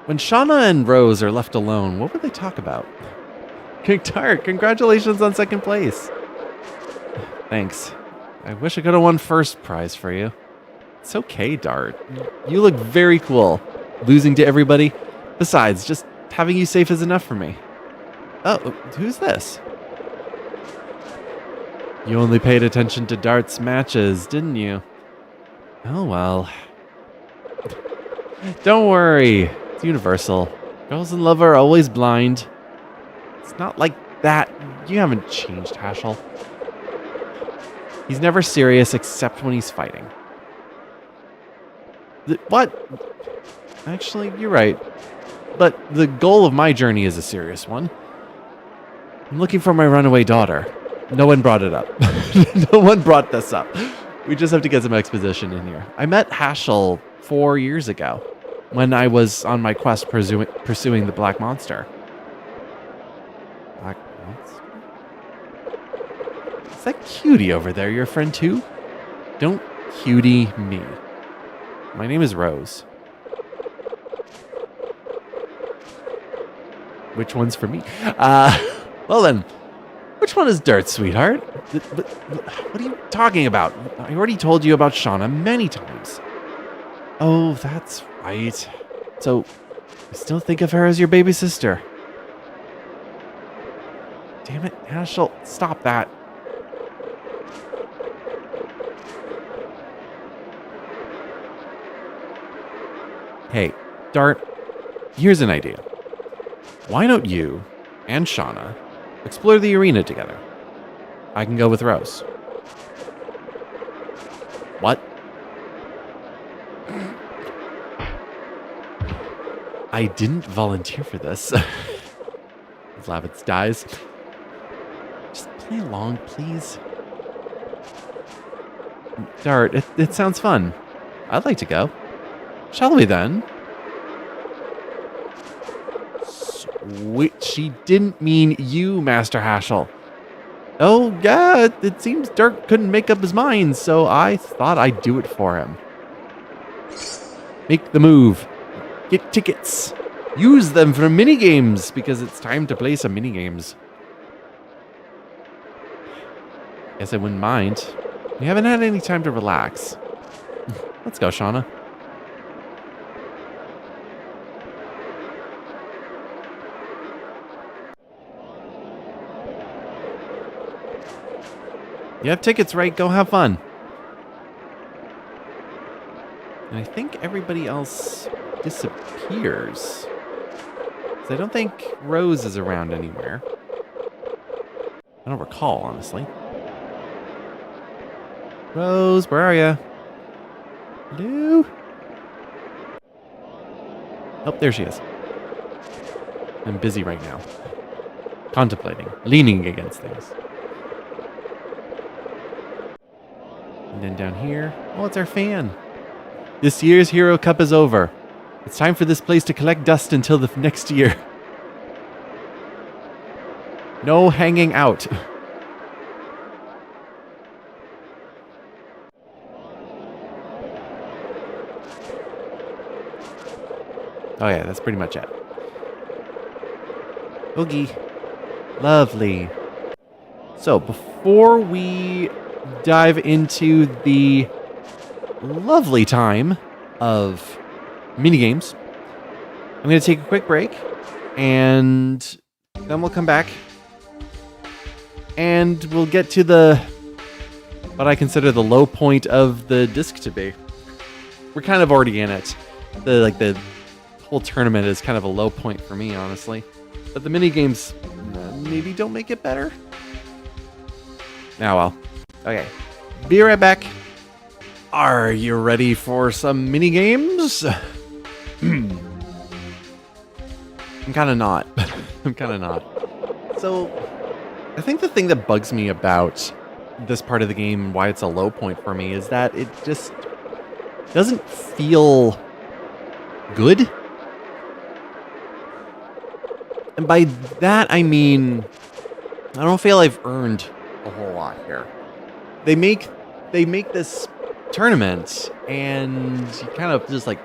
When Shauna and Rose are left alone, what would they talk about? Dart, congratulations on second place. Thanks. I wish I could have won first prize for you. It's okay, Dart. You look very cool. Losing to everybody. Besides, just having you safe is enough for me. Oh, who's this? You only paid attention to Dart's matches, didn't you? Oh well. Don't worry. It's universal. Girls in love are always blind. It's not like that. You haven't changed, Haschel. He's never serious except when he's fighting. What? Actually, you're right. But the goal of my journey is a serious one. I'm looking for my runaway daughter. No one brought it up. No one brought this up. We just have to get some exposition in here. I met Haschel 4 years ago when I was on my quest pursuing the Black Monster. Black Monster? Is that Cutie over there your friend too? Don't cutie me. My name is Rose. Which one's for me? Well then, which one is Dart, sweetheart? What are you talking about? I already told you about Shauna many times. Oh, that's right. So, I still think of her as your baby sister. Damn it, Haschel, stop that. Hey, Dart, here's an idea. Why don't you and Shauna explore the arena together? I can go with Rose. What? I didn't volunteer for this. Lavitz dies. Just play along, please. Dart, it sounds fun. I'd like to go. Shall we then? Sweet. She didn't mean you, Master Haschel. Oh, yeah, it seems Dart couldn't make up his mind, so I thought I'd do it for him. Make the move. Get tickets. Use them for minigames, because it's time to play some minigames. Guess I wouldn't mind. We haven't had any time to relax. Let's go, Shauna. You have tickets, right? Go have fun. And I think everybody else disappears. 'Cause I don't think Rose is around anywhere. I don't recall, honestly. Rose, where are you? Hello? Oh, there she is. I'm busy right now. Contemplating, leaning against things. And then down here, oh, it's our fan. This year's Hero Cup is over. It's time for this place to collect dust until the next year. No hanging out. Oh yeah, that's pretty much it. Oogie. Lovely. So, before we dive into the lovely time of minigames, I'm going to take a quick break, and then we'll come back, and we'll get to what I consider the low point of the disc to be. We're kind of already in it. The whole tournament is kind of a low point for me, honestly. But the minigames maybe don't make it better. Now, well. Okay. Be right back. Are you ready for some minigames? I'm kind of not. I'm kind of not. So, I think the thing that bugs me about this part of the game and why it's a low point for me is that it just doesn't feel good. And by that, I mean, I don't feel I've earned a whole lot here. They make this tournament, and you kind of just like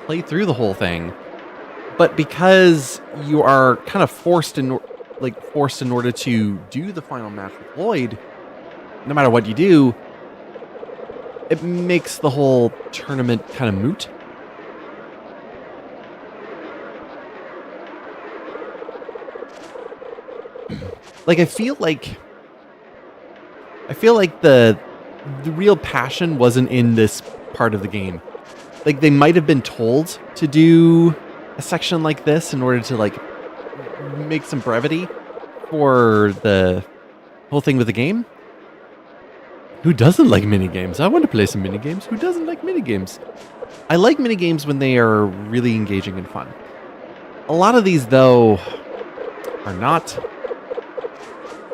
play through the whole thing. But because you are kind of forced in order to do the final match with Lloyd, no matter what you do, it makes the whole tournament kind of moot. Like, I feel like the real passion wasn't in this part of the game. Like, they might have been told to do a section like this in order to, like, make some brevity for the whole thing with the game. Who doesn't like minigames? I want to play some minigames. Who doesn't like minigames? I like minigames when they are really engaging and fun. A lot of these, though, are not.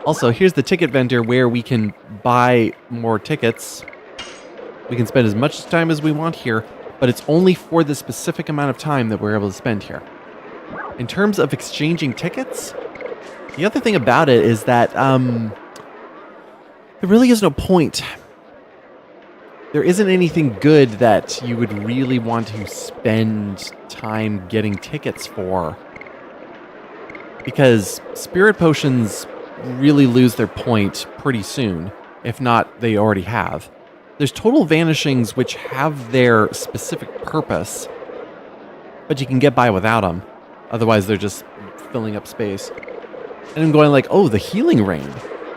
Also, here's the ticket vendor where we can buy more tickets. We can spend as much time as we want here, but it's only for the specific amount of time that we're able to spend here. In terms of exchanging tickets, the other thing about it is that there really is no point. There isn't anything good that you would really want to spend time getting tickets for. Because spirit potions really lose their point pretty soon. If not, they already have. There's total vanishings which have their specific purpose, but you can get by without them. Otherwise, they're just filling up space. And I'm going like, oh, the healing rain.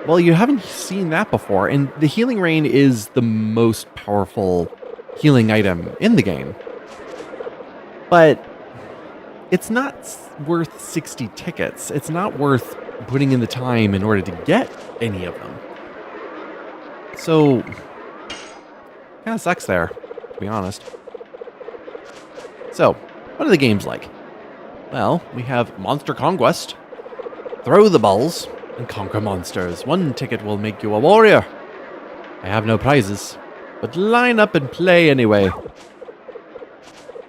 Well, you haven't seen that before, and the healing rain is the most powerful healing item in the game. But it's not worth 60 tickets. It's not worth putting in the time in order to get any of them. So, kind of sucks there, to be honest. So, what are the games like? Well, we have Monster Conquest. Throw the balls and conquer monsters. One ticket will make you a warrior. I have no prizes. But line up and play anyway.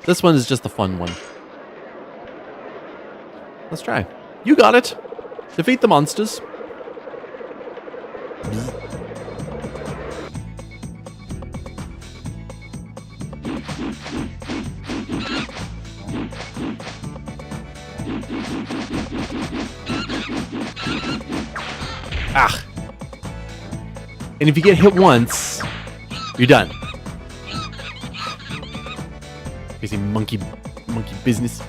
This one is just the fun one. Let's try. You got it. Defeat the monsters. Ah. And if you get hit once, you're done. Crazy monkey business.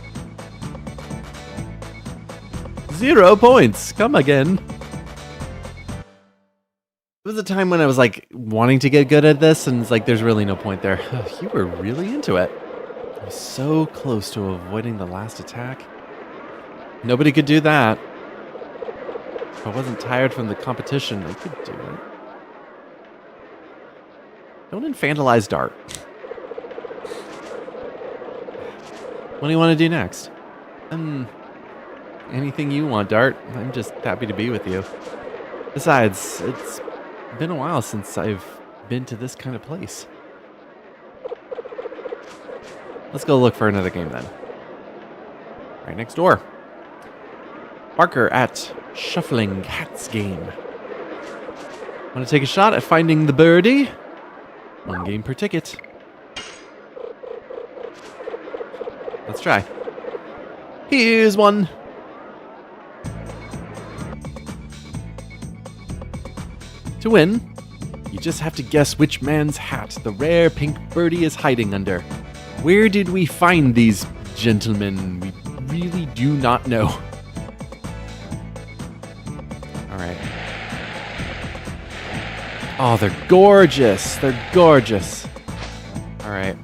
0 points. Come again. There was a time when I was like wanting to get good at this, and it's like there's really no point there. You were really into it. I was so close to avoiding the last attack. Nobody could do that. If I wasn't tired from the competition, I could do it. Don't infantilize Dart. What do you want to do next? Anything you want, Dart. I'm just happy to be with you. Besides, it's been a while since I've been to this kind of place. Let's go look for another game then. Right next door. Barker at Shuffling Cats game. Want to take a shot at finding the birdie? 1 game per ticket. Let's try. Here's one. To win, you just have to guess which man's hat the rare pink birdie is hiding under. Where did we find these gentlemen? We really do not know. Alright. Oh, they're gorgeous. They're gorgeous. Alright.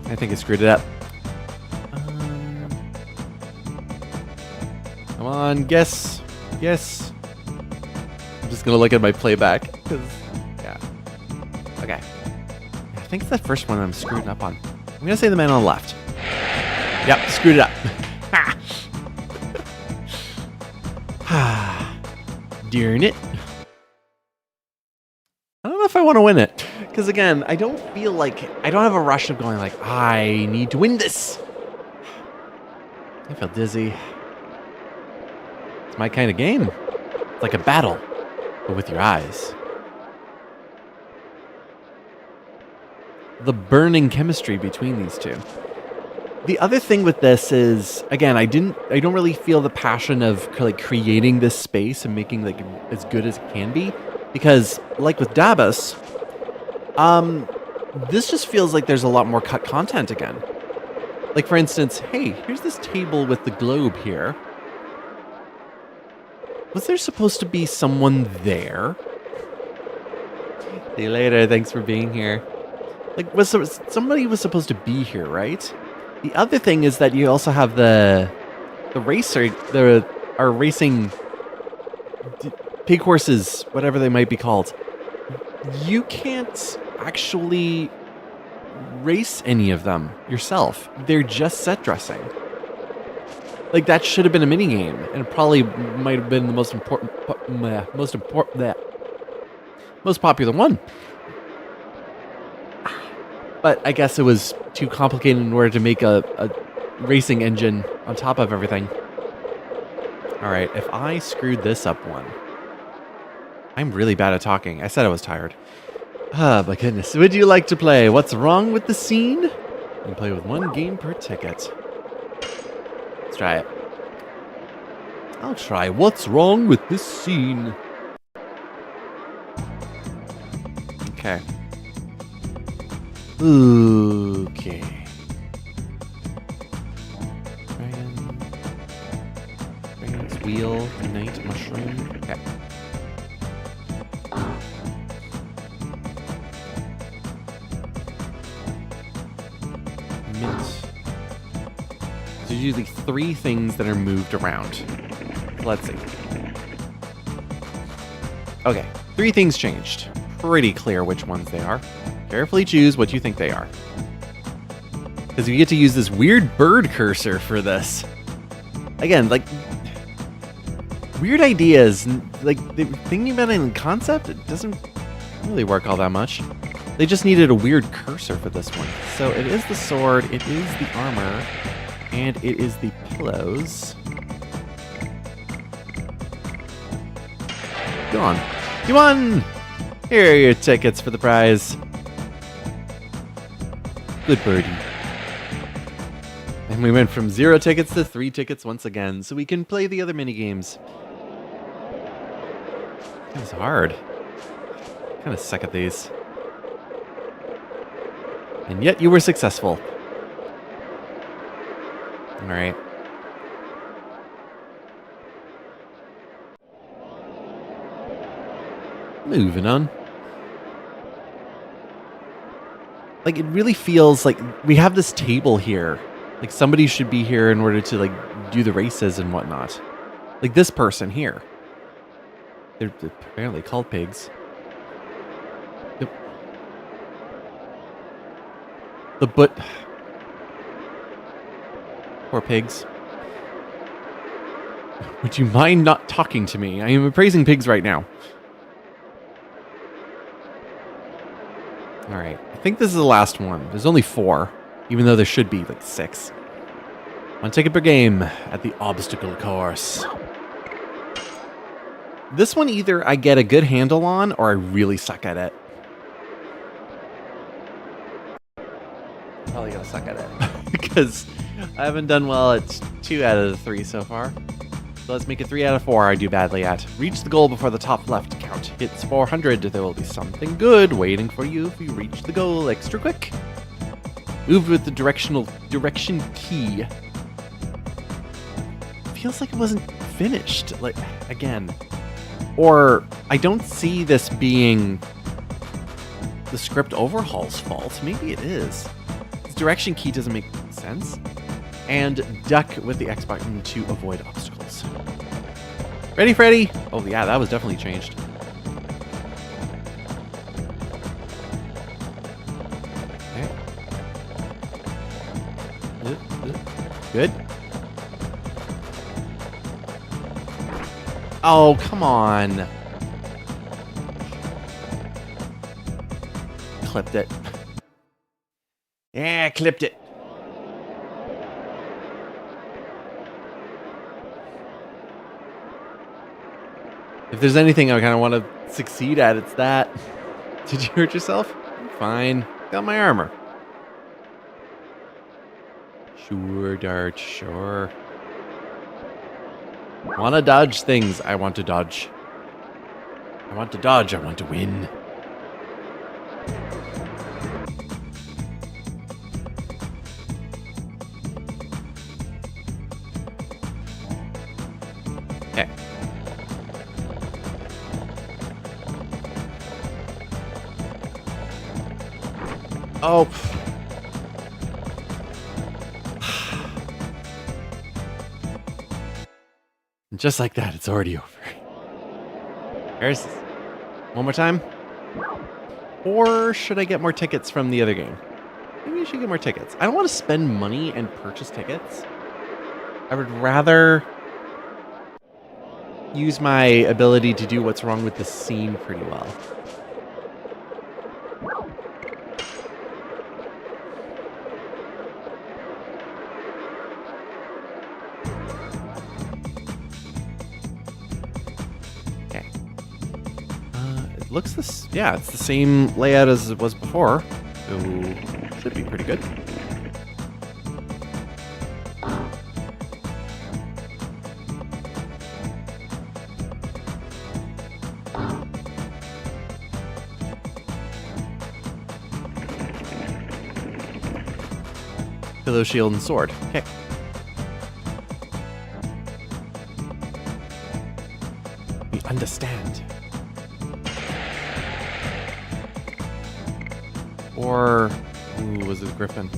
I think I screwed it up. Come on, guess. Yes. I'm just gonna look at my playback. Yeah. Okay. I think it's the first one I'm screwed up on. I'm gonna say the man on the left. Yep, screwed it up. Darn it. I don't know if I want to win it. Because again, I don't feel like... I don't have a rush of going like, I need to win this. I feel dizzy. It's my kind of game. It's like a battle, but with your eyes. The burning chemistry between these two. The other thing with this is, again, I don't really feel the passion of like creating this space and making like as good as it can be, because like with Dabus, this just feels like there's a lot more cut content again. Like for instance, hey, here's this table with the globe here. Was there supposed to be someone there? See you later. Thanks for being here. Like, somebody was supposed to be here, right? The other thing is that you also have the racer, our racing pig horses, whatever they might be called. You can't actually race any of them yourself. They're just set dressing. Like, that should have been a mini game, and it probably might have been the most popular one. But I guess it was too complicated in order to make a racing engine on top of everything. Alright, if I screwed this up one... I'm really bad at talking. I said I was tired. Ah, my goodness. Would you like to play What's Wrong with the Scene? You can play with 1 game per ticket. Let's try it. I'll try What's Wrong with This Scene. Okay. Okay. Dragon's Wheel, Night Mushroom. Okay. Mint. There's usually 3 things that are moved around. Let's see. Okay, 3 things changed. Pretty clear which ones they are. Carefully choose what you think they are. Because you get to use this weird bird cursor for this. Again, like... weird ideas. Like, they were thinking about it in concept, it doesn't really work all that much. They just needed a weird cursor for this one. So it is the sword, it is the armor, and it is the pillows. Go on. You won! Here are your tickets for the prize. Good birdie. And we went from 0 tickets to 3 tickets once again, so we can play the other mini games. That was hard. Kind of suck at these. And yet you were successful. Alright. Moving on. Like, it really feels like we have this table here. Like, somebody should be here in order to, like, do the races and whatnot. Like, this person here. They're apparently called pigs. Yep. Poor pigs. Would you mind not talking to me? I am appraising pigs right now. Alright, I think this is the last one. There's only 4, even though there should be like 6. 1 ticket per game at the obstacle course. This one either I get a good handle on or I really suck at it. Probably gonna suck at it. Because I haven't done well at 2 out of the 3 so far. So let's make it 3 out of 4 I do badly at. Reach the goal before the top left count hits 400. There will be something good waiting for you if you reach the goal extra quick. Move with the direction key. Feels like it wasn't finished. Like, again. Or I don't see this being the script overhaul's fault. Maybe it is. The direction key doesn't make sense. And duck with the X button to avoid obstacles. Ready, Freddy? Oh yeah, that was definitely changed. Okay. Good. Oh, come on. Clipped it. Yeah, clipped it. If there's anything I kind of want to succeed at, it's that. Did you hurt yourself? Fine. Got my armor. Sure, Dart, sure. Want to dodge things. I want to dodge. I want to dodge. I want to win. Okay. Oh. Just like that, it's already over. There's one more time. Or should I get more tickets from the other game? Maybe I should get more tickets. I don't want to spend money and purchase tickets. I would rather use my ability to do what's wrong with the scene pretty well. Looks this, yeah, it's the same layout as it was before, so should be pretty good. Pillow, shield, and sword. Okay. We understand. Or, ooh, was it a griffin?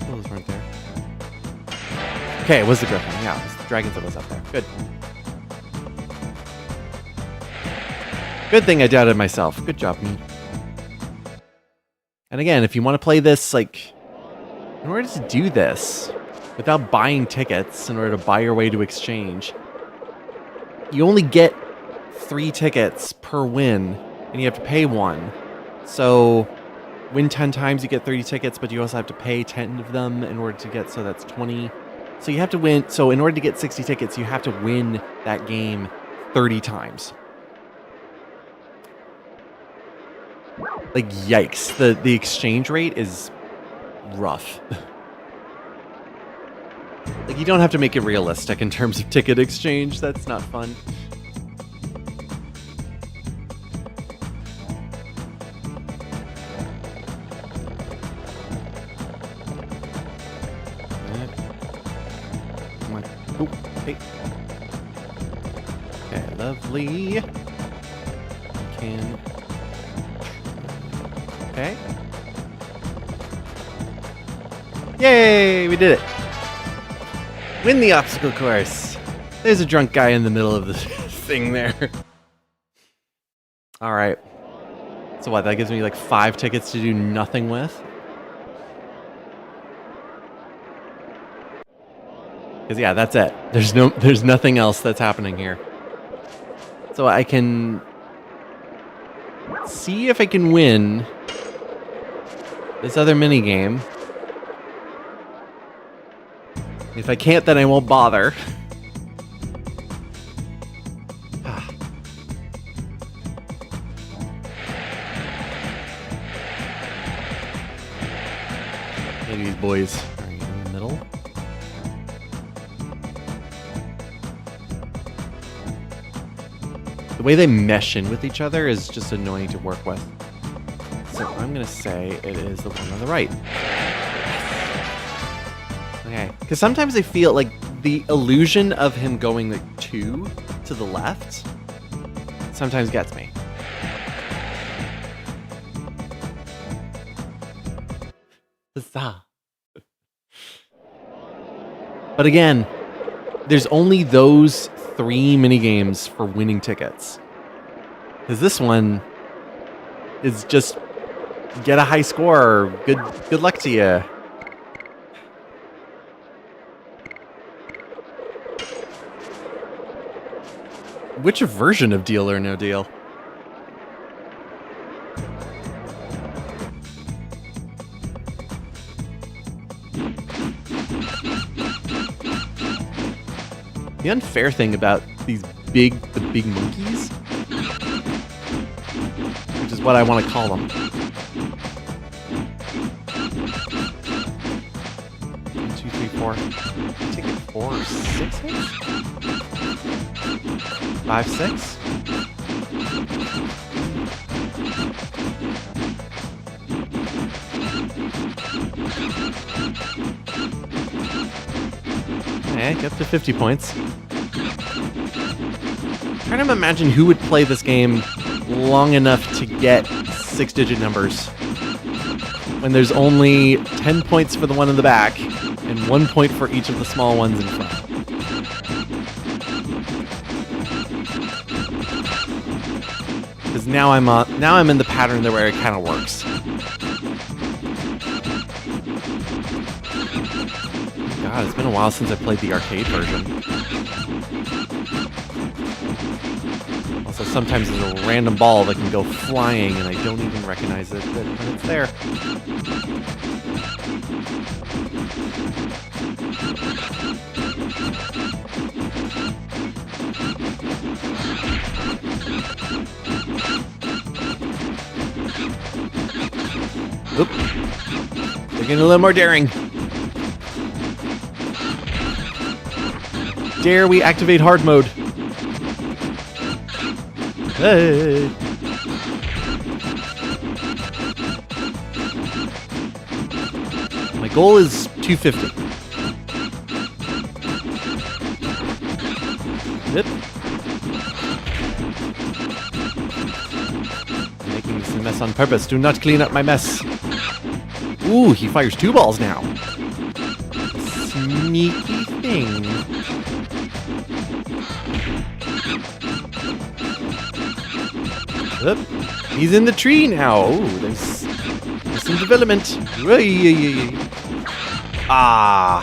Those weren't there. Okay, it was the griffin. Yeah, it was the dragons that was up there. Good. Good thing I doubted myself. Good job, me. And again, if you want to play this, like, in order to do this, without buying tickets in order to buy your way to exchange, you only get 3 tickets per win, and you have to pay 1. So, win 10 times, you get 30 tickets, but you also have to pay 10 of them in order to get, so that's 20. So you have to win, so in order to get 60 tickets, you have to win that game 30 times. Like, yikes. The exchange rate is rough. Like, you don't have to make it realistic in terms of ticket exchange. That's not fun. Come on. Oh, hey. Okay, lovely. We can... Okay. Yay! We did it! Win the obstacle course! There's a drunk guy in the middle of the thing there. Alright. So what, that gives me like 5 tickets to do nothing with? Because yeah, that's it. There's nothing else that's happening here. So I can see if I can win this other mini game. If I can't, then I won't bother. Maybe these boys are in the middle. The way they mesh in with each other is just annoying to work with. So I'm going to say it is the one on the right. Okay. Because sometimes I feel like the illusion of him going like 2 to the left sometimes gets me. Huzzah. But again, there's only those 3 minigames for winning tickets. Because this one is just get a high score. Good luck to you. Which version of Deal or No Deal? The unfair thing about the big monkeys, which is what I want to call them. 1, 2, 3, 4. Take it 4 or 6 hits? 5, 6? Okay, get to 50 points. Trying to imagine who would play this game long enough to get 6-digit numbers when there's only 10 points for the one in the back and 1 point for each of the small ones in front. Because now I'm in the pattern there where it kind of works. God, it's been a while since I played the arcade version. Also, sometimes there's a random ball that can go flying and I don't even recognize it when it's there. Oop. They're getting a little more daring. Dare we activate hard mode? Hey! My goal is 250. Yep. I'm making this a mess on purpose. Do not clean up my mess. Ooh, he fires 2 balls now. Sneaky thing. Oop. He's in the tree now. Oh, there's some development. Ah.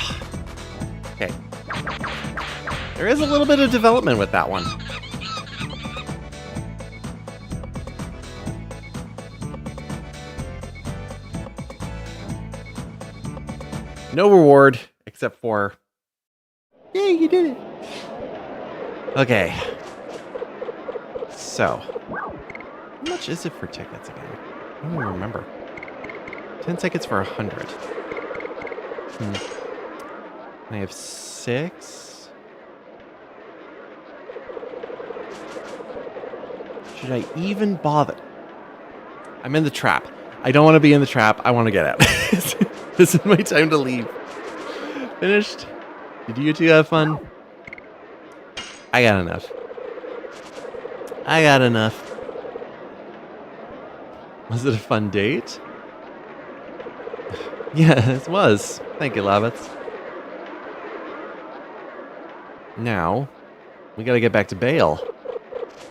There is a little bit of development with that one. No reward, except for... Yay, you did it! Okay. So. How much is it for tickets again? I don't even remember. 10 tickets for 100. I have 6. Should I even bother? I'm in the trap. I don't want to be in the trap. I want to get out. This is my time to leave. Finished? Did you two have fun? I got enough. I got enough. Was it a fun date? Yeah, it was. Thank you, Labbits. Now, we gotta get back to Bale.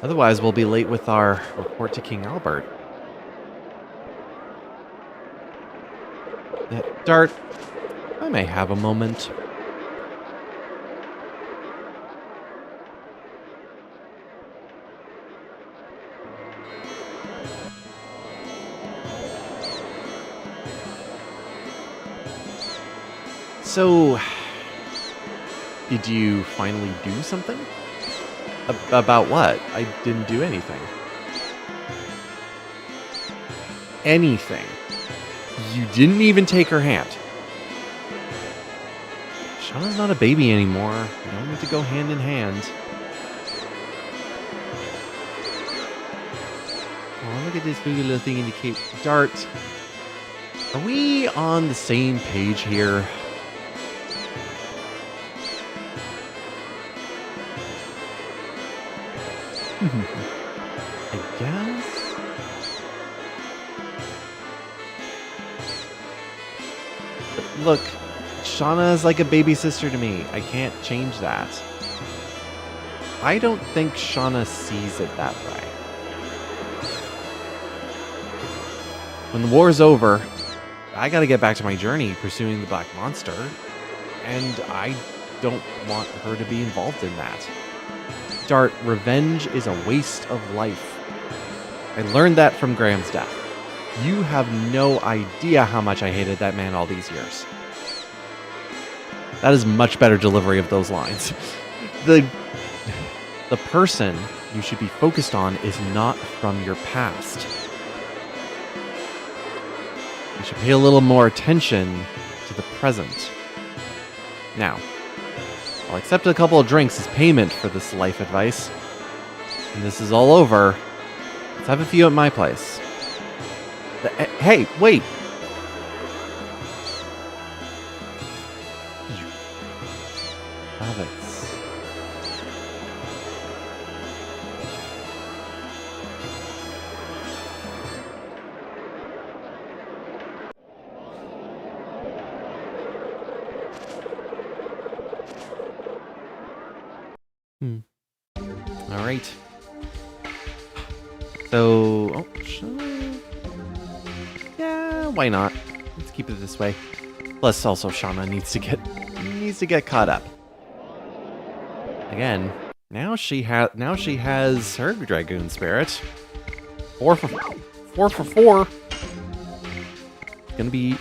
Otherwise, we'll be late with our report to King Albert. Dart, I may have a moment. So, did you finally do something? About what? I didn't do anything. Anything. You didn't even take her hand. Shauna's not a baby anymore. You don't need to go hand in hand. Oh, look at this spooky little thing indicate. Dart. Are we on the same page here? I guess. But look, Shauna is like a baby sister to me. I can't change that. I don't think Shauna sees it that way. When the war's over, I gotta get back to my journey pursuing the Black Monster, and I don't want her to be involved in that. Dart, revenge is a waste of life. I learned that from Graham's death. You have no idea how much I hated that man all these years. That is much better delivery of those lines. The person you should be focused on is not from your past. You should pay a little more attention to the present. Now, I'll accept a couple of drinks as payment for this life advice. When this is all over, let's have a few at my place. Hey, wait! Rabbits. All right. So, yeah, why not? Let's keep it this way. Plus, also, Shauna needs to get caught up. Again, now she has her Dragoon spirit. 4 for 4. Gonna be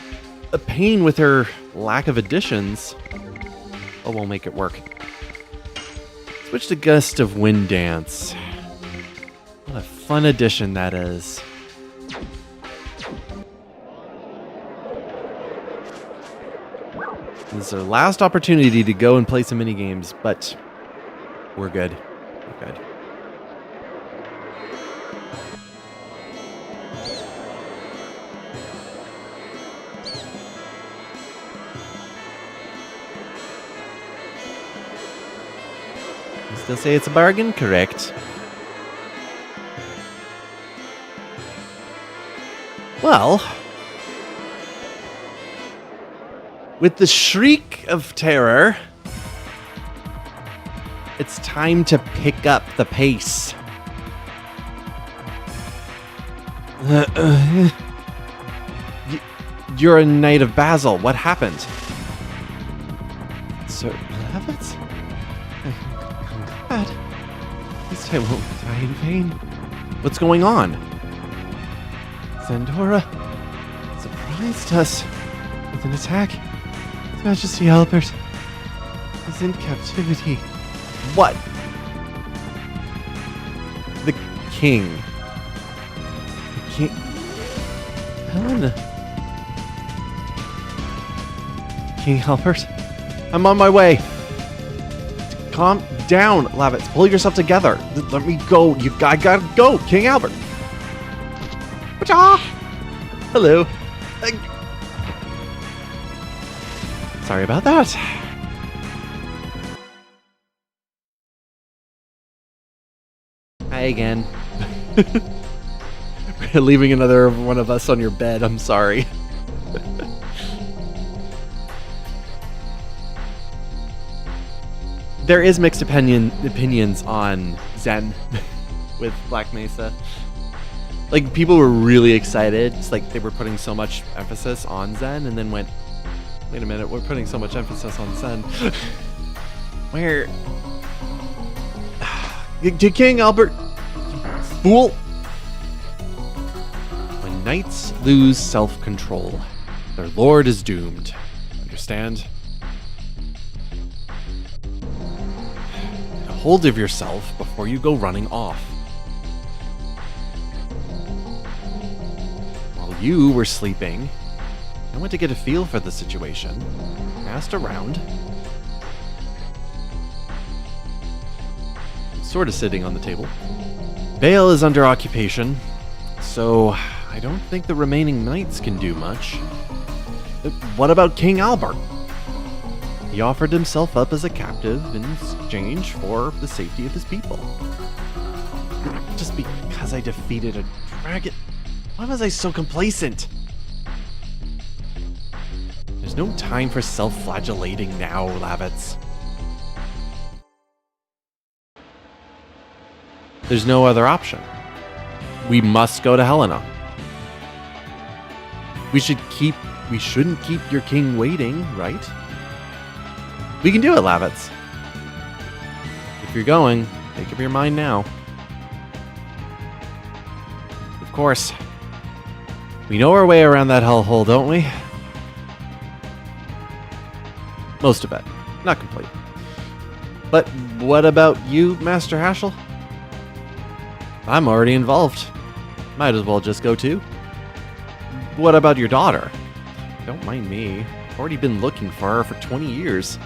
a pain with her lack of additions, but we'll make it work. Switch to Gust of Wind Dance. What a fun addition that is. This is our last opportunity to go and play some minigames, but we're good. We're good. You still say it's a bargain? Correct. Well, with the shriek of terror, it's time to pick up the pace. You're a Knight of Basil. What happened? Sir Levitz? Dad, at least I won't die in vain. What's going on? Zandora surprised us with an attack. His Majesty Albert is in captivity. What? The king. The king. Helena. King Albert. I'm on my way. Calm down, Lavitz. Pull yourself together. Let me go. I gotta go. King Albert. Hello. Sorry about that. Hi again. Leaving another one of us on your bed. I'm sorry. There is mixed opinions on Zen with Black Mesa. Like, people were really excited. It's like they were putting so much emphasis on Zen and then went, wait a minute, we're putting so much emphasis on Zen. Where? Did King Albert... Fool! When knights lose self-control, their lord is doomed. Understand? Get a hold of yourself before you go running off. While you were sleeping, I went to get a feel for the situation, asked around. I'm sort of sitting on the table. Vale is under occupation, so I don't think the remaining knights can do much. What about King Albert? He offered himself up as a captive in exchange for the safety of his people. Just because I defeated a dragon, why was I so complacent? There's no time for self-flagellating now, Lavitz. There's no other option. We must go to Helena. We shouldn't keep your king waiting, right? We can do it, Lavitz. If you're going, make up your mind now. Of course. We know our way around that hellhole, don't we? Most of it. Not complete. But what about you, Master Haschel? I'm already involved. Might as well just go too. What about your daughter? Don't mind me. I've already been looking for her for 20 years.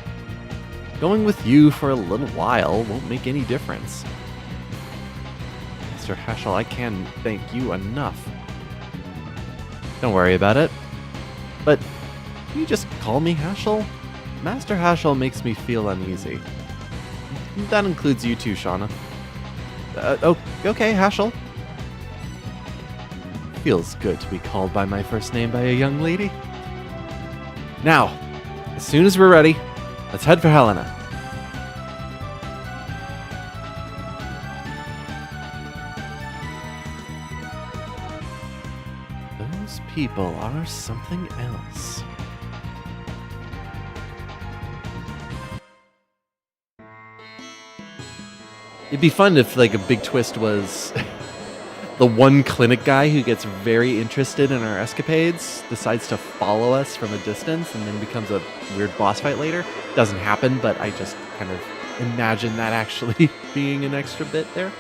Going with you for a little while won't make any difference. Mr. Haschel, I can't thank you enough. Don't worry about it. But can you just call me Haschel? Master Haschel makes me feel uneasy. That includes you too, Shauna. Okay, Haschel. Feels good to be called by my first name by a young lady. Now, as soon as we're ready, let's head for Helena. Those people are something else. It'd be fun if, like, a big twist was the one clinic guy who gets very interested in our escapades decides to follow us from a distance and then becomes a weird boss fight later. Doesn't happen, but I just kind of imagine that actually being an extra bit there.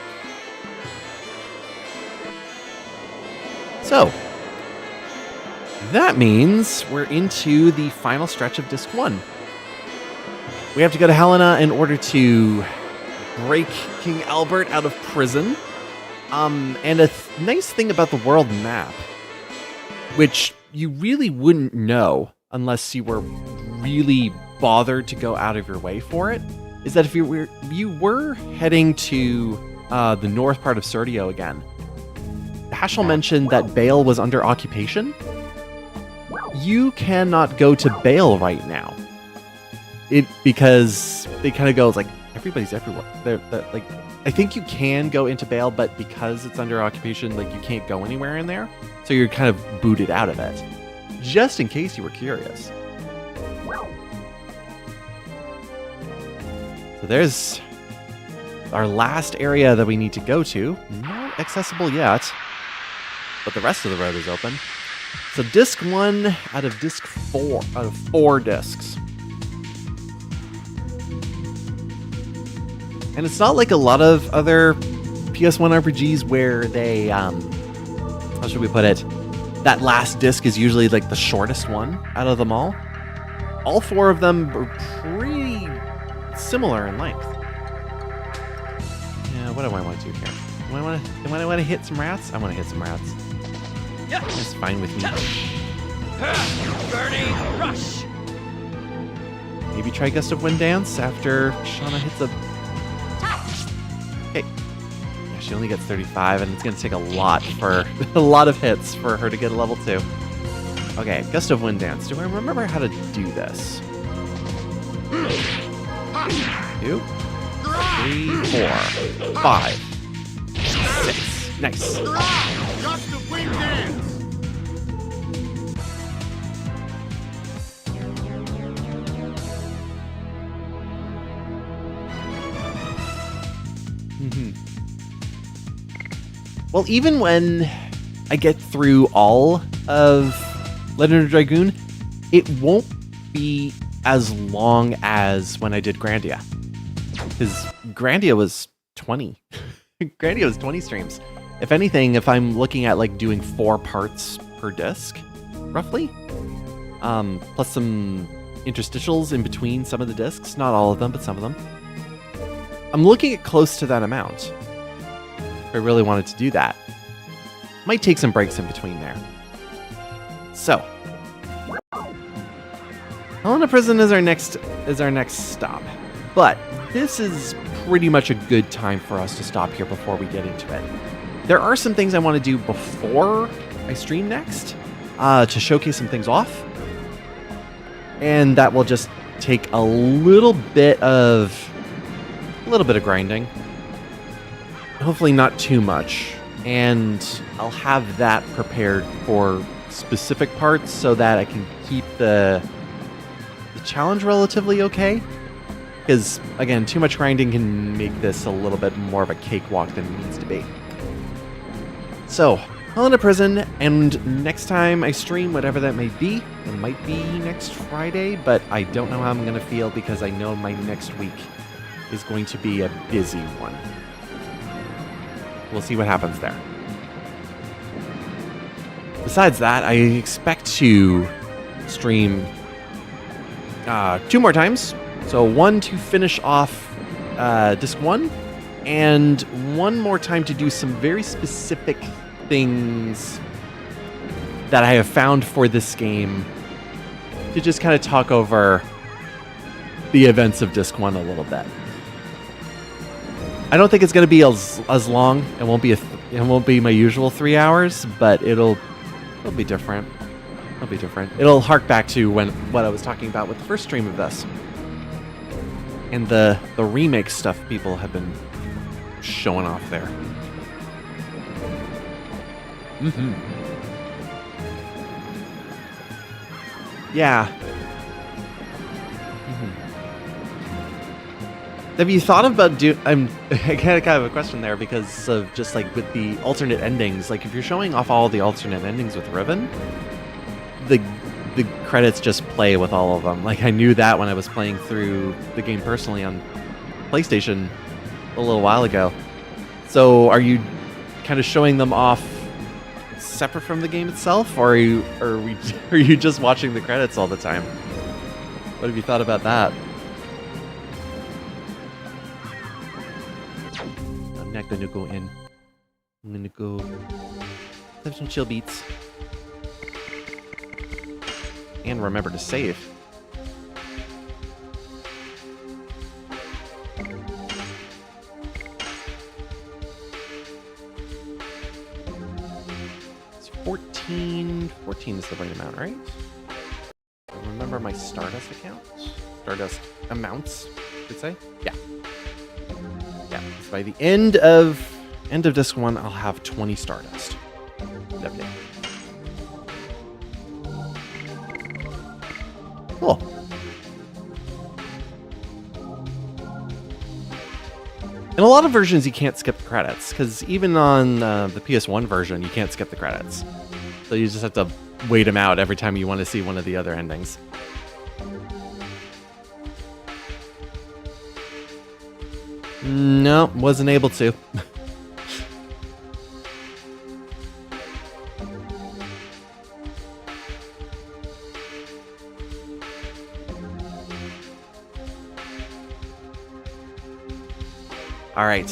So, that means we're into the final stretch of Disc 1. We have to go to Helena in order to break King Albert out of prison. And a nice thing about the world map, which you really wouldn't know unless you were really bothered to go out of your way for it, is that if you were heading to the north part of Serdio again, Haschel mentioned that Bale was under occupation. You cannot go to Bale right now. Because it kind of goes like, everybody's everywhere. They're like, I think you can go into Bale, but because it's under occupation, like, you can't go anywhere in there. So you're kind of booted out of it. Just in case you were curious. So there's our last area that we need to go to. Not accessible yet, but the rest of the road is open. So disc 1 out of disc 4, out of 4 discs. And it's not like a lot of other PS1 RPGs where they, how should we put it? That last disc is usually like the shortest one out of them all. All 4 of them are pretty similar in length. Yeah, what do I want to do here? Do I want to hit some rats? I want to hit some rats. That's fine with me. Burning rush. Maybe try Gust of Wind Dance after Shauna hits a... Okay. Yeah, she only gets 35, and it's going to take a lot of hits for her to get a level 2. Okay, Gust of Wind Dance. Do I remember how to do this? 2, 3, 4, 5, 6. Nice. Gust of Wind Dance! Well, even when I get through all of Legend of Dragoon, it won't be as long as when I did Grandia. Because Grandia was 20. Grandia was 20 streams. If anything, if I'm looking at like doing 4 parts per disc, roughly, plus some interstitials in between some of the discs, not all of them, but some of them, I'm looking at close to that amount. If I really wanted to do that. Might take some breaks in between there. So, Helena Prison is our next stop. But this is pretty much a good time for us to stop here before we get into it. There are some things I want to do before I stream next to showcase some things off. And that will just take a little bit of grinding. Hopefully not too much. And I'll have that prepared for specific parts so that I can keep the challenge relatively okay. Because, again, too much grinding can make this a little bit more of a cakewalk than it needs to be. So, Helena Prison, and next time I stream, whatever that may be, it might be next Friday, but I don't know how I'm going to feel because I know my next week is going to be a busy one. We'll see what happens there. Besides that, I expect to stream 2 more times. So 1 to finish off Disc 1, and 1 more time to do some very specific things that I have found for this game to just kind of talk over the events of Disc 1 a little bit. I don't think it's going to be as long. It won't be my usual 3 hours, but it'll be different. It'll be different. It'll hark back to what I was talking about with the first stream of this, and the remake stuff people have been showing off there. Yeah. Have you thought about I kind of have a question there because of just like with the alternate endings. Like if you're showing off all the alternate endings with Riven, the credits just play with all of them. Like I knew that when I was playing through the game personally on PlayStation a little while ago. So are you kind of showing them off separate from the game itself, or are you just watching the credits all the time? What have you thought about that? I'm not gonna go in. I'm gonna go have some chill beats. And remember to save. It's 14. 14 is the right amount, right? Remember my Stardust account? Stardust amounts, I should say. Yeah. Yeah. So by the end of Disc 1, I'll have 20 Stardust. Okay. Cool. In a lot of versions, you can't skip the credits, because even on the PS1 version, you can't skip the credits. So you just have to wait them out every time you want to see one of the other endings. No, wasn't able to. All right,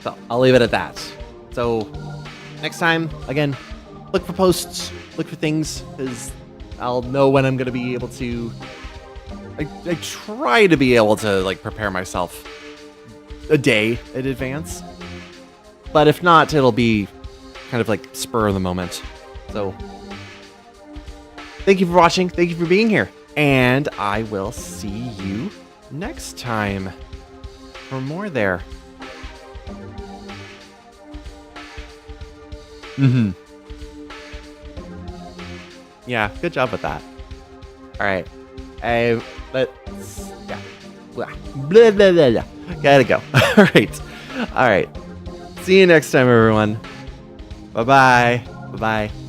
so I'll leave it at that. So next time, again, look for posts, look for things, because I'll know when I'm going to be able to... I try to be able to, like, prepare myself a day in advance. But if not, it'll be kind of like spur of the moment. So thank you for watching. Thank you for being here. And I will see you next time for more there. Yeah, good job with that. All right. Let's... Yeah. Blah, blah, blah, blah, blah. Gotta go. All right. All right. See you next time, everyone. Bye-bye. Bye-bye.